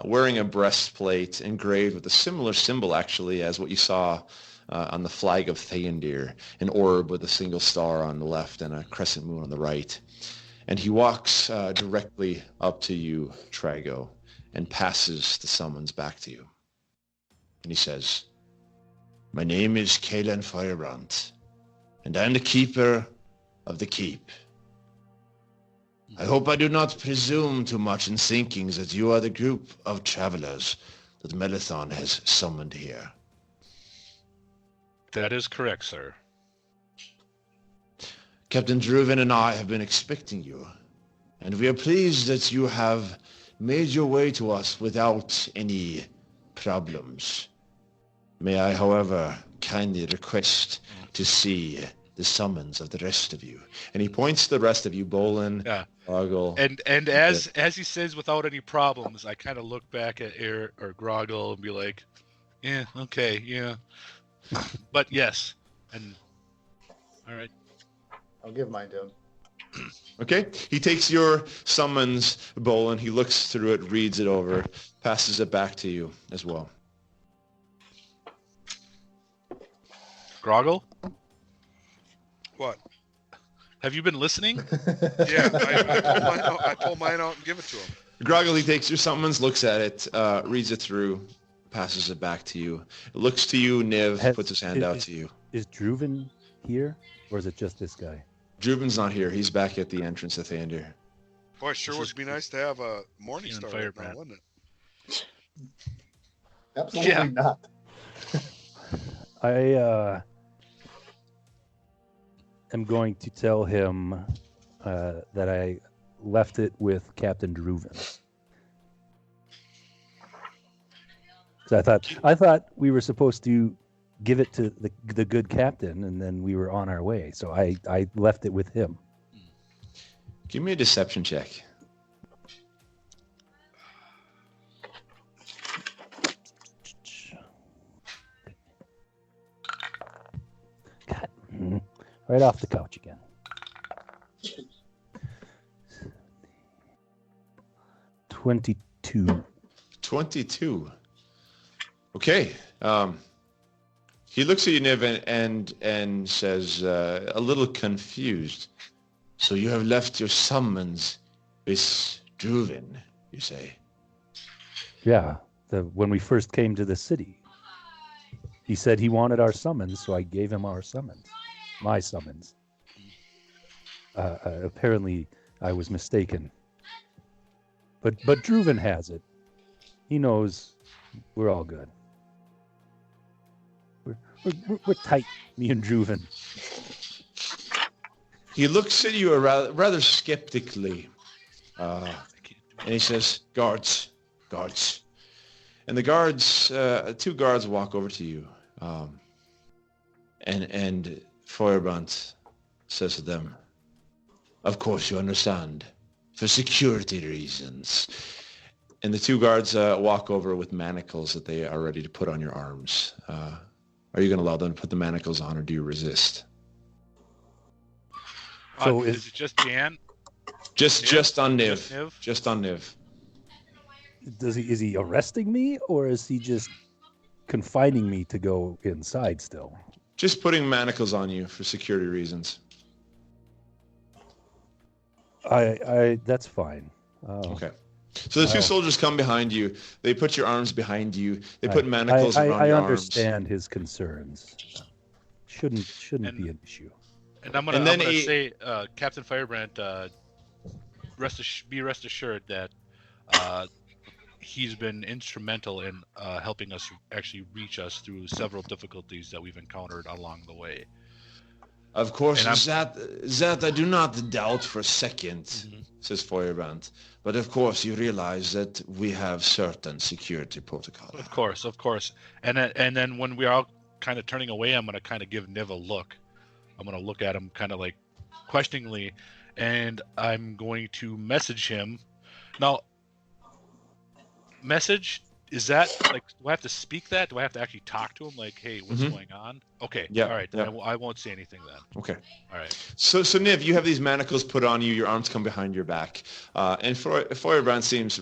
S1: wearing a breastplate engraved with a similar symbol, actually, as what you saw on the flag of Theondir, an orb with a single star on the left and a crescent moon on the right. And he walks directly up to you, Trago, and passes the summons back to you. And he says, "My name is Kalen Firebrand, and I am the keeper of the keep. I hope I do not presume too much in thinking that you are the group of travelers that Maalethon has summoned here."
S3: That is correct, sir.
S1: "Captain Druven and I have been expecting you, and we are pleased that you have made your way to us without any problems. May I, however, kindly request to see the summons of the rest of you. And he points to the rest of you, Bolin, Groggle.
S3: And as he says without any problems, I kind of look back at Air or Groggle and be like, yeah, okay, yeah. But yes. And all right.
S2: I'll give mine to him.
S1: Okay, he takes your summons, Bolin. He looks through it, reads it over, passes it back to you as well.
S3: Groggle?
S5: What?
S3: Have you been listening?
S5: Yeah, I pull mine out and give it to him.
S1: Groggle, he takes your summons, looks at it, reads it through, passes it back to you. It looks to you, Niv, puts his hand out to you.
S4: Is Druven here, or is it just this guy?
S1: Druven's not here. He's back at the entrance of Theondir.
S5: Boy, sure would be nice to have a morning star right now,
S3: Firebrand.
S5: wouldn't it?
S2: Absolutely not.
S4: I am going to tell him that I left it with Captain Druven. So I thought we were supposed to give it to the good captain, and then we were on our way. So I left it with him.
S1: Give me a deception check.
S4: God, right off the couch again. 22.
S1: 22. Okay. He looks at you, Niv, and says, a little confused. So you have left your summons with Druven, you say?
S4: Yeah, when we first came to the city. He said he wanted our summons, so I gave him our summons. My summons. Apparently, I was mistaken. But Druven has it. He knows we're all good. We're tight, me and Druven.
S1: He looks at you rather skeptically, and he says, guards. And the guards, two guards walk over to you, and Feuerbrand says to them, of course you understand, for security reasons. And the two guards walk over with manacles that they are ready to put on your arms. Are you going to allow them to put the manacles on, or do you resist?
S3: So is it just Jan?
S1: Just on Niv.
S3: Just Niv?
S1: Just on Niv.
S4: Is he arresting me, or is he just confining me to go inside still?
S1: Just putting manacles on you for security reasons.
S4: That's fine.
S1: Okay. So the two soldiers come behind you. They put your arms behind you. They put manacles around your arms.
S4: I understand his concerns. Shouldn't be an issue.
S3: And I'm gonna say, Captain Firebrand, be rest assured that he's been instrumental in helping us actually reach us through several difficulties that we've encountered along the way.
S1: Of course, that I do not doubt for a second, says Feuerbrand. But of course, you realize that we have certain security protocols.
S3: Of course. And then when we're all kind of turning away, I'm going to kind of give Niv a look. I'm going to look at him kind of like questioningly, and I'm going to message him. Now, message, is that like, do I have to speak that? Do I have to actually talk to him? Like, hey, what's going on? Okay. Yeah. All right. Then I won't say anything then.
S1: Okay.
S3: All right.
S1: So Niv, you have these manacles put on you. Your arms come behind your back. And Feuerbrand seems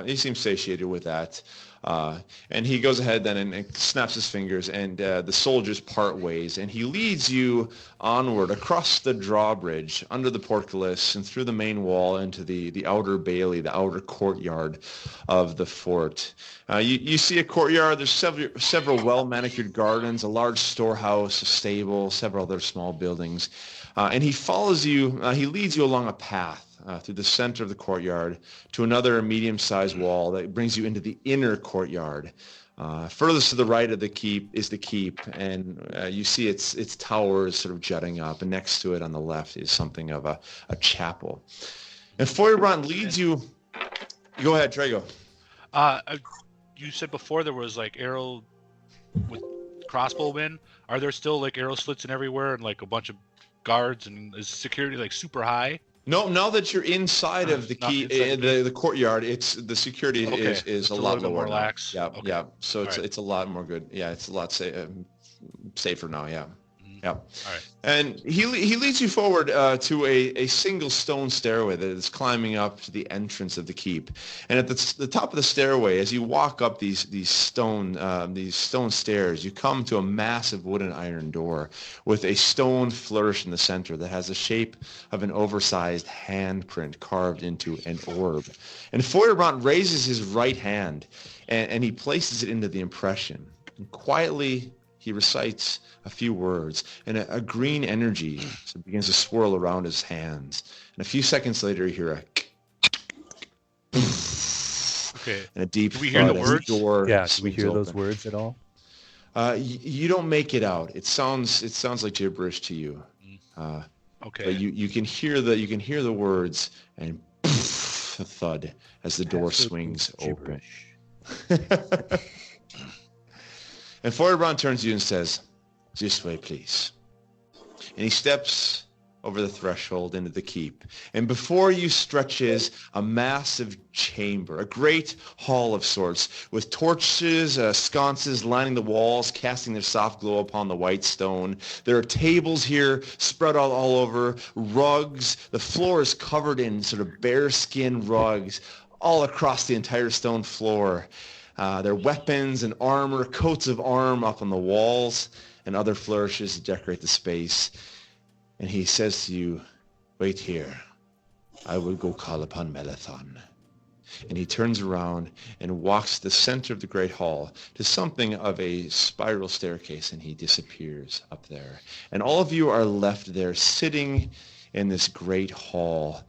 S1: he seems satiated with that. And he goes ahead then and snaps his fingers, and the soldiers part ways, and he leads you onward across the drawbridge, under the portcullis, and through the main wall into the outer bailey, the outer courtyard of the fort. You see a courtyard. There's several well-manicured gardens, a large storehouse, a stable, several other small buildings. And he follows you. He leads you along a path through the center of the courtyard to another medium-sized wall that brings you into the inner courtyard. Furthest to the right of the keep is the keep, and you see its towers sort of jutting up, and next to it on the left is something of a chapel. And Feuerbrand leads you Go ahead, Trago.
S3: You said before there was like arrow with crossbowmen. Are there still like arrow slits and everywhere and like a bunch of guards and is security like super high?
S1: No, now that you're inside of the key, the courtyard, it's the security is a lot lower
S3: more
S1: now.
S3: lax.
S1: Yeah,
S3: Okay.
S1: yeah. So
S3: All right.
S1: it's a lot more good. Yeah, it's a lot safer now. Yeah.
S3: Mhm.
S1: Yeah.
S3: All right.
S1: And he leads you forward to a single stone stairway that is climbing up to the entrance of the keep. And at the top of the stairway, as you walk up these stone stairs, you come to a massive wooden iron door with a stone flourish in the center that has the shape of an oversized handprint carved into an orb. And Feuerbrand raises his right hand and he places it into the impression. And quietly, he recites a few words, and a green energy begins to swirl around his hands. And a few seconds later, you hear a
S3: Okay.
S1: and a deep
S3: Do we hear the
S1: thud as
S3: words?
S1: door
S4: Yeah, do we
S1: swings
S4: hear those
S1: open.
S4: words at all?
S1: You don't make it out. It sounds like gibberish to you.
S3: Okay.
S1: But you can hear the words and a thud as the door swings open.
S4: Gibberish.
S1: And Feuerbrand turns to you and says, "This way, please." And he steps over the threshold into the keep. And before you stretches a massive chamber, a great hall of sorts, with torches, sconces lining the walls, casting their soft glow upon the white stone. There are tables here spread all over, rugs. The floor is covered in sort of bearskin rugs all across the entire stone floor. There are weapons and armor, coats of arm up on the walls, and other flourishes to decorate the space. And he says to you, "Wait here. I will go call upon Maalethon." And he turns around and walks to the center of the great hall to something of a spiral staircase, and he disappears up there. And all of you are left there sitting in this great hall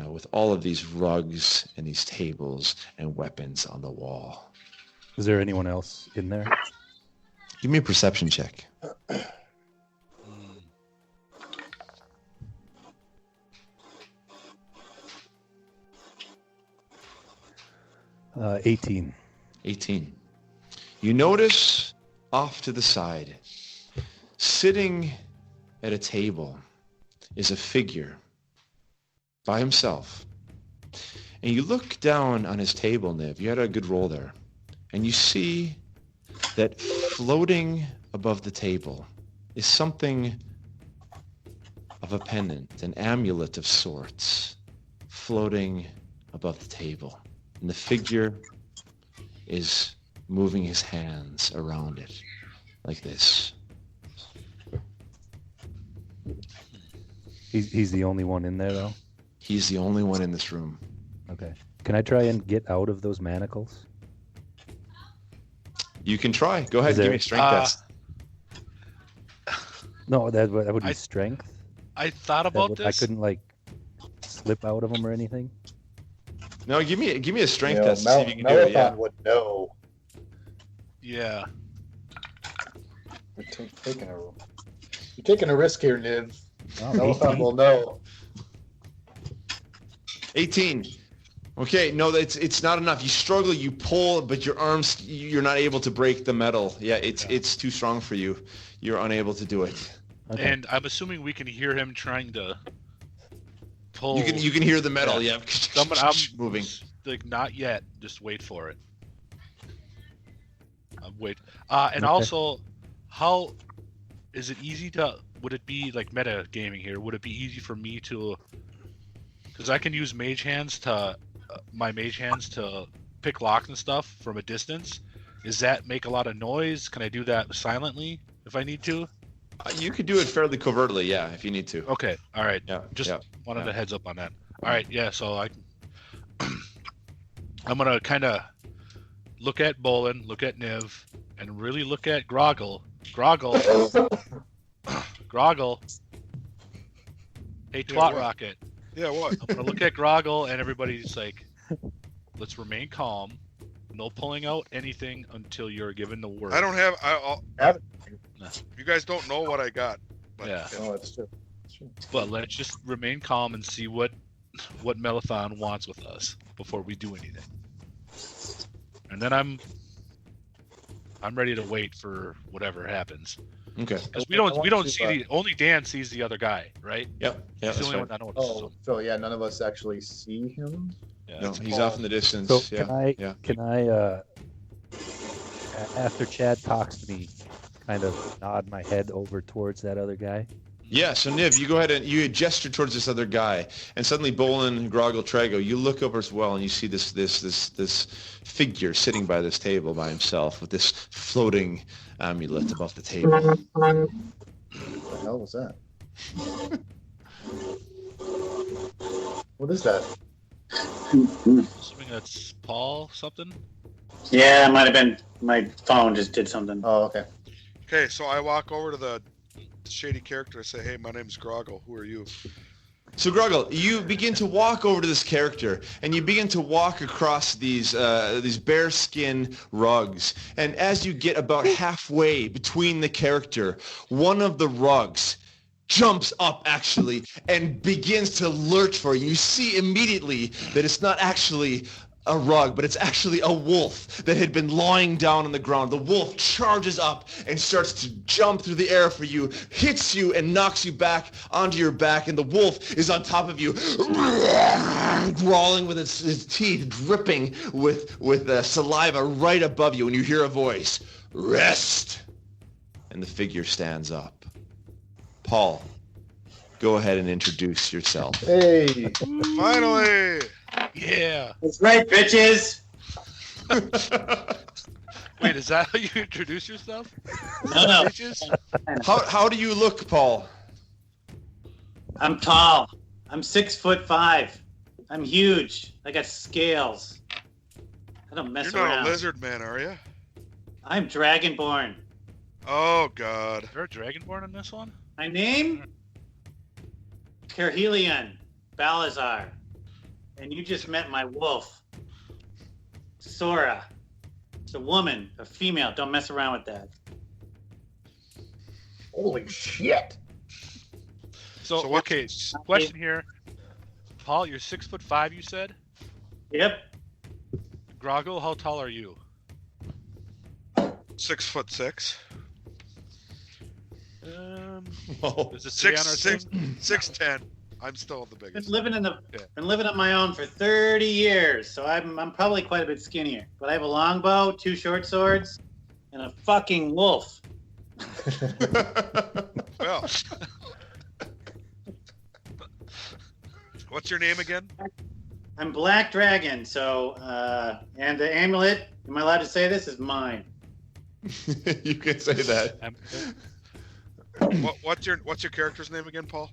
S1: with all of these rugs and these tables and weapons on the wall.
S4: Is there anyone else in there?
S1: Give me a perception check.
S4: 18.
S1: 18. You notice off to the side, sitting at a table, is a figure by himself. And you look down on his table, Niv. You had a good roll there. And you see that floating above the table is something of a pendant, an amulet of sorts, floating above the table. And the figure is moving his hands around it like this.
S4: He's the only one in there, though?
S1: He's the only one in this room.
S4: Okay. Can I try and get out of those manacles?
S1: You can try. Go ahead
S4: Is
S1: and give
S4: there-
S1: me a strength test.
S4: No, that would be strength.
S3: I thought
S4: That
S3: about
S4: would- I
S3: this.
S4: couldn't, like, slip out of them or anything?
S1: No, give me a strength
S2: You know,
S1: test to see if you can do it. Yeah.
S2: Maalethon would know.
S3: Yeah.
S2: You're taking a risk here, Niv.
S4: Oh,
S2: Maalethon
S4: 18.
S2: will know.
S1: 18. Okay, no, it's not enough. You struggle, you pull, but your arms, you're not able to break the metal. Yeah, it's too strong for you. You're unable to do it.
S4: Okay.
S3: And I'm assuming we can hear him trying to pull.
S1: You can hear the metal. Yeah,
S3: I'm
S1: moving.
S3: Like not yet. Just wait for it. Wait. And
S4: Okay.
S3: also, how is it easy to? Would it be like meta gaming here? Would it be easy for me to? Because I can use mage hands to my mage hands to pick locks and stuff from a distance. Does that make a lot of noise? Can I do that silently if I need to?
S1: You could do it fairly covertly, yeah, if you need to.
S3: Okay. All right.
S1: Yeah,
S3: Just
S1: yeah.
S3: wanted a heads up on that. All right. Yeah. So I'm gonna kind of look at Bolin, look at Niv, and really look at Groggle. Groggle. Hey, Twat
S5: what?
S3: Rocket.
S5: Yeah, what?
S3: I'm gonna look at Groggle, and everybody's like, "Let's remain calm. No pulling out anything until you're given the word."
S5: I don't have. I'll,
S2: Have it.
S5: you guys don't know what I got. But,
S3: Yeah.
S2: Oh, that's true. That's true.
S3: But let's just remain calm and see what what Maalethon wants with us before we do anything. And then I'm ready to wait for whatever happens.
S1: Okay.
S3: Because we don't see only Dan sees the other guy, right?
S1: Yep. Yeah.
S3: He's the
S1: That's
S3: only
S1: right.
S3: one that notices
S2: Oh,
S3: him.
S2: so yeah, none of us actually see him.
S3: Yeah,
S1: No,
S3: it's
S1: he's
S3: Paul.
S1: off in the distance.
S4: So
S1: yeah.
S4: can I after Chad talks to me, kind of nod my head over towards that other guy?
S1: Yeah, so Niv, you go ahead and you gesture towards this other guy, and suddenly Bolin, Groggle, Trago, you look over as well, and you see this figure sitting by this table by himself with this floating amulet above the table.
S2: What the hell was that? What is that?
S3: Assuming that's Paul something.
S6: Yeah, it might have been my phone just did something.
S2: Oh, okay.
S5: Okay, so I walk over to the shady character. I say, "Hey, my name's Groggle. Who are you?"
S1: So Groggle, you begin to walk over to this character, and you begin to walk across these bearskin rugs. And as you get about halfway between the character, one of the rugs jumps up actually and begins to lurch for you. You see immediately that it's not actually a rug, but it's actually a wolf that had been lying down on the ground. The wolf charges up and starts to jump through the air for you, hits you and knocks you back onto your back, and the wolf is on top of you, growling with its teeth, dripping with saliva right above you, and you hear a voice, "Rest!" And the figure stands up. Paul, go ahead and introduce yourself.
S2: Hey.
S5: Finally!
S3: Yeah.
S6: That's right, bitches.
S3: Wait, is that how you introduce yourself?
S6: No.
S3: Bitches?
S1: How do you look, Paul?
S6: I'm tall. I'm 6'5". I'm huge. I got scales. I don't mess
S5: You're not
S6: around.
S5: a lizard man, are you?
S6: I'm Dragonborn.
S5: Oh God!
S3: Is there a Dragonborn in this one?
S6: My name? Kerhelion Balazar. And you just met my wolf. Sora. It's a woman, a female. Don't mess around with that.
S2: Holy shit.
S3: So
S5: what-
S3: okay, question here. Paul, you're 6'5", you said?
S6: Yep.
S3: Groggle, how tall are you?
S5: 6'6".
S1: Whoa.
S3: Does it say on our
S5: Six,
S3: thing?
S5: 6'10". I'm still the
S6: Been
S5: biggest.
S6: living
S3: Yeah.
S6: been living on my own for 30 years, so I'm probably quite a bit skinnier. But I have a longbow, 2 short swords, and a fucking wolf.
S5: Well, what's your name again?
S6: I'm Black Dragon, so and the amulet, am I allowed to say this, is mine.
S1: You can say that.
S5: What's your character's name again, Paul?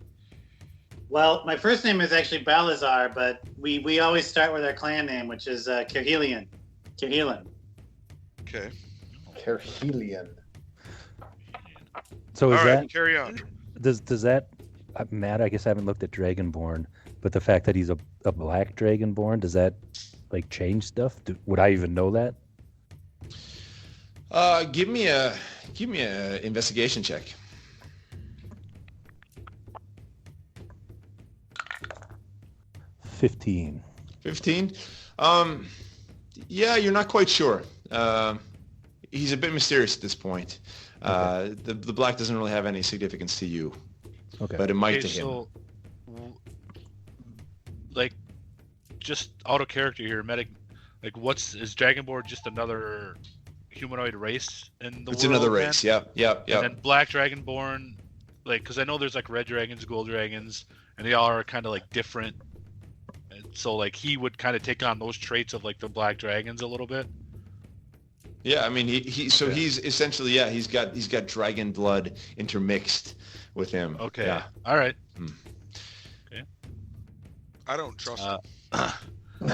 S6: Well, my first name is actually Balazar, but we always start with our clan name, which is Kerhelion. Kerhelion.
S5: Okay.
S2: Kerhelion.
S4: So
S5: All
S4: is
S5: right,
S4: that
S5: carry on.
S4: does that Matt? I guess I haven't looked at Dragonborn, but the fact that he's a black Dragonborn, does that like change stuff? Would I even know that?
S1: Give me a investigation check.
S4: 15.
S1: 15? Yeah, you're not quite sure. He's a bit mysterious at this point. The black doesn't really have any significance to you,
S4: Okay.
S1: but it might
S3: Okay,
S1: to him.
S3: so, like, just out of character here, like, is Dragonborn just another humanoid race in the world?
S1: It's another
S3: then?
S1: race. Yep.
S3: And then Black Dragonborn, like, because I know there's like red dragons, gold dragons, and they all are kind of like different. And so like he would kind of take on those traits of like the black dragons a little bit.
S1: Yeah, I mean he's essentially he's got dragon blood intermixed with him.
S3: Okay.
S1: Yeah.
S3: All right.
S5: I don't trust
S3: Uh,
S5: him.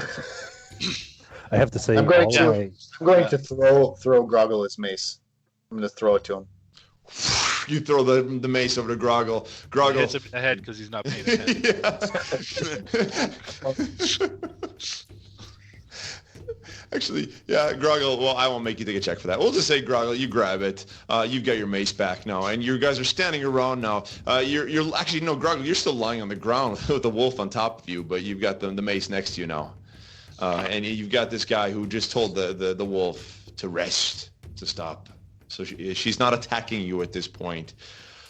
S4: I have to say,
S2: I'm going
S4: all
S2: to-
S4: my-
S2: I'm going to throw Groggle his mace. I'm going to throw it to him.
S1: You throw the mace over to Groggle.
S3: He
S1: Groggle.
S3: hits him in the head because he's not paying attention.
S1: Actually, yeah, Groggle, well, I won't make you take a check for that. We'll just say, Groggle, you grab it. You've got your mace back now, and you guys are standing around now. You're actually, no, Groggle, you're still lying on the ground with the wolf on top of you, but you've got the mace next to you now. And you've got this guy who just told the wolf to rest, to stop. So she's not attacking you at this point,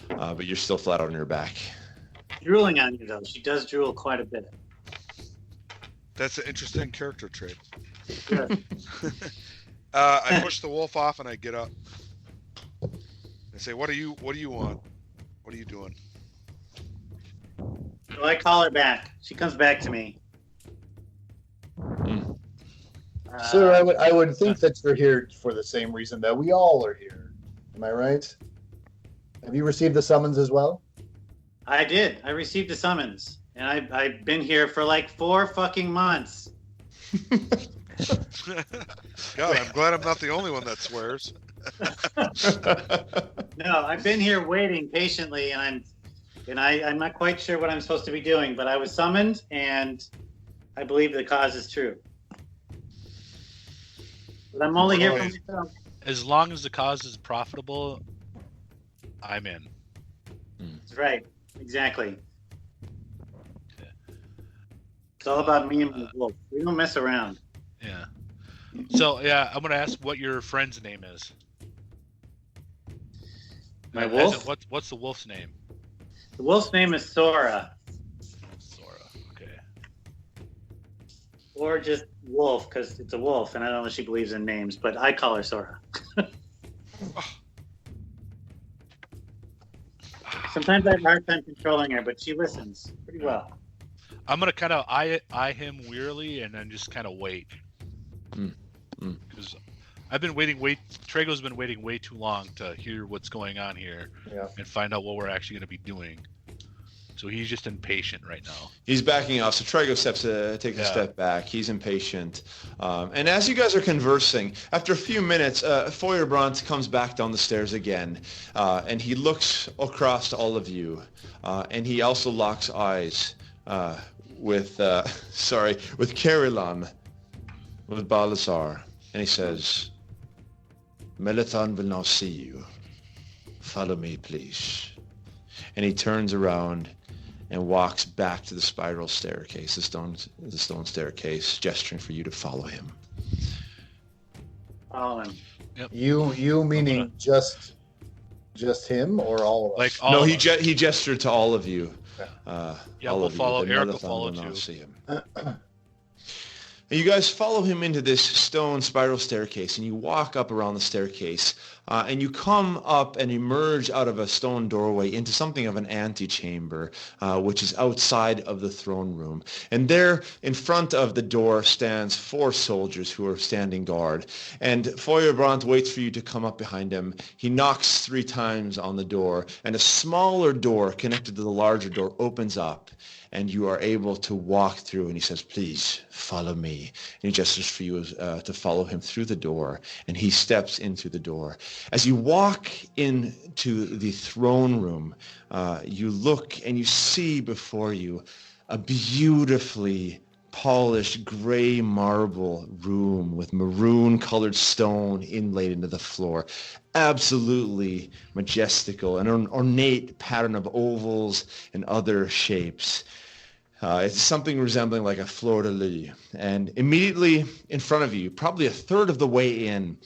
S1: but you're still flat on your back.
S6: Drooling on you, though. She does drool quite a bit.
S5: That's an interesting character trait.
S6: Yeah.
S5: I push the wolf off and I get up. I say, "What do you want? What are you doing?"
S6: So I call her back. She comes back to me.
S2: Sir, I would think that you're here for the same reason that we all are here. Am I right? Have you received the summons as well?
S6: I did. I received a summons, and I've been here for like 4 fucking months.
S5: God, I'm glad I'm not the only one that swears.
S6: No, I've been here waiting patiently, and I'm not quite sure what I'm supposed to be doing, but I was summoned, and I believe the cause is true. But I'm only here for myself.
S3: As long as the cause is profitable, I'm in.
S6: That's right. Exactly. It's all about me and my wolf. We don't mess around.
S3: Yeah. So, yeah, I'm going to ask what your friend's name is.
S6: My wolf?
S3: What's the wolf's name?
S6: The wolf's name is Sora.
S3: Sora. Okay.
S6: Or just Wolf, because it's a wolf, and I don't know if she believes in names, but I call her Sora. Sometimes I have a hard time controlling her, but she listens pretty well.
S3: I'm going to kind of eye him wearily and then just kind of wait. Because I've been waiting Trago's been waiting way too long to hear what's going on here and find out what we're actually going to be doing. So he's just impatient right now.
S1: He's backing off. So Trago takes a step back. He's impatient. And as you guys are conversing, after a few minutes, Feuerbrand comes back down the stairs again. And he looks across to all of you. And he also locks eyes with Caroline, with Balazar. And he says, Maalethon will now see you. Follow me, please. And he turns around and walks back to the spiral staircase, the stone staircase, gesturing for you to follow him.
S6: Follow him.
S3: Yep.
S2: You meaning just him or all of us?
S3: Like all
S1: No,
S3: of
S1: he
S3: us.
S1: he gestured to all of you.
S3: Yeah,
S1: all
S3: we'll
S1: of you,
S3: follow.
S1: that
S3: Eric will
S1: Maalethon
S3: follow
S1: now
S3: too.
S1: see him. And you guys follow him into this stone spiral staircase, and you walk up around the staircase, and you come up and emerge out of a stone doorway into something of an antechamber, which is outside of the throne room. And there, in front of the door, stands 4 soldiers who are standing guard. And Feuerbrand waits for you to come up behind him. He knocks 3 times on the door, and a smaller door connected to the larger door opens up. And you are able to walk through, and he says, please, follow me. And he gestures for you to follow him through the door, and he steps into the door. As you walk into the throne room, you look and you see before you a beautifully polished gray marble room with maroon-colored stone inlaid into the floor. Absolutely majestical, an ornate pattern of ovals and other shapes. It's something resembling like a fleur-de-lis. And immediately in front of you, probably a third of the way in,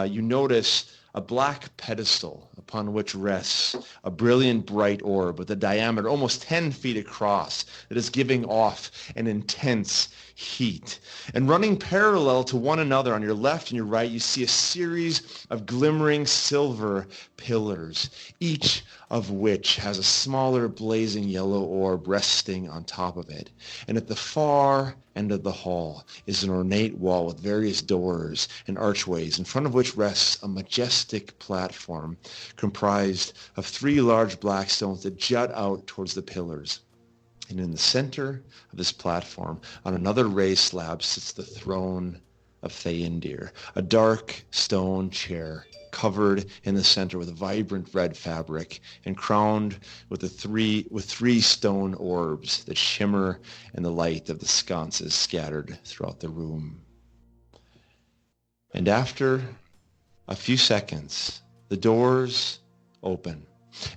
S1: you notice a black pedestal upon which rests a brilliant bright orb with a diameter almost 10 feet across that is giving off an intense heat. And running parallel to one another on your left and your right, you see a series of glimmering silver pillars, each of which has a smaller blazing yellow orb resting on top of it. And at the far end of the hall is an ornate wall with various doors and archways, in front of which rests a majestic platform comprised of 3 large black stones that jut out towards the pillars. And in the center of this platform, on another raised slab, sits the throne of Theondir, a dark stone chair covered in the center with vibrant red fabric and crowned with three stone orbs that shimmer in the light of the sconces scattered throughout the room. And after a few seconds, the doors open,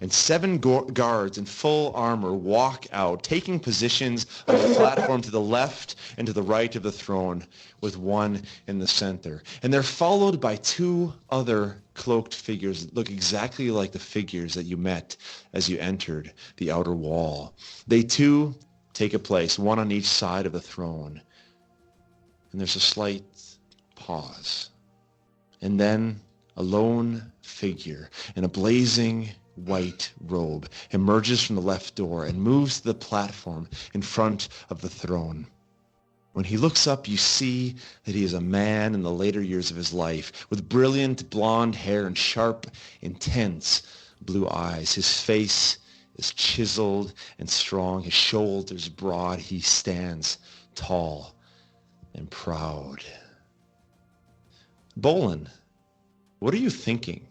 S1: and 7 guards in full armor walk out, taking positions on the platform to the left and to the right of the throne, with one in the center. And they're followed by 2 other cloaked figures that look exactly like the figures that you met as you entered the outer wall. They too take a place, one on each side of the throne. And there's a slight pause. And then a lone figure in a blazing white robe emerges from the left door and moves to the platform in front of the throne. When he looks up, you see that he is a man in the later years of his life, with brilliant blonde hair and sharp, intense blue eyes. His face is chiseled and strong, his shoulders broad. He stands tall and proud. Bolin, what are you thinking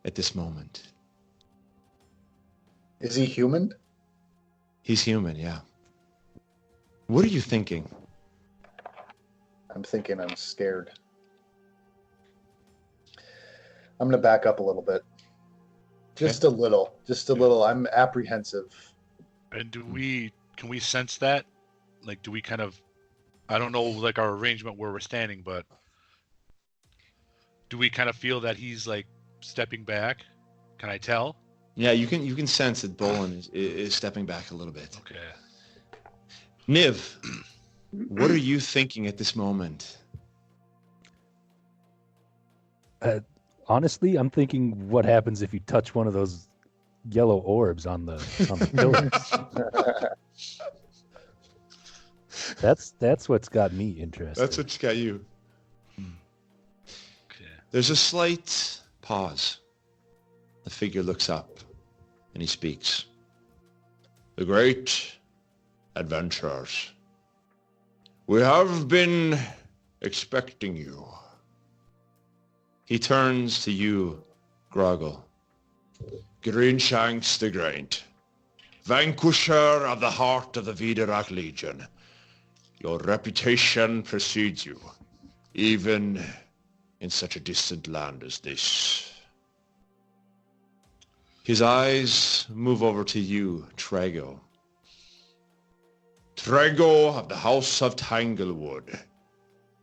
S1: at this moment?
S2: Is he human?
S1: He's human, yeah. What are you thinking?
S2: I'm thinking I'm scared. I'm going to back up a little bit. Just a little. Just a little. I'm apprehensive.
S3: And can we sense that? Like, do we kind of, I don't know, like our arrangement where we're standing, but do we kind of feel that he's like stepping back? Can I tell?
S1: Yeah, you can sense that Bolin is stepping back a little bit.
S3: Okay.
S1: Niv, what are you thinking at this moment?
S4: Honestly, I'm thinking what happens if you touch one of those yellow orbs on the pillar. That's what's got me interested.
S1: That's what's got you.
S3: Okay.
S1: There's a slight pause. The figure looks up and he speaks. The great adventurers, we have been expecting you. He turns to you, Groggle. Greenshanks the Great, vanquisher of the heart of the Vidarak Legion. Your reputation precedes you, even in such a distant land as this. His eyes move over to you, Trago. Trago of the House of Tanglewood.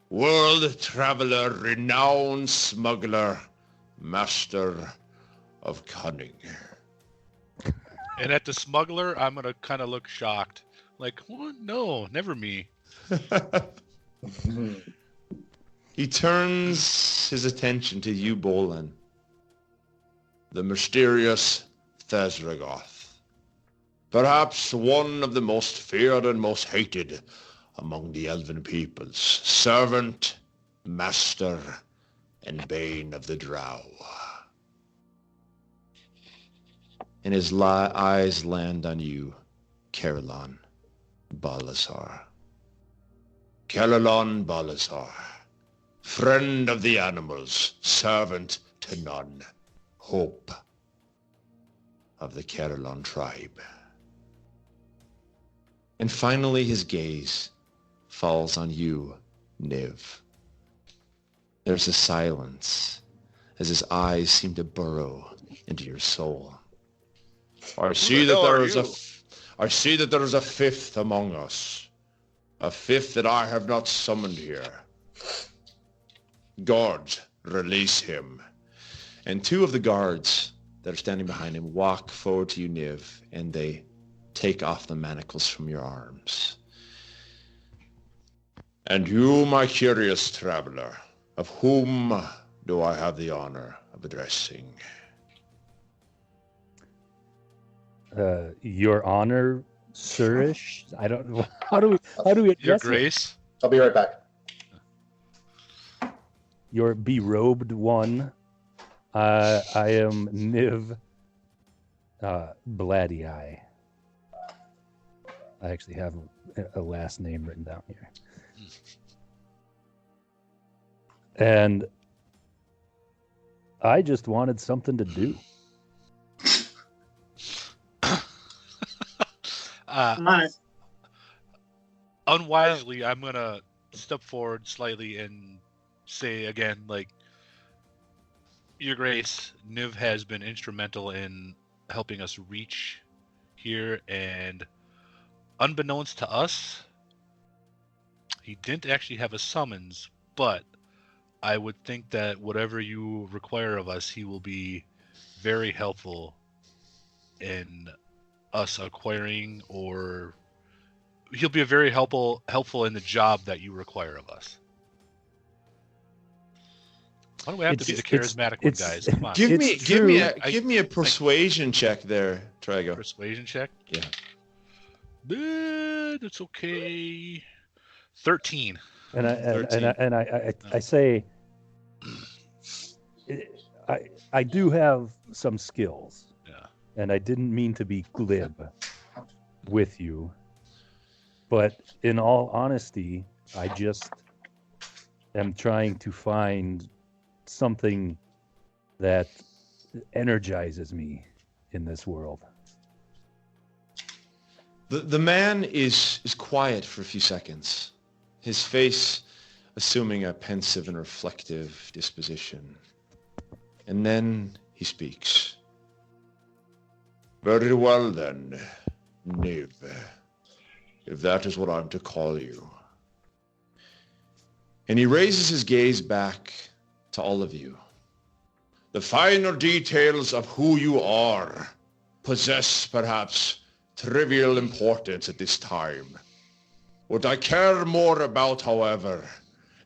S1: World traveler, renowned smuggler, master of cunning.
S3: And at the smuggler, I'm going to kind of look shocked. Like, what? No, never me.
S1: He turns his attention to you, Bolin. The mysterious Thesragoth. Perhaps one of the most feared and most hated among the elven peoples. Servant, master, and bane of the drow. And his eyes land on you, Caroline Balazar. Caroline Balazar, friend of the animals, servant to none, hope of the Caroline tribe. And finally his gaze falls on you, Niv. There's a silence as his eyes seem to burrow into your soul. I see that there is a fifth among us. A fifth that I have not summoned here. Guards, release him. And 2 of the guards that are standing behind him walk forward to you, Niv, and they take off the manacles from your arms. And you, my curious traveler, of whom do I have the honor of addressing?
S4: Your Honor, Sirish. I don't know. How do we
S3: Your
S4: address it?
S3: Grace.
S2: I'll be right back.
S4: Your berobed one. I am Niv Bladdy Eye. I actually have a last name written down here. And I just wanted something to do.
S6: Honest.
S3: Unwisely, I'm going to step forward slightly and say again, like, Your Grace, Niv has been instrumental in helping us reach here, and unbeknownst to us, he didn't actually have a summons, but I would think that whatever you require of us, he will be very helpful in us acquiring, or he'll be a very helpful in the job that you require of us. Why do we have to be the charismatic one, guys? Come on.
S1: Give me a persuasion check there, Trago.
S3: Persuasion check?
S1: Yeah.
S3: It's okay. 13.
S4: And
S1: 13.
S4: I say, I do have some skills.
S3: Yeah.
S4: And I didn't mean to be glib with you, but in all honesty, I just am trying to find something that energizes me in this world.
S1: The man is quiet for a few seconds, his face assuming a pensive and reflective disposition. And then he speaks. Very well then, Niv, if that is what I'm to call you. And he raises his gaze back to all of you. The finer details of who you are possess perhaps trivial importance at this time. What I care more about, however,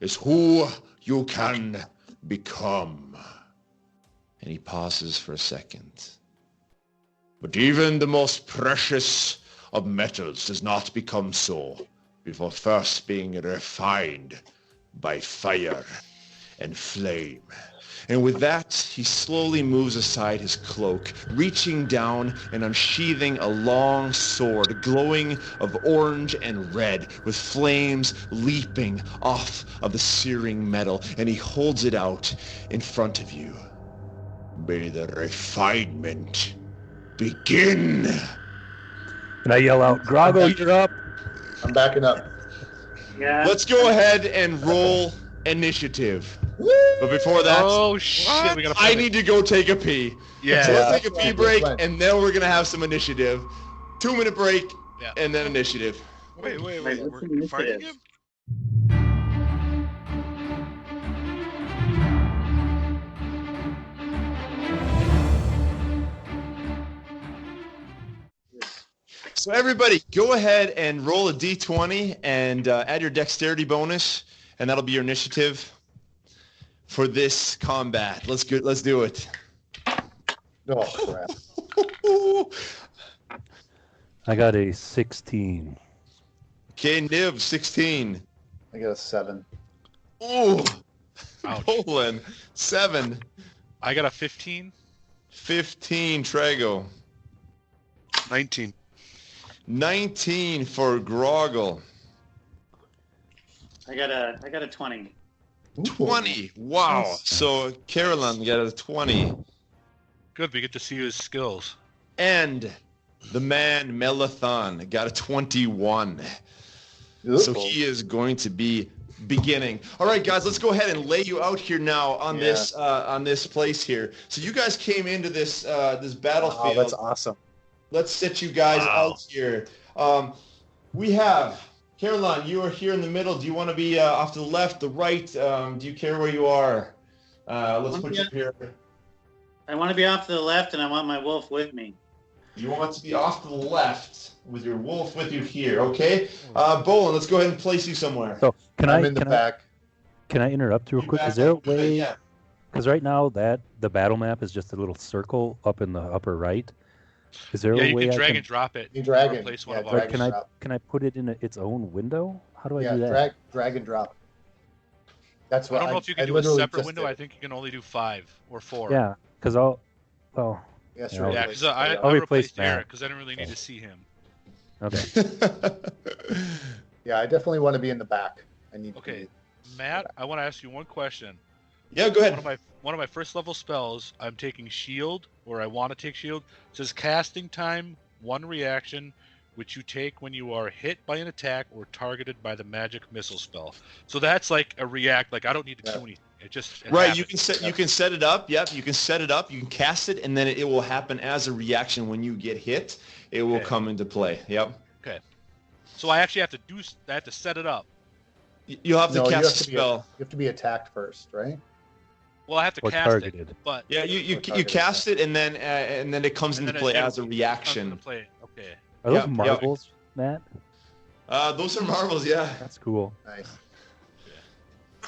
S1: is who you can become. And he pauses for a second. But even the most precious of metals does not become so before first being refined by fire and flame. And with that, he slowly moves aside his cloak, reaching down and unsheathing a long sword glowing of orange and red with flames leaping off of the searing metal, and he holds it out in front of you. May the refinement begin.
S4: And I yell out, Grago, you're up.
S2: I'm backing up.
S6: Yeah.
S1: Let's go ahead and roll initiative. But before that,
S3: We gotta
S1: I need to go take a pee.
S3: Yeah.
S1: So let's take a
S2: Yeah.
S1: pee break,
S2: Fine.
S1: and then we're going to have some initiative. 2-minute break,
S3: Yeah.
S1: and then initiative.
S5: Wait.
S6: Wait,
S5: We're
S6: what's the
S5: fighting
S6: initiative?
S5: him?
S1: So everybody, go ahead and roll a d20 and add your dexterity bonus, and that'll be your initiative for this combat. Let's do it.
S2: Oh, crap.
S4: I got a 16.
S1: Okay, Niv, 16.
S2: I got a 7.
S1: Ooh,
S3: Ouch.
S1: Poland, 7.
S3: I got a 15.
S1: 15, Trago.
S5: 19.
S1: 19 for Groggle.
S6: I got a 20.
S1: 20. Wow.
S2: Nice.
S1: So Caroline got a 20.
S3: Good, we get to see his skills.
S1: And the man Maalethon got a 21.
S2: Ooh.
S1: So he is going to be beginning. All right, guys, let's go ahead and lay you out here now on this place here. So you guys came into this this battlefield.
S2: Oh, that's awesome.
S1: Let's set you guys out here. We have Caroline. You are here in the middle. Do you want to be off to the left, the right? Do you care where you are? Let's put you up here.
S6: I want to be off to the left, and I want my wolf with me.
S1: You want to be off to the left with your wolf with you here, okay? Bolin, let's go ahead and place you somewhere.
S4: So
S2: I'm in the back.
S4: Can I interrupt real
S1: You
S4: quick?
S1: back
S4: Is there a
S1: up?
S4: way?
S1: Yeah.
S4: Because right now the battle map is just a little circle up in the upper right. Is there
S3: Yeah,
S4: a
S3: you
S4: way
S3: can
S4: I
S3: drag
S4: can?
S3: and drop it.
S2: You drag it.
S3: Replace one
S2: Yeah,
S3: of
S2: drag
S3: ours.
S2: and drop.
S4: Can I put it in its own window? How do I
S2: Yeah,
S4: do that?
S2: drag and drop. That's
S3: I
S2: what
S3: don't know if you can do a
S2: literally
S3: separate
S2: just
S3: window.
S2: did.
S3: I think you can only do 5 or 4.
S4: Yeah, because Well,
S2: Yeah, sure.
S3: Yeah, because I
S4: I'll replace
S3: replaced
S4: Matt.
S3: Eric because I didn't really need to see him.
S4: okay.
S2: Yeah, I definitely want to be in the back. I need to
S3: Okay,
S2: be.
S3: Matt, I want to ask you one question.
S1: Yeah, go ahead.
S3: One of my first level spells, I'm taking shield, or I want to take shield. It says casting time, 1 reaction, which you take when you are hit by an attack or targeted by the magic missile spell. So that's like a react. Like I don't need to do anything. It just
S1: right.
S3: happens.
S1: You can set it up. Yep. You can set it up. You can cast it, and then it will happen as a reaction when you get hit. It will come into play. Yep.
S3: Okay. So I actually have to set it up.
S1: You'll have to cast a spell.
S2: You have to be attacked first, right?
S3: Well, I have to cast
S4: targeted.
S3: it, but
S1: Yeah, you cast it, and then it comes into play as a reaction.
S3: Okay.
S4: Are those marbles, Matt?
S1: Those are marbles. Yeah.
S4: That's cool.
S2: Nice.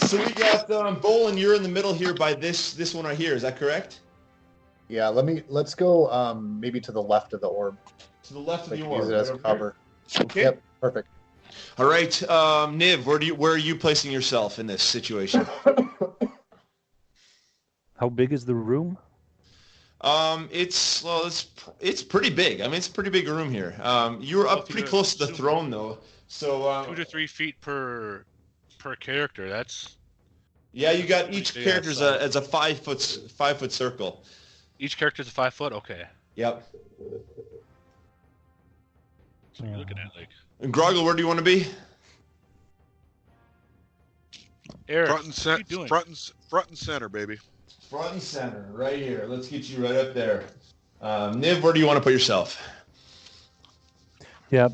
S1: So we got Bolin. You're in the middle here by this one right here. Is that correct?
S2: Yeah. Let's go maybe to the left of the orb.
S1: To the left of the
S2: Use
S1: orb.
S2: it as cover.
S1: Okay.
S2: Yep. Perfect.
S1: All right, Niv, where are you placing yourself in this situation?
S4: How big is the room?
S1: It's pretty big. I mean, it's a pretty big room here. You're up pretty close to the throne, though. So
S3: 2 to 3 feet per character. That's
S1: yeah. You got each character as a 5 foot circle.
S3: Each character's a 5 foot. Okay.
S1: Yep.
S3: So you're looking at like.
S1: And Groggle, where do you want to be?
S3: Eric,
S5: Front
S3: what are you doing?
S5: front and center, baby.
S1: Front and center, right here. Let's get you right up there. Niv, where do you want to put yourself?
S4: Yeah,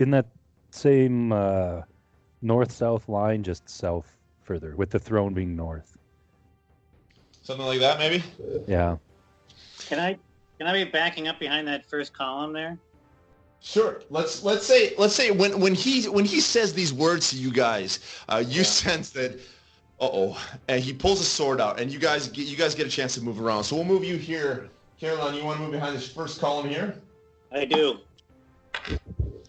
S4: in that same north-south line, just south further, with the throne being north.
S1: Something like that, maybe?
S4: Yeah.
S6: Can I be backing up behind that first column there?
S1: Sure. Let's say when he says these words to you guys, you sense that and he pulls a sword out, and you guys get a chance to move around. So we'll move you here. Caroline, you want to move behind this first column here?
S6: I do.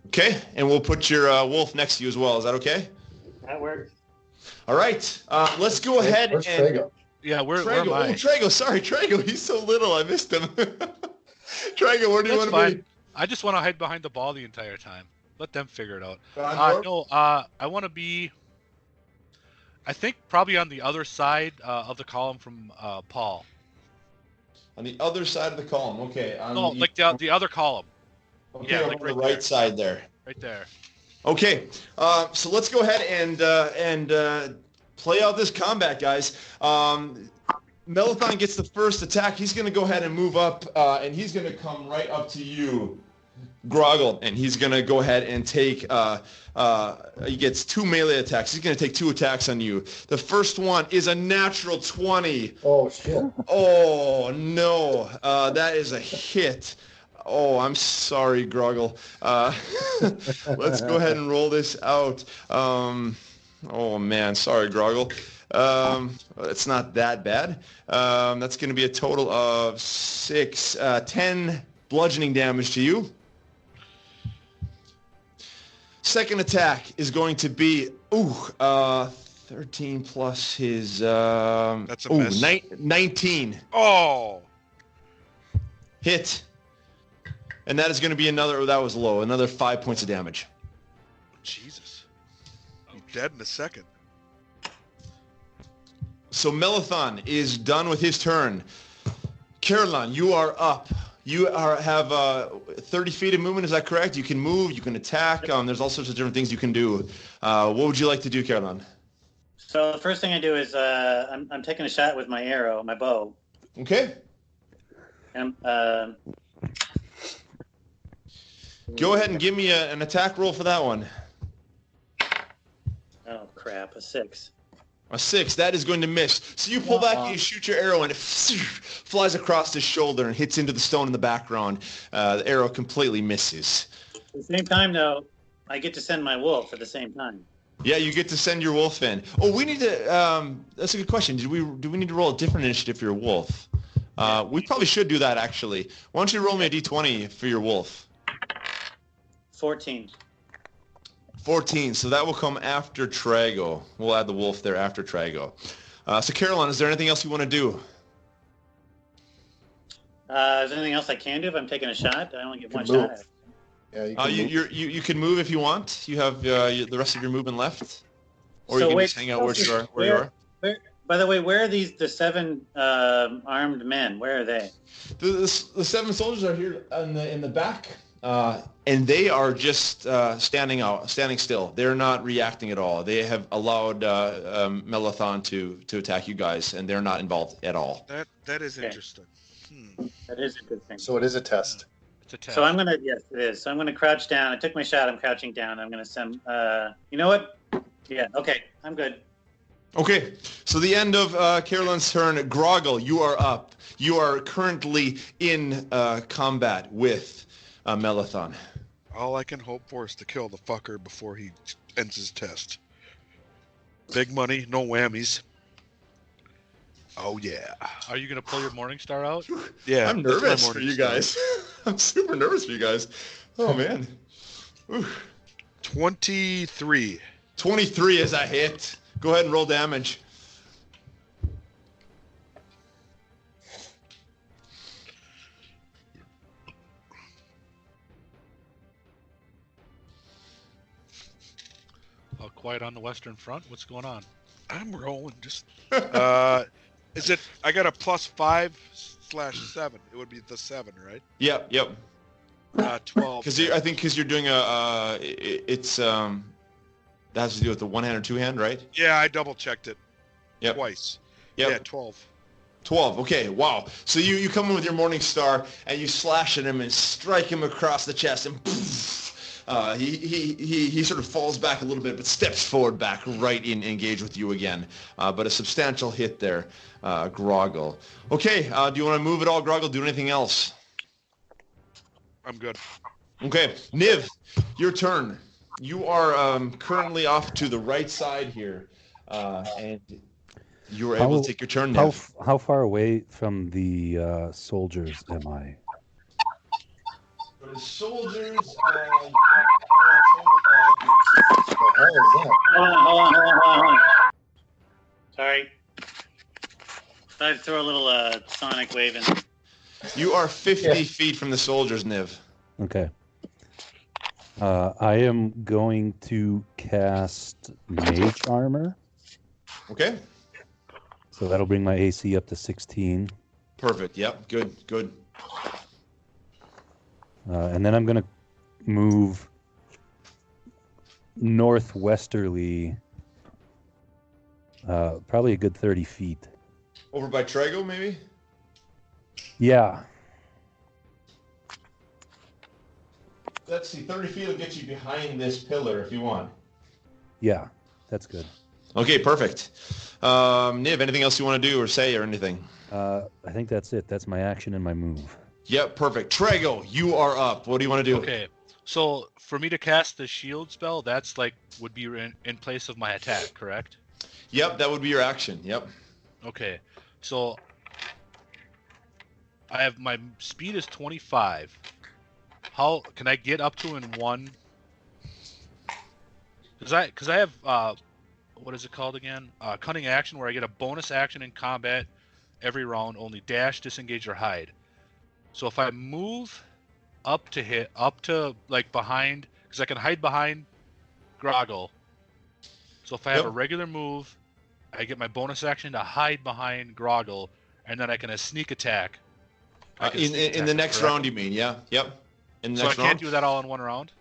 S1: Okay, and we'll put your wolf next to you as well. Is that okay?
S6: That works.
S1: All right. Let's go ahead
S2: Where's
S1: and
S2: Trago?
S3: Yeah, where am
S1: Trago.
S3: I?
S1: Oh, Trago. Sorry, Trago. He's so little. I missed him. Trago, where do you want
S3: That's
S1: to
S3: fine.
S1: be?
S3: I just want to hide behind the ball the entire time. Let them figure it out.
S1: Behind the orb?
S3: No, I want to be. I think probably on the other side of the column from Paul.
S1: On the other side of the column. Okay.
S3: Like the other column.
S1: Okay,
S3: yeah,
S1: on
S3: like
S1: the
S3: right
S1: right
S3: there.
S1: side there.
S3: Right there.
S1: Okay, so let's go ahead and play out this combat, guys. Maalethon gets the first attack. He's going to go ahead and move up, and he's going to come right up to you, Groggle, and he's going to go ahead and take. He gets 2 melee attacks. He's going to take 2 attacks on you. The first one is a natural 20.
S2: Oh shit!
S1: Oh no, that is a hit. Oh, I'm sorry, Groggle. Let's go ahead and roll this out. Oh, man. Sorry, Groggle. It's not that bad. That's going to be a total of 10 bludgeoning damage to you. Second attack is going to be 13 plus his...
S5: That's a miss.
S1: 19.
S5: Oh!
S1: Hit. And that is going to be that was low, another 5 points of damage.
S5: Jesus. I'm dead in a second.
S1: So Maalethon is done with his turn. Caroline, you are up. You have 30 feet of movement, is that correct? You can move, you can attack. There's all sorts of different things you can do. What would you like to do, Caroline?
S6: So the first thing I do is I'm taking a shot with my arrow, my bow.
S1: Okay.
S6: And
S1: Go ahead and give me an attack roll for that one.
S6: oh crap, a 6.
S1: A 6, that is going to miss. So you pull back, you shoot your arrow, and it flies across his shoulder and hits into the stone in the background. The arrow completely misses.
S6: At the same time, though, I get to send my wolf at the same time.
S1: Yeah, you get to send your wolf in. Oh, we need to. That's a good question. Do we need to roll a different initiative for your wolf? We probably should do that actually. Why don't you roll me a d20 for your wolf?
S6: 14.
S1: 14. So that will come after Trago. We'll add the wolf there after Trago. So Caroline, is there anything else you want to do?
S6: Is there anything else I can do if I'm taking a shot? I only get one shot.
S2: Yeah, you can move.
S1: You can move if you want. You have the rest of your movement left, or
S6: So
S1: you can
S6: wait,
S1: just hang out where you are.
S6: By the way, where are the 7 armed men? Where are they?
S1: The 7 soldiers are here in the back. and they are just standing still. They're not reacting at all. They have allowed Maalethon to attack you guys, and they're not involved at all.
S5: That is
S6: Okay.
S5: interesting.
S6: That is a good thing.
S2: So it is a test.
S3: It's a test.
S6: So yes, it is. So I'm gonna crouch down. I took my shot. I'm crouching down. I'm gonna send. You know what? Yeah. Okay. I'm good.
S1: Okay, so the end of Carolyn's turn. Groggle, you are up. You are currently in combat with Maalethon.
S5: All I can hope for is to kill the fucker before he ends his test. Big money, no whammies. Oh yeah.
S3: Are you gonna pull your morning star out?
S5: Yeah.
S1: I'm
S5: that's my
S1: nervous for
S5: morning
S1: you
S5: star.
S1: guys. I'm super nervous for you guys. Oh, man. Ooh.
S5: 23.
S1: 23 is a hit. Go ahead and roll damage.
S3: All quiet on the Western Front. What's going on?
S5: I'm rolling just. Is it? I got a +5/7. It would be the 7, right?
S1: Yep.
S5: 12.
S1: Because because you're doing that has to do with the one hand or two hand, right?
S5: Yeah, I double checked it.
S1: Yep.
S5: Twice.
S1: Yep.
S5: Yeah, 12.
S1: 12. Okay. Wow. So you come in with your morning star and you slash at him and strike him across the chest and poof, he sort of falls back a little bit but steps forward back right in engage with you again. But a substantial hit there, Groggle. Okay. Do you want to move at all, Groggle? Do anything else?
S5: I'm good.
S1: Okay. Niv, your turn. You are currently off to the right side here, and you were able to take your turn, Niv.
S4: How far away from the soldiers am I?
S1: The soldiers.
S2: What the hell is that?
S6: Hold on. Sorry. I'd throw a little sonic wave in.
S1: You are 50 feet from the soldiers, Niv.
S4: Okay. I am going to cast Mage Armor.
S1: Okay.
S4: So that'll bring my AC up to 16.
S1: Perfect. Yep. Good.
S4: And then I'm going to move northwesterly, probably a good 30 feet.
S1: Over by Trago, maybe?
S4: Yeah.
S1: Let's see. 30 feet will get you behind this pillar if you want.
S4: Yeah, that's good.
S1: Okay, perfect. Niv, anything else you want to do or say or anything?
S4: I think that's it. That's my action and my move.
S1: Yep, perfect. Trago, you are up. What do you want to do?
S3: Okay. So for me to cast the shield spell, that's would be in place of my attack, correct?
S1: Yep, that would be your action. Yep.
S3: Okay. So I have my speed is 25. How can I get up to in one? Because I have what is it called again? Cunning action, where I get a bonus action in combat every round, only dash, disengage, or hide. So if I move up to behind, because I can hide behind Groggle. So if I have a regular move, I get my bonus action to hide behind Groggle, and then I can sneak attack.
S1: In the next round, you mean? Yeah. Yep. In the
S3: So I
S1: next
S3: can't
S1: round.
S3: do that all in one round?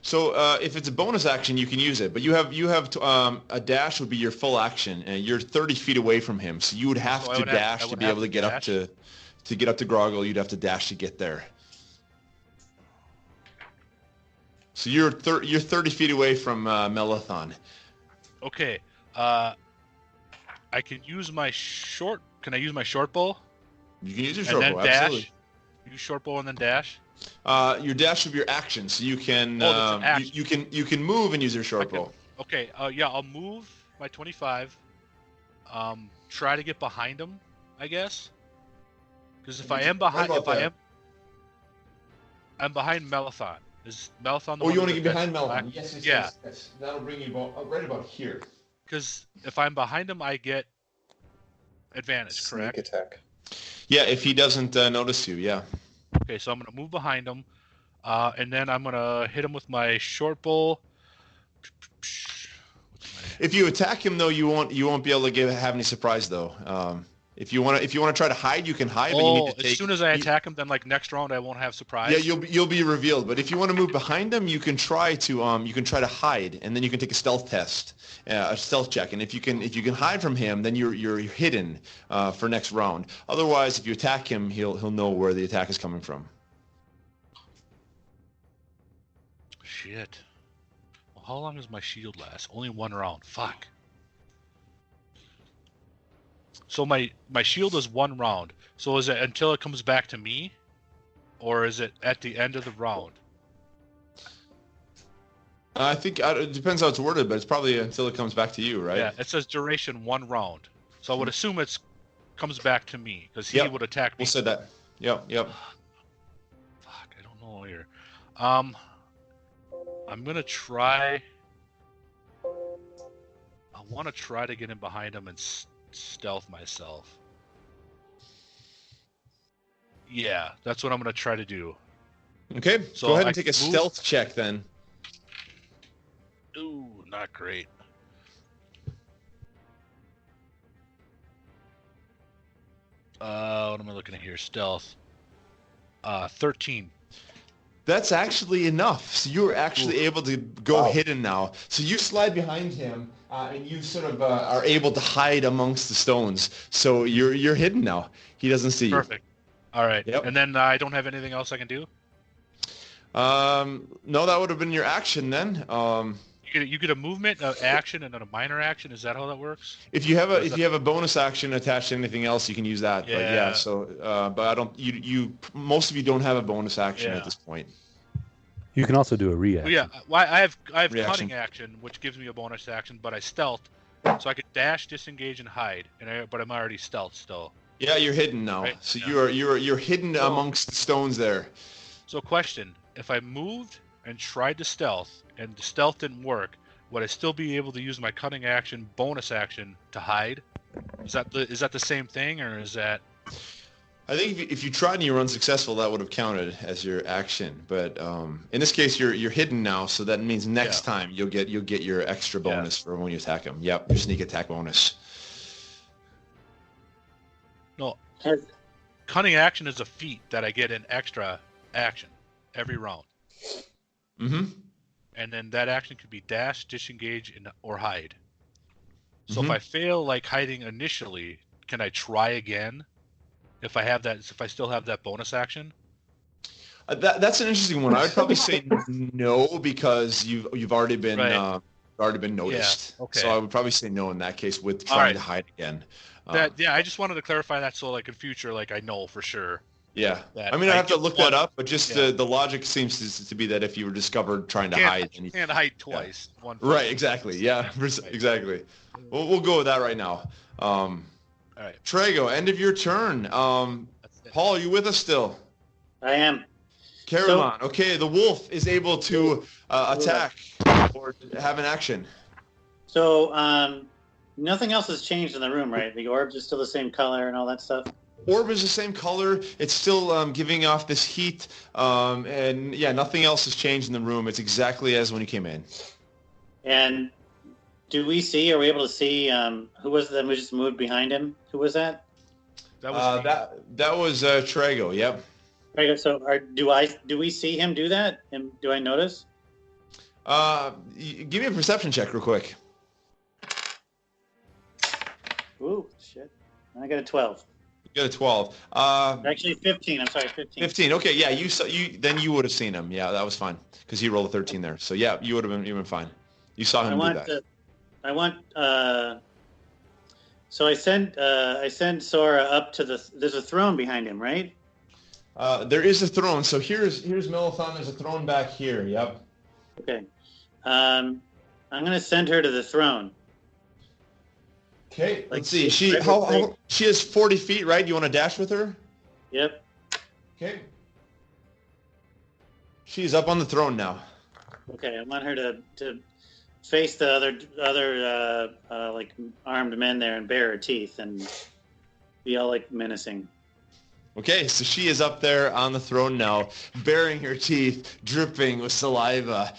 S1: So if it's a bonus action, you can use it, but you have a dash would be your full action, and you're 30 feet away from him, so you would have to dash to be able to get up to get up to Groggle. You'd have to dash to get there. So you're 30 feet away from Maalethon.
S3: Okay. I can use my short. Can I use my short bow?
S1: You can use your
S3: And
S1: short
S3: then
S1: bow,
S3: dash.
S1: absolutely.
S3: Use short bow and then dash.
S1: Your dash would be your action, so you can
S3: that's an action.
S1: you can move and use your short bow.
S3: Okay. Yeah, I'll move my 25. Try to get behind him, I guess. Because if I am behind, I'm behind Maalethon. Is Maalethon the one?
S1: You want to get behind
S3: that's
S1: Maalethon?
S3: black?
S1: Yes. That'll bring you right about here.
S3: Because if I'm behind him, I get advantage, correct?
S2: Sneak attack.
S1: Yeah, if he doesn't notice you, yeah.
S3: Okay, so I'm going to move behind him, and then I'm going to hit him with my short bow.
S1: If you attack him, though, you won't be able to have any surprise, though. If you want to try to hide, you can hide. But you need to take,
S3: as soon as I attack him, then like next round I won't have surprise.
S1: Yeah, you'll be revealed. But if you want to move behind him, you can try to hide, and then you can take a stealth test, a stealth check. And if you can hide from him, then you're hidden for next round. Otherwise, if you attack him, he'll know where the attack is coming from.
S3: Shit. Well, how long does my shield last? Only 1 round. Fuck. So my shield is 1 round. So is it until it comes back to me, or is it at the end of the round?
S1: I think it depends how it's worded, but it's probably until it comes back to you, right?
S3: Yeah, it says duration 1 round. So I would assume it comes back to me because he would attack me.
S1: We'll say that. Yep.
S3: Fuck, I don't know here. I'm gonna try. I want to try to get in behind him and stealth myself. Yeah, that's what I'm gonna try to do.
S1: Okay,
S3: So
S1: go ahead
S3: I
S1: and take a
S3: can move.
S1: stealth check then.
S3: Ooh, not great. What am I looking at here? Stealth. 13.
S1: That's actually enough. So you're actually able to go hidden now. So you slide behind him, and you sort of are able to hide amongst the stones. So you're hidden now. He doesn't see you.
S3: Perfect. All right.
S1: Yep.
S3: And then I don't have anything else I can do?
S1: No, that would have been your action then.
S3: You get a movement, an action, and then a minor action. Is that how that works?
S1: If you have a bonus action attached to anything else, you can use that.
S3: Yeah.
S1: But yeah, so but I don't. You most of you don't have a bonus action at this point.
S4: You can also do a reaction.
S3: Yeah, well, I have
S1: Reaction.
S3: cunning action, which gives me a bonus action, but I stealth, so I could dash, disengage, and hide. But I'm already stealth still.
S1: Yeah, you're hidden now.
S3: Right?
S1: So
S3: Yeah.
S1: you're hidden amongst the stones there.
S3: So, question: if I moved and tried to stealth, and the stealth didn't work, would I still be able to use my cunning action, bonus action, to hide? Is that the same thing, or is that?
S1: I think if you tried and you were unsuccessful, that would have counted as your action. But in this case, you're hidden now, so that means next time you'll get your extra bonus for when you attack him. Yep, your sneak attack bonus.
S3: No, cunning action is a feat that I get an extra action every round.
S1: Mm-hmm.
S3: And then that action could be dash, disengage, or hide. So if I fail like hiding initially, can I try again? If I still have that bonus action?
S1: That's an interesting one. I would probably say no because you've already been noticed.
S3: Yeah, okay.
S1: So I would probably say no in that case with trying to hide again.
S3: I just wanted to clarify that so like in future, like I know for sure.
S1: Yeah, I mean I have to look that up, but just the logic seems to be that if you were discovered trying to hide,
S3: you can't hide twice.
S1: Yeah. Right, exactly. Yeah, exactly. We'll go with that right now. All
S3: right,
S1: Trago, end of your turn. Paul, are you with us still?
S6: I am.
S1: Caroline, okay, the wolf is able to attack or have an action.
S6: So nothing else has changed in the room, right? The orbs are still the same color and all that stuff.
S1: Orb is the same color. It's still giving off this heat, and yeah, nothing else has changed in the room. It's exactly as when you came in.
S6: And are we able to see who was that who just moved behind him? Who was that?
S1: That was Trago. Yep.
S6: Right. So do we see him do that? And do I notice?
S1: Give me a perception check real quick.
S6: Ooh, shit! I got a 12.
S1: You got a 12.
S6: Actually, 15. I'm sorry, 15.
S1: 15. Okay, yeah, you would have seen him. Yeah, that was fine because he rolled a 13 there. So yeah, you would have been fine. You saw him do that.
S6: So I send Sora up to there's a throne behind him, right?
S1: There is a throne. So here's Maalethon. There's a throne back here. Yep.
S6: Okay. I'm gonna send her to the throne.
S1: Okay. Let's see. She has 40 feet, right? You want to dash with her?
S6: Yep.
S1: Okay. She's up on the throne now.
S6: Okay. I want her to face the other like armed men there and bare her teeth and be all like menacing.
S1: Okay, so she is up there on the throne now, baring her teeth, dripping with saliva,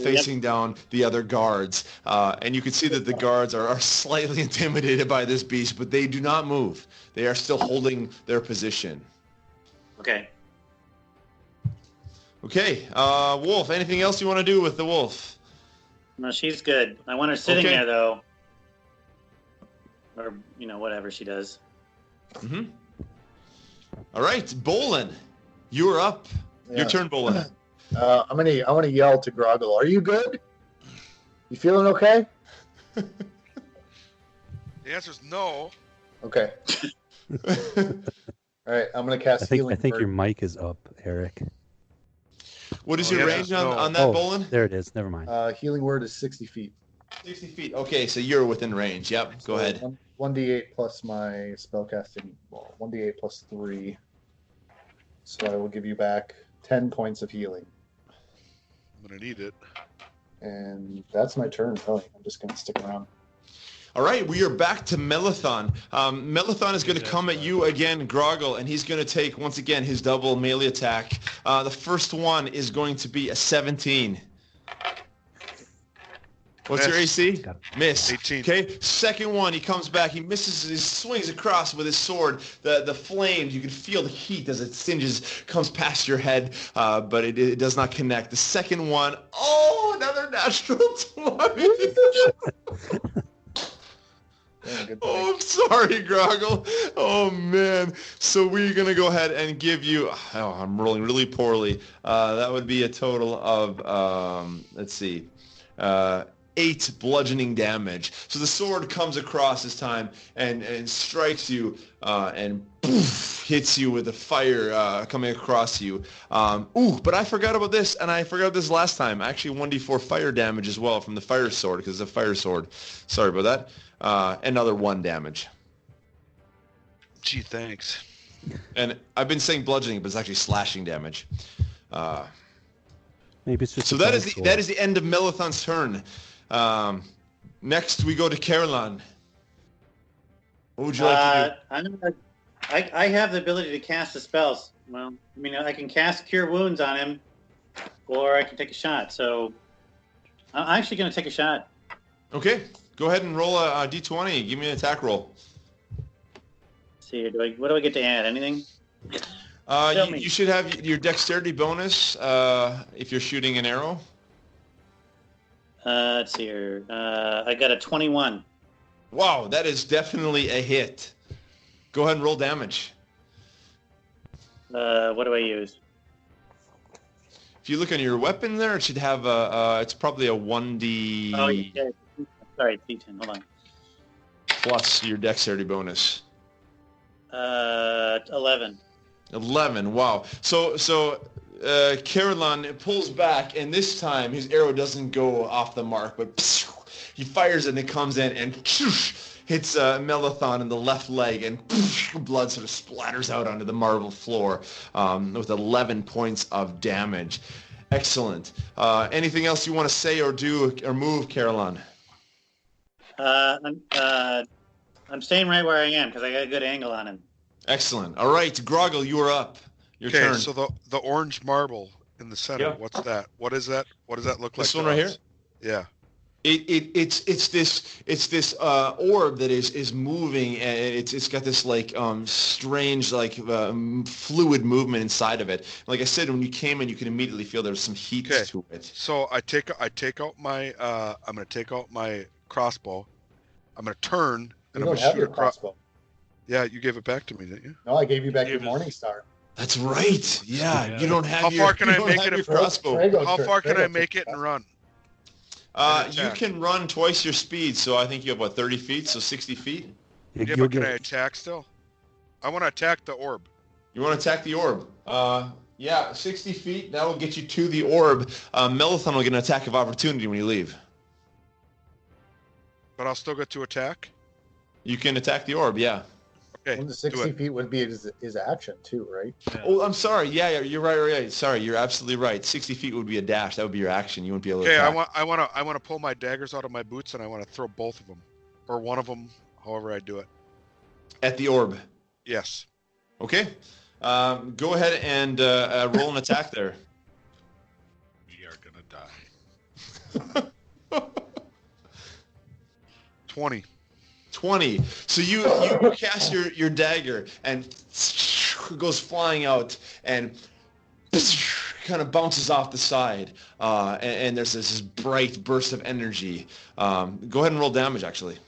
S1: facing down the other guards. And you can see that the guards are slightly intimidated by this beast, but they do not move. They are still holding their position.
S6: Okay.
S1: Okay, Wolf, anything else you want to do with the wolf?
S6: No, she's good. I want her sitting
S1: Okay.
S6: there, though. Or, whatever she does.
S1: Mm-hmm. All right, Bolin, you are up.
S2: Yeah.
S1: Your turn, Bolin.
S2: I want to yell to Groggle. Are you good? You feeling okay?
S5: The answer's no.
S2: Okay. All right. I'm gonna cast healing.
S4: I think
S2: word.
S4: your mic is up, Eric.
S1: What is
S5: Oh,
S1: your
S5: yeah,
S1: range
S5: no.
S1: on that,
S4: Oh,
S1: Bolin?
S4: there it is. Never mind.
S2: Healing word is 60 feet.
S1: 60 feet. Okay, so you're within range. Yep, go ahead.
S2: 1d8 plus my spellcasting. Well, 1d8 plus 3. So I will give you back 10 points of healing.
S5: I'm gonna need it.
S2: And that's my turn, really. I'm just gonna stick around.
S1: All right, we are back to Maalethon. Maalethon is going to come at you again, Groggle, and he's going to take, once again, his double melee attack. The first one is going to be a 17. What's your AC? Miss.
S5: 18.
S1: Okay, second one, he comes back, he misses, he swings across with his sword. The flames, you can feel the heat as it singes, comes past your head, but it does not connect. The second one, another natural 20.
S2: Yeah, good
S1: Oh, I'm sorry, Groggle. Oh, man. So we're going to go ahead and give you... Oh, I'm rolling really poorly. That would be a total of, let's see, 8 bludgeoning damage. So the sword comes across this time and strikes you and poof, hits you with the fire coming across you. But I forgot about this, and I forgot this last time. Actually, 1d4 fire damage as well from the fire sword, because it's a fire sword. Sorry about that. Another 1 damage.
S5: Gee, thanks.
S1: And I've been saying bludgeoning, but it's actually slashing damage.
S4: Maybe it's just
S1: So
S4: a
S1: that
S4: dinosaur.
S1: is the end of Maalethon's turn. Next, we go to Caroline. What would you like to do?
S6: I have the ability to cast the spells. Well, I can cast Cure Wounds on him, or I can take a shot. So I'm actually going to take a shot.
S1: Okay, go ahead and roll a d20. Give me an attack roll.
S6: Let's see, what do I get to add? Anything?
S1: You should have your dexterity bonus if you're shooting an arrow.
S6: Let's see here. I got a 21.
S1: Wow, that is definitely a hit. Go ahead and roll damage.
S6: What do I use?
S1: If you look on your weapon there, it should have it's probably a 1d
S6: Oh, yeah. Sorry, D10. Hold on.
S1: plus your dexterity bonus.
S6: 11.
S1: 11. Wow. So Caroline pulls back, and this time his arrow doesn't go off the mark, but he fires it, and it comes in and hits Maalethon in the left leg, and blood sort of splatters out onto the marble floor with 11 points of damage. Excellent. Anything else you want to say or do or move, Caroline?
S6: I'm staying right where I am because I got a good angle on him.
S1: Excellent. All right, Groggle, you are up. Your turn.
S5: So the orange marble in the center,
S1: Yeah.
S5: what's that? What is that? What does that look like?
S1: This
S5: to
S1: one right
S5: us? Yeah.
S1: It's this orb that is moving, and it's got this like strange like fluid movement inside of it. Like I said, when you came in, you can immediately feel there's some heat to it.
S5: So I take out my I'm gonna take out my crossbow. I'm gonna turn
S2: You
S5: and I'm
S2: don't
S5: gonna
S2: have
S5: shoot
S2: your
S5: across.
S2: crossbow.
S5: Yeah, you gave it back to me, didn't you?
S2: No, I gave you back your
S3: Gave us-
S2: Morning Star.
S1: That's right. Yeah,
S3: Yeah.
S1: you don't have
S5: How
S1: your.
S5: far can
S1: you
S5: I
S1: don't
S5: make
S1: have
S5: it
S1: your
S5: if-
S1: crossbow?
S5: How far can I make it and run?
S1: You can run twice your speed, so I think you have 30 feet, so 60 feet.
S5: Yeah,
S4: You'll
S5: but can I
S4: get,
S5: attack still? I want to attack the orb.
S1: You want to attack the orb? Yeah, 60 feet. That will get you to the orb. Maalethon will get an attack of opportunity when you leave.
S5: But I'll still get to attack.
S1: You can attack the orb. Yeah.
S5: Okay,
S2: And the
S5: do
S2: 60
S5: it.
S2: feet would be his action too, right?
S1: Oh, I'm sorry. Yeah, you're right. Sorry, you're absolutely right. 60 feet would be a dash. That would be your action. You wouldn't be able to
S5: Okay,
S1: attack.
S5: I want to pull my daggers out of my boots and I want to throw both of them, or one of them, however I do it.
S1: At the orb.
S5: Yes.
S1: Okay. Go ahead and roll an attack there.
S3: We are gonna die.
S5: 20.
S1: 20. So you cast your dagger and it goes flying out and kind of bounces off the side. And there's this bright burst of energy. Go ahead and roll damage, actually.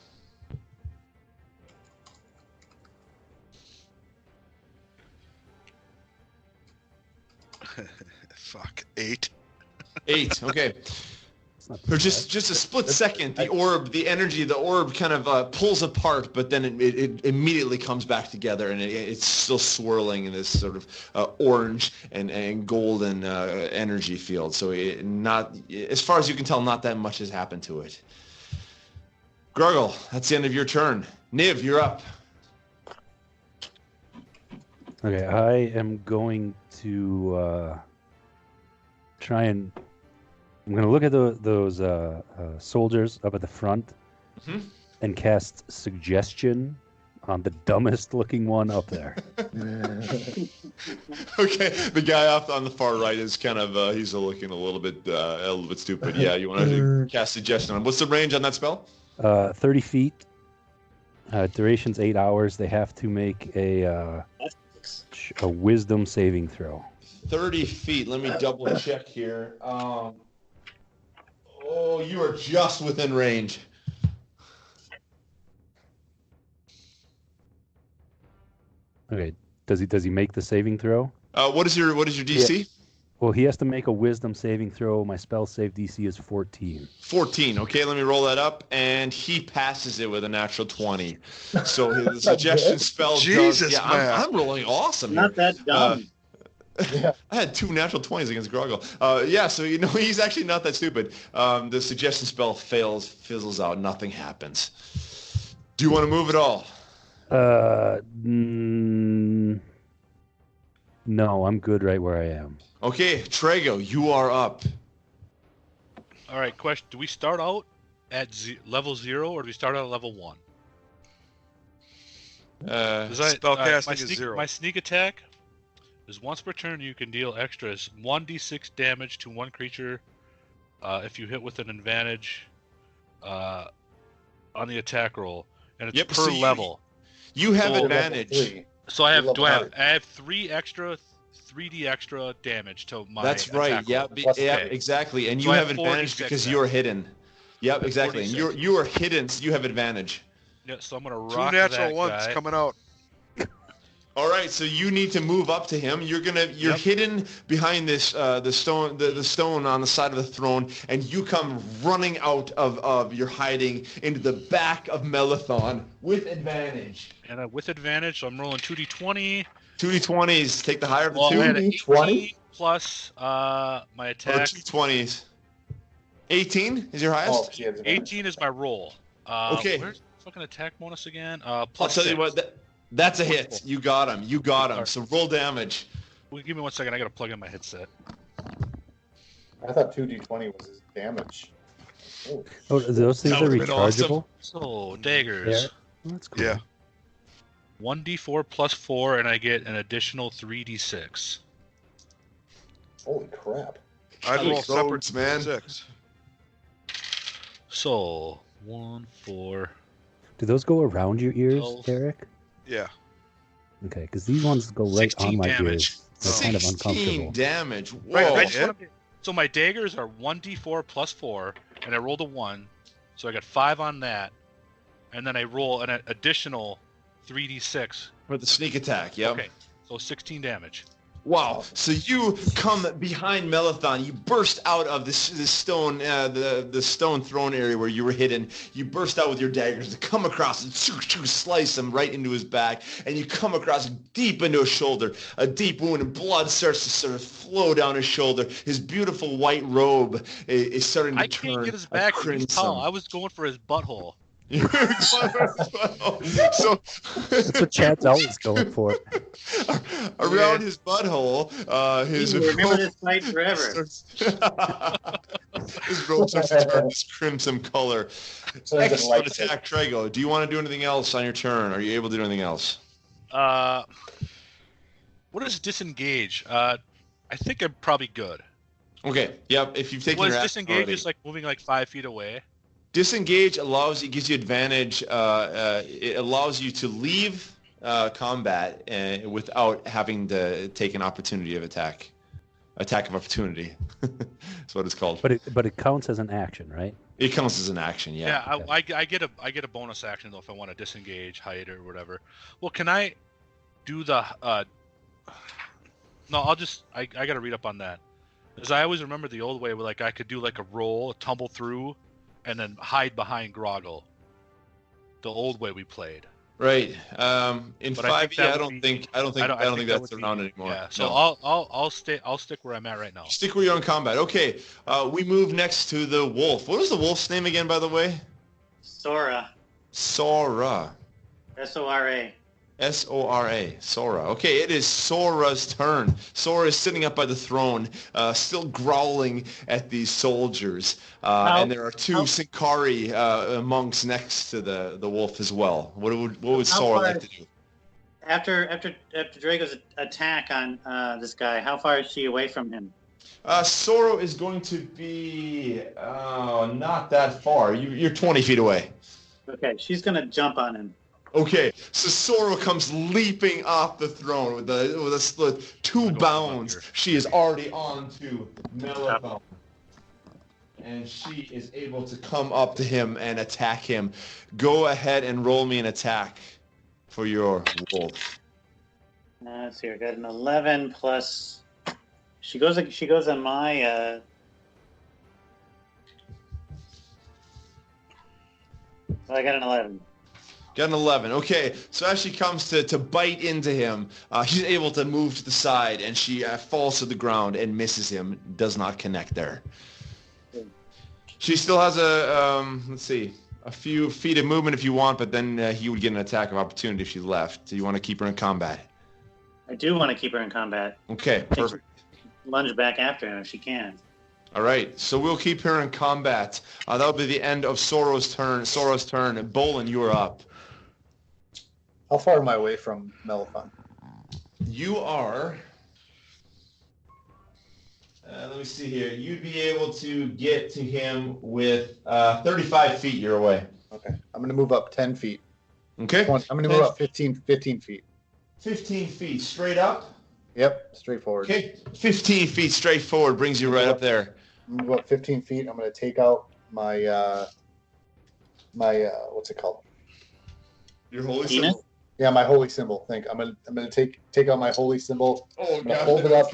S5: Fuck. 8.
S1: 8. Okay. For just a split second, the energy, the orb kind of pulls apart, but then it immediately comes back together, and it's still swirling in this sort of orange and golden energy field. So not, as far as you can tell, not that much has happened to it. Gruggle, that's the end of your turn. Niv, you're up.
S4: Okay, I am going to try and... I'm going to look at those soldiers up at the front and cast Suggestion on the dumbest looking one up there.
S1: Okay, the guy off on the far right is kind of, he's looking a little bit stupid. Yeah, you want to cast Suggestion on him. What's the range on that spell?
S4: 30 feet. Duration's 8 hours. They have to make a wisdom saving throw.
S1: 30 feet. Let me double check here. Oh, you are just within range.
S4: Okay. Does he make the saving throw?
S1: What is your DC?
S4: Yeah. Well, he has to make a wisdom saving throw. My spell save DC is 14.
S1: 14. Okay, let me roll that up, and he passes it with a natural 20. So his suggestion spell.
S5: Jesus, man.
S1: I'm rolling awesome.
S6: Not
S1: here.
S6: that dumb.
S2: Yeah.
S1: I had 2 natural 20s against Groggle. Yeah, so he's actually not that stupid. The suggestion spell fizzles out. Nothing happens. Do you want to move at all?
S4: No, I'm good right where I am.
S1: Okay, Trago, you are up.
S3: All right, question: do we start out at level 0 or do we start out at level 1?
S5: Spellcasting is 0.
S3: My sneak attack is once per turn. You can deal extras 1d6 damage to one creature if you hit with an advantage on the attack roll, and it's per level.
S1: You have advantage.
S3: So I have 3 extra 3d extra damage to my
S1: That's right.
S3: Yep,
S1: exactly. And
S3: So
S1: you
S3: I
S1: have
S3: have
S1: advantage
S3: 46
S1: because
S3: then.
S1: you're hidden. Yep, exactly. And
S3: 46.
S1: you are hidden, so you have advantage.
S3: Yeah, so I'm gonna
S5: 2
S3: rock
S5: natural
S3: that
S5: ones
S3: guy.
S5: coming out.
S1: All right, so you need to move up to him. You're hidden behind this the stone on the side of the throne, and you come running out of your hiding into the back of Maalethon with advantage.
S3: And with advantage, so I'm rolling 2d20.
S1: 2d20s. Take the higher of the
S3: Well,
S1: two.
S3: I had
S2: 2d20?
S3: 18 plus my
S1: Or
S3: attack.
S1: 2d20s. 18 is your highest?
S2: Oh, she has advantage.
S3: 18 is my roll.
S1: Okay.
S3: Where's the fucking attack bonus again?
S1: I'll
S3: Plus
S1: tell you
S3: 6.
S1: what. That's a hit. You got him.
S3: Alright.
S1: So roll damage.
S3: Well, give me 1 second. I gotta plug in my headset.
S2: I thought 2d20 was his damage.
S4: Oh, those things
S1: That
S4: are
S1: would've been awesome.
S4: rechargeable?
S3: So daggers.
S4: Yeah. Oh, that's cool.
S5: Yeah.
S3: 1d4 plus 4, and I get an additional 3d6.
S2: Holy crap.
S5: I'd roll
S1: Roads,
S5: separate,
S1: man.
S5: 6.
S3: So 1, 4.
S4: Do those go around your ears,
S3: 12.
S4: Eric?
S5: Yeah.
S4: Okay, because these ones go right
S3: 16
S4: on my
S3: damage.
S4: ears. They're kind of
S1: 16
S4: uncomfortable.
S1: damage. Whoa.
S3: Right, I
S5: Oh,
S3: just
S5: yeah?
S3: wanna so my daggers are 1d4 plus 4, and I rolled a 1, so I got 5 on that, and then I roll an additional 3d6.
S1: For the sneak attack, yep.
S3: Okay, so 16 damage.
S1: Wow. So you come behind Maalethon. You burst out of this stone, the stone throne area where you were hidden. You burst out with your daggers to come across and slice him right into his back. And you come across deep into his shoulder, a deep wound, and blood starts to sort of flow down his shoulder. His beautiful white robe is starting to
S3: I
S1: turn
S3: can't get his
S1: a
S3: back. He's
S1: crimson.
S3: tall. I was going for his butthole.
S1: So
S4: That's what Chad's always going for.
S1: around his butthole, his
S6: He will remember
S1: robe
S6: this fight forever.
S1: his robe starts to turn this crimson color.
S2: So he doesn't
S1: Excellent
S2: like
S1: attack, Trago. Do you want to do anything else on your turn? Are you able to do anything else?
S3: What is disengage? I think I'm probably good.
S1: Okay. Yep. If you've taken
S3: Was
S1: your action
S3: disengage
S1: already.
S3: just like moving like 5 feet away?
S1: Disengage gives you advantage. It allows you to leave combat without having to take an opportunity of attack. Attack of opportunity. That's what it's called.
S4: But it counts as an action, right?
S1: It counts as an action. Yeah.
S3: Yeah, I get a bonus action though if I want to disengage, hide, or whatever. Well, can I do the? No, I gotta read up on that. Because I always remember the old way where like I could do like a roll, a tumble through, and then hide behind Groggle. The old way we played.
S1: Right. In
S3: But
S1: 5e, I don't think that's around anymore.
S3: Yeah. So
S1: No.
S3: I'll stick where I'm at right now.
S1: Stick where you're in combat. Okay. We move next to the wolf. What was the wolf's name again, by the way?
S6: Sora.
S1: Sora.
S6: S-O-R-A.
S1: S-O-R-A. Sora. Okay, it is Sora's turn. Sora is sitting up by the throne, still growling at these soldiers. And there are two Synchari monks next to the wolf as well. What would Sora like to do?
S6: After Drago's attack on this guy, how far is she away from him?
S1: Sora is going to be not that far. You're 20 feet away.
S6: Okay, she's gonna jump on him.
S1: Okay, so Sora comes leaping off the throne with a split 2 bounds. She is already on to Maalethon. And she is able to come up to him and attack him. Go ahead and roll me an attack for your wolf.
S6: Let's see, I got an 11 plus. She goes on my. I got an 11.
S1: Got an 11. Okay, so as she comes to bite into him, he's able to move to the side, and she falls to the ground and misses him. Does not connect there. She still has a few feet of movement if you want, but then he would get an attack of opportunity if she left. Do you want to keep her in combat?
S6: I do want to keep her in combat.
S1: Okay, perfect.
S6: Lunge back after him if she can.
S1: All right, so we'll keep her in combat. That'll be the end of Sora's turn. Bolin, you are up.
S2: How far am I away from Maalethon?
S1: You are... let me see here. You'd be able to get to him with 35 feet. You're away.
S2: Okay. I'm going to move up 10 feet.
S1: Okay.
S2: I'm going to move up 15 feet.
S1: 15 feet straight up?
S2: Yep, straight forward.
S1: Okay. 15 feet straight forward brings you right up there.
S2: Move up 15 feet. I'm going to take out my, what's it called?
S1: Your holy
S6: Penis?
S1: symbol?
S2: Yeah, my holy symbol. I'm gonna take out my holy symbol.
S1: Oh,
S2: I'm gonna
S1: God.
S2: hold it up.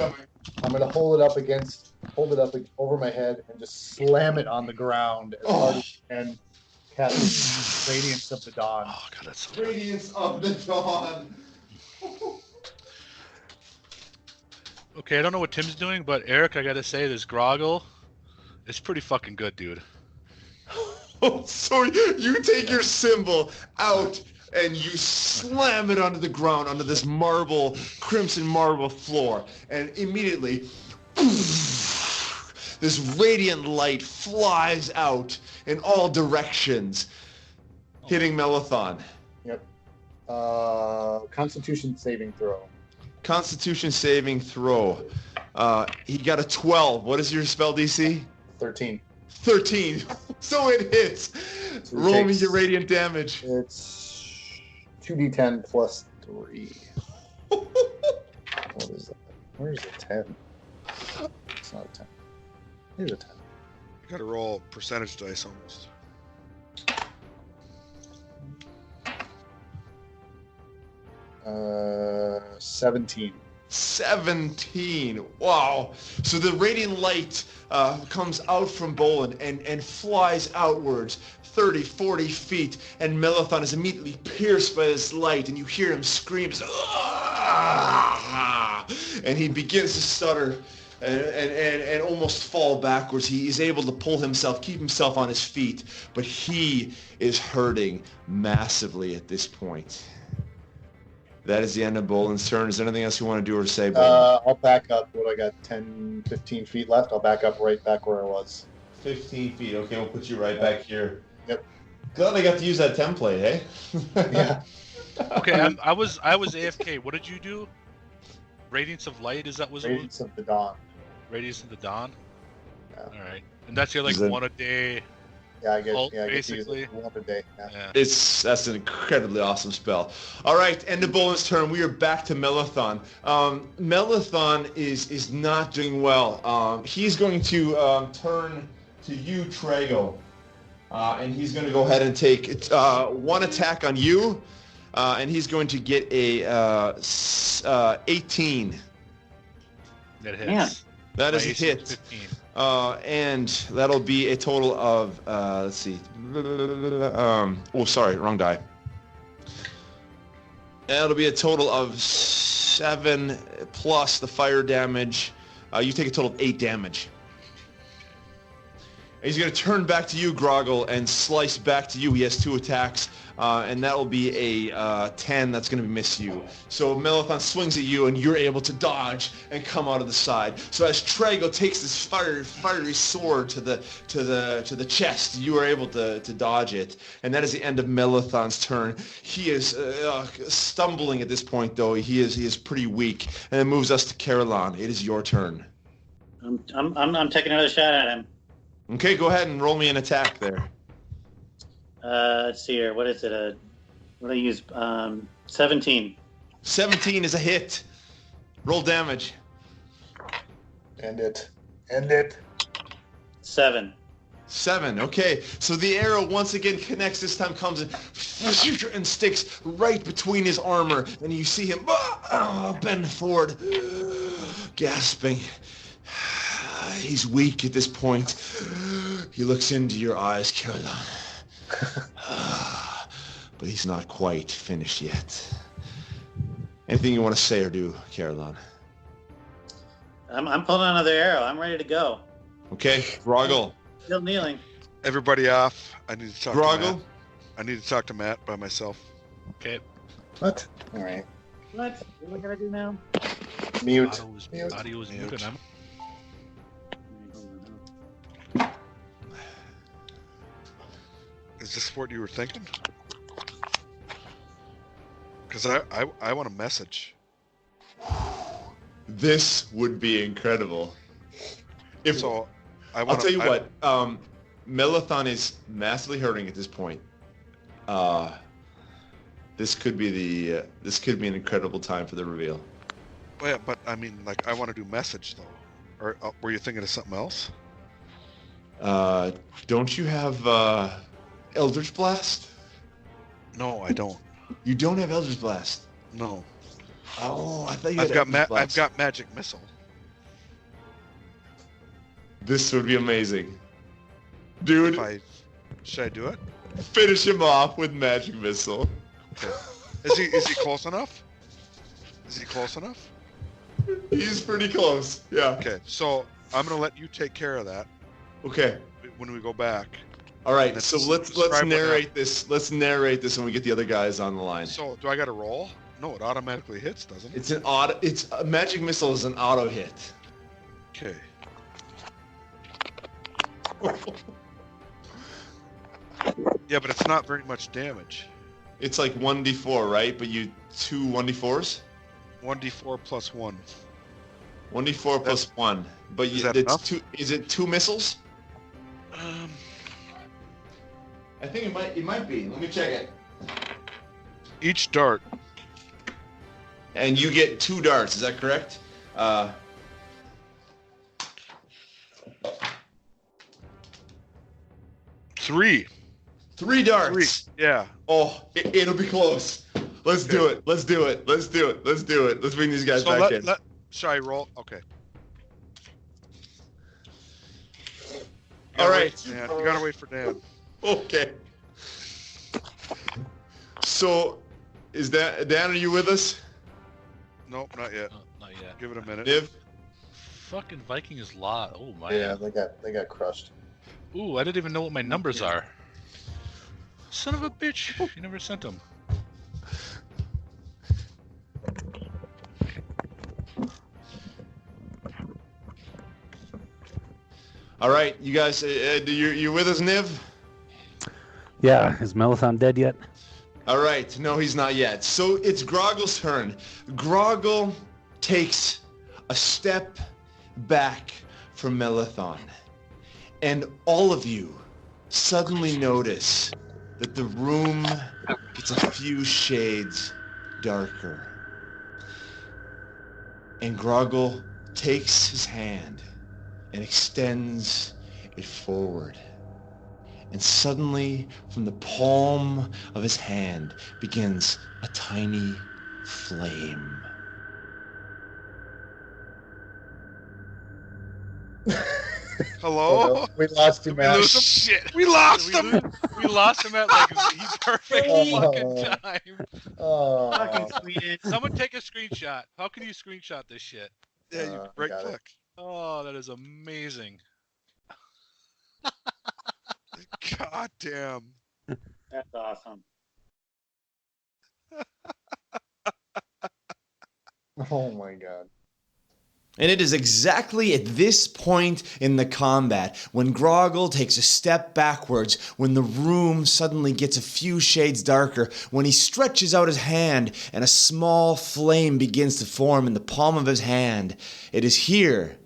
S2: I'm gonna hold it up over my head and just slam it on the ground as hard as I can. Cast Radiance of the Dawn.
S3: Oh god, that's so
S1: Radiance of the Dawn.
S3: Okay, I don't know what Tim's doing, but Eric, I gotta say, this Groggle is pretty fucking good, dude.
S1: Oh, so you take your symbol out and you slam it onto the ground, onto this crimson marble floor, and immediately this radiant light flies out in all directions, hitting Maalethon.
S2: Yep. Constitution saving throw.
S1: Constitution saving throw. He got a 12. What is your spell DC?
S2: 13.
S1: 13. So it hits.
S2: So
S1: Roll me your radiant damage.
S2: It's 2d10 plus 3. What is that? Where's the 10? It's not a 10. Here's a 10.
S5: You gotta roll percentage dice almost.
S2: Uh, 17.
S1: 17. Wow. So the radiant light comes out from Bolin and flies outwards 30, 40 feet, and Maalethon is immediately pierced by this light, and you hear him scream, "Ah!" And he begins to stutter and almost fall backwards. He is able to keep himself on his feet, but he is hurting massively at this point. That is the end of Bolin's turn. Is there anything else you want to do or say, Bolin?
S2: I'll back up. What, I got 10, 15 feet left? I'll back up right back where I was.
S1: 15 feet. Okay, we'll put you right back here.
S2: Yep.
S1: Glad I got to use that template, eh?
S2: Yeah.
S3: Okay, I was AFK. What did you do? Radiance of Light, is that was
S2: Radiance of the Dawn.
S3: Radiance of the Dawn?
S2: Yeah.
S3: All right. And that's your like
S1: Is it-
S3: one a day.
S2: Yeah, I get
S3: Ult,
S2: to use
S3: basically.
S2: it one a day. Yeah.
S3: Yeah.
S1: That's an incredibly awesome spell. All right, end of Bolin's turn. We are back to Maalethon. Maalethon is not doing well. He's going to turn to you, Trago, and he's going to go ahead and take one attack on you, and he's going to get a 18.
S3: That hits.
S6: Man.
S1: That is
S3: My
S1: a
S3: AC
S1: hit.
S3: 15.
S1: And that'll be a total of, let's see. Oh, sorry, wrong die. That'll be a total of 7 plus the fire damage. You take a total of 8 damage. And he's going to turn back to you, Groggle, and slice back to you. He has 2 attacks, and that will be a 10. That's going to miss you. So Maalethon swings at you, and you're able to dodge and come out of the side. So as Trago takes this fiery sword to the chest, you are able to dodge it. And that is the end of Maalethon's turn. He is stumbling at this point, though. He is pretty weak. And it moves us to Caroline. It is your turn.
S6: I'm taking another shot at him.
S1: Okay, go ahead and roll me an attack there.
S6: Let's see here. What is it? What do I use? 17.
S1: 17 is a hit. Roll damage.
S2: End it. End it.
S6: 7.
S1: 7. Okay, so the arrow once again connects. This time comes in and sticks right between his armor, and you see him bend forward, gasping. He's weak at this point. He looks into your eyes, Caroline. But he's not quite finished yet. Anything you want to say or do, Caroline?
S6: I'm pulling another arrow. I'm ready to go.
S1: Okay, Groggle.
S6: Still kneeling.
S5: Everybody off. I need to talk to
S1: Groggle.
S5: Matt. I need to talk to Matt by myself.
S3: Okay.
S2: What? All right.
S6: What? What am I gonna do now?
S2: Mute.
S3: Audio is muted.
S5: Is this what you were thinking? Because I want a message.
S1: This would be incredible. If
S5: So I
S1: I'll
S5: want.
S1: tell you what, Maalethon is massively hurting at this point. This could be an incredible time for the reveal.
S5: Well, yeah, but I mean, like, I want to do message though. Or were you thinking of something else?
S1: Don't you have Eldritch Blast?
S5: No, I don't.
S1: You don't have Eldritch Blast.
S5: No,
S1: Oh, I thought you
S5: I've
S1: had
S5: got
S1: Eldritch Blast.
S5: I've got magic missile.
S1: This would be amazing, dude.
S5: Should I do it?
S1: Finish him off with magic missile.
S5: Okay. Is he close enough? Is he close enough?
S1: He's pretty close. Yeah.
S5: Okay, so I'm gonna let you take care of that
S1: Okay.
S5: when we go back.
S1: All right.
S5: Let's
S1: So let's
S5: describe what
S1: narrate this. Let's narrate this when we get the other guys on the line.
S5: So do I got to roll? No, it automatically hits, doesn't it?
S1: It's an auto. It's a magic missile is an auto hit.
S5: Okay. Yeah, but it's not very much damage.
S1: It's like 1d4, right? But you 2 1d4s.
S5: 1d4 plus 1.
S1: 1d4 plus 1. But
S5: Is
S1: you,
S5: that
S1: it's
S5: enough?
S1: 2. Is it 2 missiles?
S5: Um,
S1: I think it might. It might be. Let me check it.
S5: each dart.
S1: And you get 2 darts. Is that correct?
S5: Three.
S1: 3 darts.
S5: Three. Yeah.
S1: Oh, it'll be close. Let's do it. Let's do it. Let's do it. Let's do it. Let's bring these guys
S5: So
S1: back in.
S5: shall I roll? Okay.
S1: All right.
S5: You gotta wait for Dan.
S1: Okay. So, is that Dan? Are you with us?
S5: Nope, not yet.
S3: Oh, not yet.
S5: Give it a minute.
S1: Niv?
S3: Fucking Viking is lot. Oh my.
S2: Yeah, they got crushed.
S3: Ooh, I didn't even know what my numbers are. Son of a bitch! You never sent them.
S1: All right, you guys, you with us, Niv?
S4: Yeah, is Maalethon dead yet?
S1: All right, no, he's not yet. So it's Groggle's turn. Groggle takes a step back from Maalethon, and all of you suddenly notice that the room gets a few shades darker. And Groggle takes his hand and extends it forward. And suddenly, from the palm of his hand begins a tiny flame.
S5: Hello?
S2: Oh, no, we lost him,
S3: We
S2: Matt.
S3: lose him?
S5: Shit, we lost him.
S3: We lost him at like the perfect
S2: Oh.
S3: fucking time.
S2: Oh,
S6: Fucking Sweden.
S3: Someone take a screenshot. How can you screenshot this shit?
S5: Yeah, you
S2: I
S5: right
S2: got it.
S5: click.
S3: Oh, that is amazing.
S5: God damn.
S6: That's awesome.
S2: oh my god.
S1: And it is exactly at this point in the combat, when Groggle takes a step backwards, when the room suddenly gets a few shades darker, when he stretches out his hand and a small flame begins to form in the palm of his hand. It is here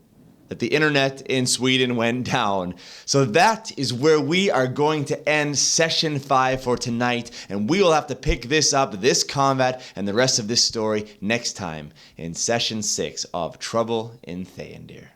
S1: that the internet in Sweden went down. So that is where we are going to end session 5 for tonight, and we will have to pick this up, this combat, and the rest of this story next time in session 6 of Trouble in Theondir.